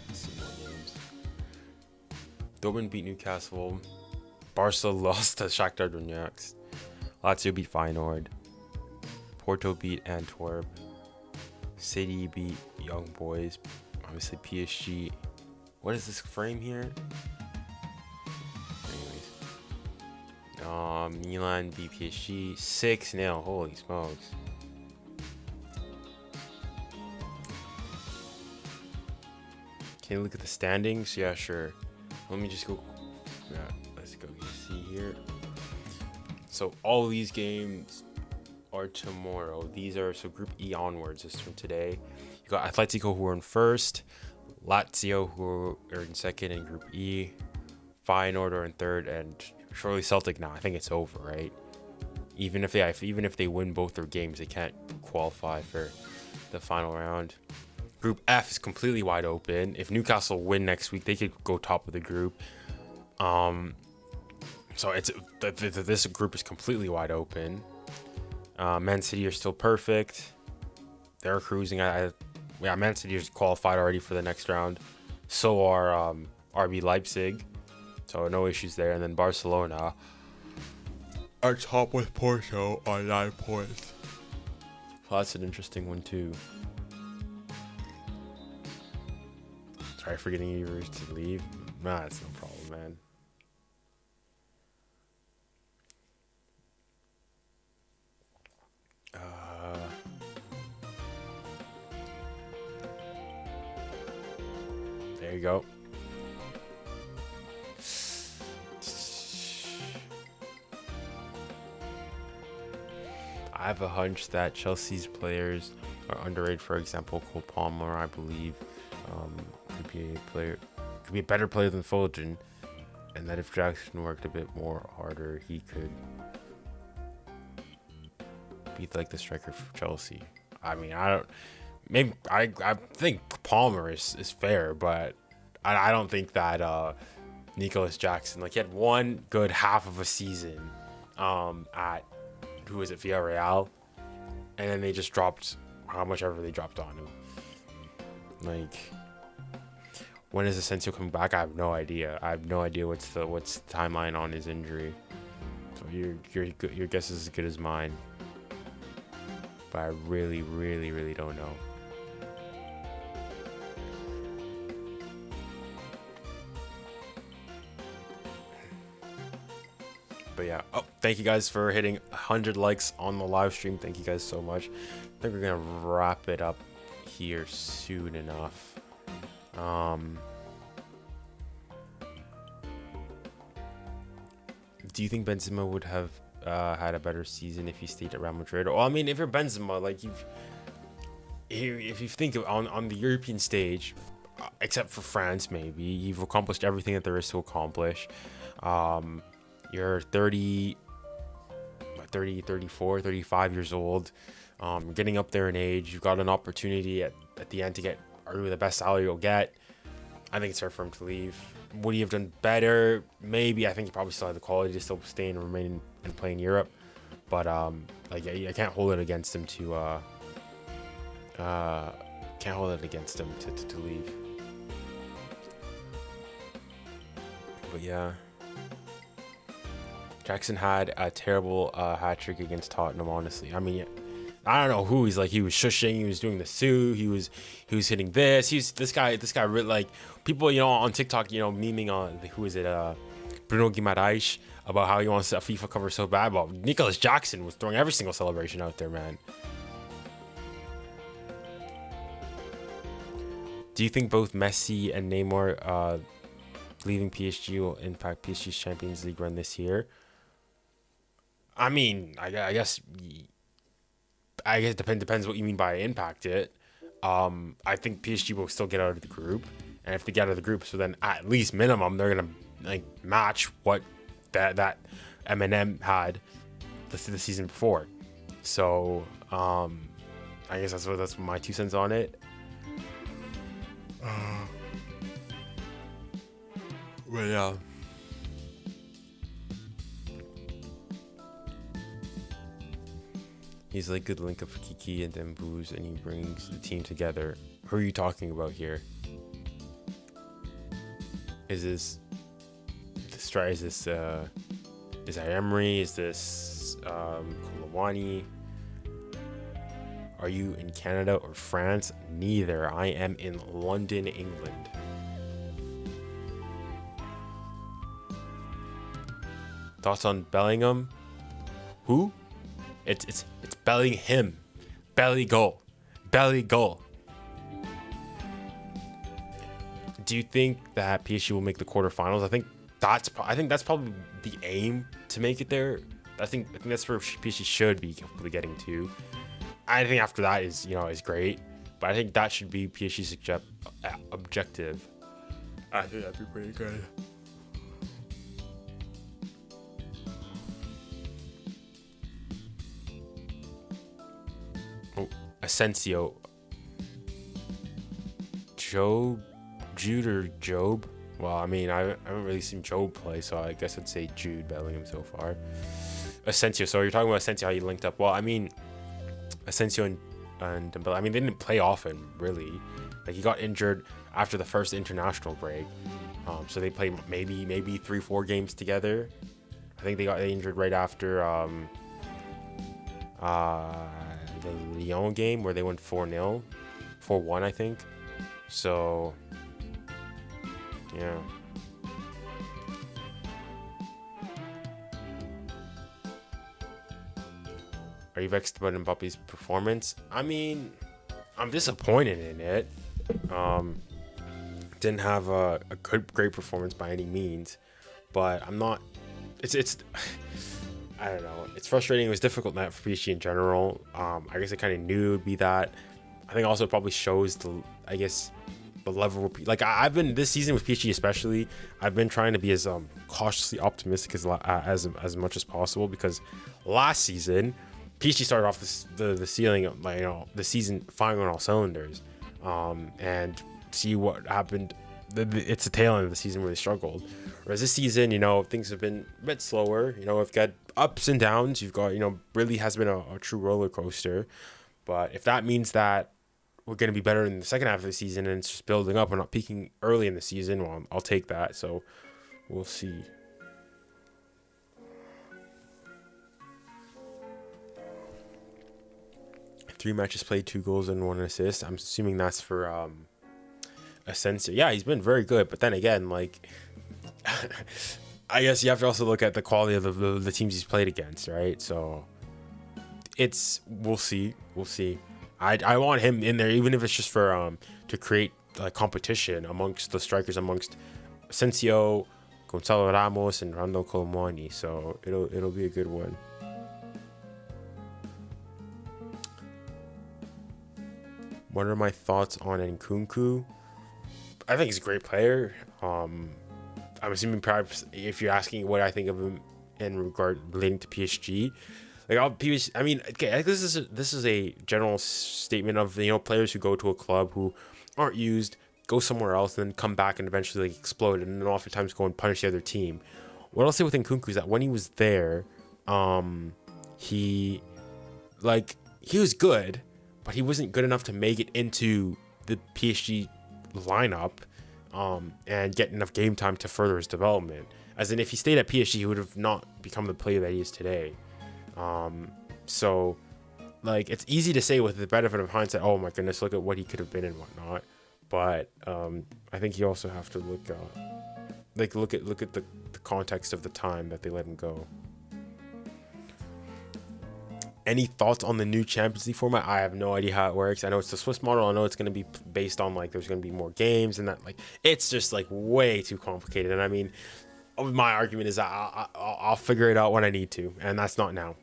Let's see more games. Dortmund beat Newcastle. Barca lost to Shakhtar Donetsk. Lazio beat Feyenoord. Porto beat Antwerp. City beat Young Boys. Obviously PSG. What is this frame here? Milan beat PSG 6-0. Holy smokes. Can you look at the standings? Yeah, sure. Let me just go. Yeah, let's go see here. So all of these games are tomorrow. These are Group E onwards. This is from today. You got Atletico who are in first, Lazio who are in second in Group E, Feyenoord are in third, and surely Celtic now. I think it's over, right? Even if they win both their games, they can't qualify for the final round. Group F is completely wide open. If Newcastle win next week, they could go top of the group. So this group is completely wide open. Man City are still perfect. They're cruising. Man City is qualified already for the next round. So are RB Leipzig. So no issues there. And then Barcelona are top with Porto on 9 points. So that's an interesting one too. Sorry for getting you to leave. Nah, that's no problem, man. There you go. I have a hunch that Chelsea's players are underrated. For example, Cole Palmer, I believe, could be a better player than Foden, and that if Jackson worked a bit more harder, he could be like the striker for Chelsea. I mean, I think Palmer is fair, but I don't think that Nicholas Jackson, like, he had one good half of a season at who was it, Villarreal, and then they just dropped how much ever they dropped on him. Like, when is Asensio coming back? I have no idea. I have no idea what's the timeline on his injury. So your guess is as good as mine. But I really, really, really don't know. But yeah, thank you guys for hitting 100 likes on the live stream. Thank you guys so much. I think we're gonna wrap it up here soon enough. do you think Benzema would have had a better season if he stayed at Real Madrid? Well, I mean, if you're Benzema, like if you think on the European stage, except for France, maybe you've accomplished everything that there is to accomplish. You're 34, 35 years old, getting up there in age. You've got an opportunity at the end to get arguably the best salary you'll get. I think it's fair for him to leave. Would he have done better? Maybe. I think he probably still had the quality to still stay and remain and play in Europe. But like I can't hold it against him to leave. But yeah, Jackson had a terrible hat trick against Tottenham. Honestly, I mean, I don't know who he's like. He was shushing. He was doing the Sue. He was hitting this. This guy really, like, people, on TikTok, memeing on who is it? Bruno Guimaraes, about how he wants a FIFA cover so bad. But Nicholas Jackson was throwing every single celebration out there, man. Do you think both Messi and Neymar leaving PSG will impact PSG's Champions League run this year? I mean, I guess it depends what you mean by impact it. I think PSG will still get out of the group, and if they get out of the group, so then at least minimum they're gonna match what that M&M had the season before. So I guess that's my 2 cents on it. But yeah. He's like good link up for Kiki and then Booze, and he brings the team together. Who are you talking about here? Is this is 𝘚𝘼𝘈𝘀? Is this Koulibaly? Are you in Canada or France? Neither. I am in London, England. Thoughts on Bellingham? Who? It's Bellingham. Belly goal. Do you think that PSG will make the quarterfinals? I think that's probably the aim, to make it there. I think that's where PSG should be getting to. I think after that is great, but I think that should be PSG's objective. I think that'd be pretty good. Oh, Asensio. Jude or Job? Well, I mean, I haven't really seen Job play, so I guess I'd say Jude Bellingham so far. Asensio. So you're talking about Asensio, how you linked up. Well, I mean, Asensio and Dembélé, I mean, they didn't play often, really. Like, he got injured after the first international break. So they played maybe 3-4 games together. I think they got injured right after the Lyon game where they went 4-1, I think. So yeah. Are you vexed about Mbappe's performance? I mean, I'm disappointed in it. Didn't have a great performance by any means, but I'm not. It's I don't know. It's frustrating. It was difficult night for PSG in general. I guess I kind of knew it would be that. I think also it probably shows the level. Like, I've been this season with PSG especially. I've been trying to be as cautiously optimistic as much as possible, because last season PSG started off the ceiling, the season firing on all cylinders, and see what happened. It's the tail end of the season where they struggled. Whereas this season, things have been a bit slower. We've got ups and downs. You've got, really has been a true roller coaster. But if that means that we're going to be better in the second half of the season and it's just building up, we're not peaking early in the season, well, I'll take that. So we'll see. Three matches played, 2 goals and 1 assist. I'm assuming that's for Asensio. Yeah, he's been very good. But then again, like, I guess you have to also look at the quality of the teams he's played against, right? So we'll see. I want him in there, even if it's just for to create competition amongst the strikers, amongst Asensio, Gonzalo Ramos and Randall Colomwani. So it'll be a good one. What are my thoughts on Nkunku? I think he's a great player. I'm assuming perhaps if you're asking what I think of him in regard relating to PSG, like I mean, okay, this is a general statement of, you know, players who go to a club who aren't used, go somewhere else, and then come back and eventually like explode, and then oftentimes go and punish the other team. What I'll say with Nkunku is that when he was there, he was good, but he wasn't good enough to make it into the PSG lineup and get enough game time to further his development. As in, if he stayed at PSG, he would have not become the player that he is today. So, like, it's easy to say with the benefit of hindsight, oh my goodness, look at what he could have been and whatnot. But I think you also have to look at the context of the time that they let him go. Any thoughts on the new Champions League format? I have no idea how it works. I know it's the Swiss model. I know it's going to be based on, like, there's going to be more games and that, like, it's just, like, way too complicated. And I mean, my argument is that I'll figure it out when I need to, and that's not now.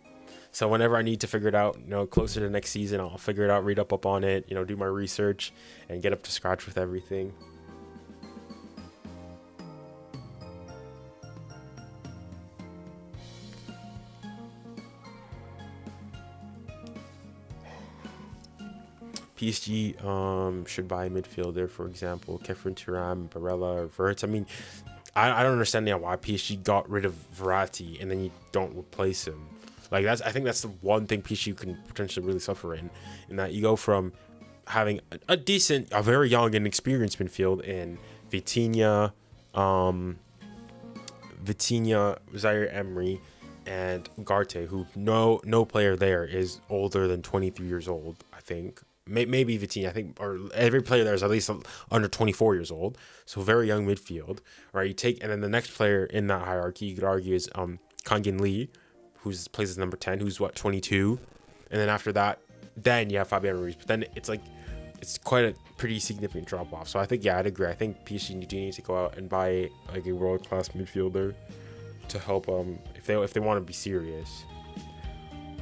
So whenever I need to figure it out, you know, closer to next season, I'll figure it out, read up on it, you know, do my research and get up to scratch with everything. PSG should buy a midfielder, for example, Kefren Turam, Barella, or Verts. I mean, I don't understand now why PSG got rid of Verratti and then you don't replace him. Like, I think that's the one thing PSG can potentially really suffer in that you go from having a very young and experienced midfield in Vitinha, Zaire Emery, and Ugarte, who no player there is older than 23 years old, I think. Maybe Vitinha, I think, or every player there is at least under 24 years old. So very young midfield, right? And then the next player in that hierarchy, you could argue, is Kangin Lee, who plays as number 10, who's 22. And then after that, then you have Fabian Ruiz. But then it's quite a pretty significant drop off. So I think, yeah, I'd agree. I think PSG do need to go out and buy like a world class midfielder to help if they want to be serious.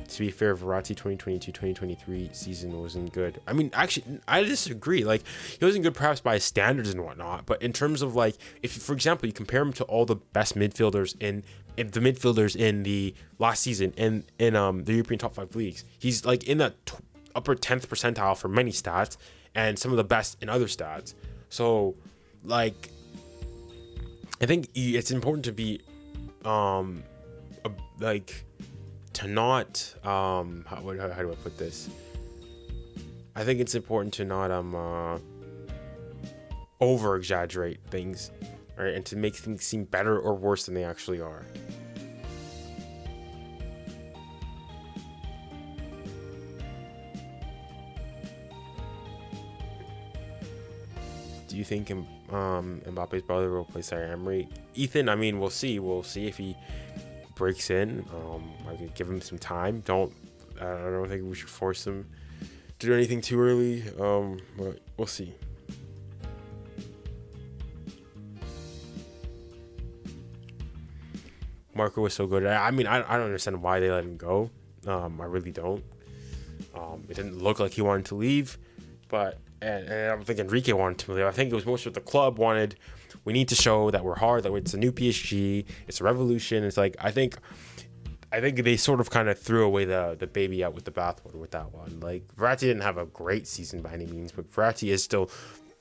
To be fair, Verratti 2022-2023 season wasn't good. I mean, actually, I disagree. Like, he wasn't good perhaps by his standards and whatnot, but in terms of, like, if, for example, you compare him to all the best midfielders in the last season in the European top 5 leagues, he's, like, in that upper 10th percentile for many stats and some of the best in other stats. So, like, I think it's important to be, to not how do I put this? I think it's important to not over exaggerate things, right, and to make things seem better or worse than they actually are. Do you think Mbappe's brother will play Zaire Emery? Ethan, I mean, we'll see. We'll see if he breaks in. I could give him some time. I don't think we should force him to do anything too early. But we'll see. Marco was so good. I mean, I don't understand why they let him go. I really don't. It didn't look like he wanted to leave, but and I don't think Enrique wanted to leave. I think it was most of the club wanted. We need to show that we're hard, that it's a new PSG, it's a revolution. It's like, I think they sort of kind of threw away the baby out with the bathwater with that one. Like, Verratti didn't have a great season by any means, but Verratti is still,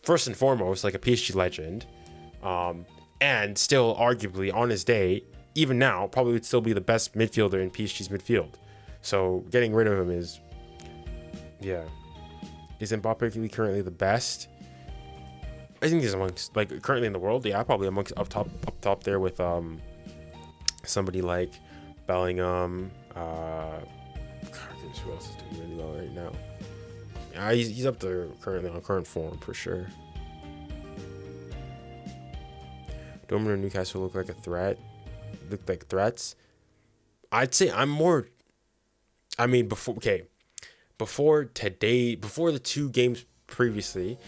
first and foremost, like a PSG legend, and still arguably on his day, even now, probably would still be the best midfielder in PSG's midfield. So getting rid of him is, yeah. Is Mbappé currently the best? I think he's amongst, like, currently in the world, yeah, probably amongst up top there with somebody like Bellingham. Who else is doing really well right now? Yeah, he's up there currently on current form for sure. Dortmund or Newcastle look like a threat. Look like threats. I'd say I'm more. I mean, before today, before the two games previously,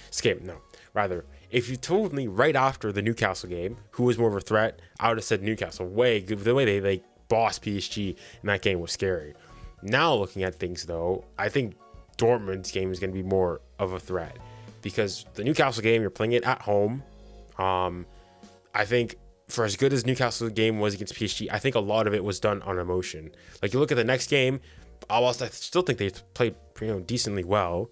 rather, if you told me right after the Newcastle game who was more of a threat, I would have said Newcastle. The way they bossed PSG in that game was scary. Now looking at things though, I think Dortmund's game is going to be more of a threat because the Newcastle game, you're playing it at home. I think for as good as Newcastle's game was against PSG, I think a lot of it was done on emotion. Like you look at the next game, whilst I still think they played decently well.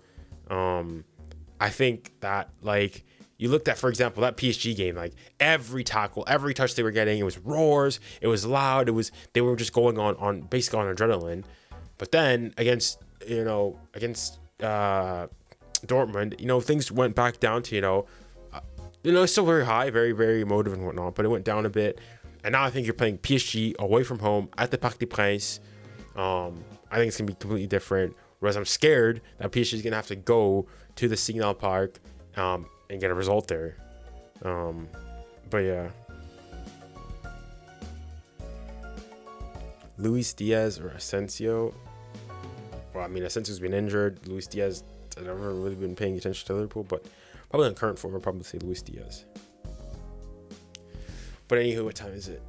I think that like you looked at, for example, that PSG game, like every tackle, every touch they were getting, it was roars, it was loud, they were just going on basically on adrenaline. But then against Dortmund, things went back down to it's still very high, very, very emotive and whatnot, but it went down a bit. And now I think you're playing PSG away from home at the Parc des Princes. I think it's going to be completely different. Whereas I'm scared that PSG is going to have to go to the Signal Park and get a result there. But yeah. Luis Diaz or Asensio. Well, I mean, Asensio's been injured. Luis Diaz, I've never really been paying attention to Liverpool, but probably in current form, I'll probably say Luis Diaz. But anywho, what time is it?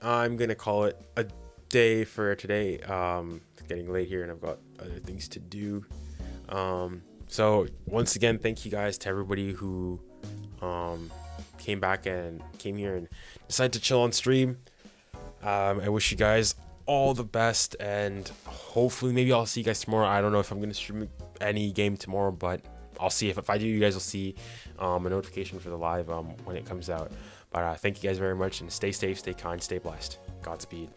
I'm going to call it a day for today. It's getting late here and I've got other things to do. So once again, thank you guys to everybody who came here and decided to chill on stream. I wish you guys all the best, and hopefully maybe I'll see you guys tomorrow. I don't know if I'm going to stream any game tomorrow, but I'll see. If I do, you guys will see a notification for the live when it comes out. But thank you guys very much, and stay safe, stay kind, stay blessed. Godspeed.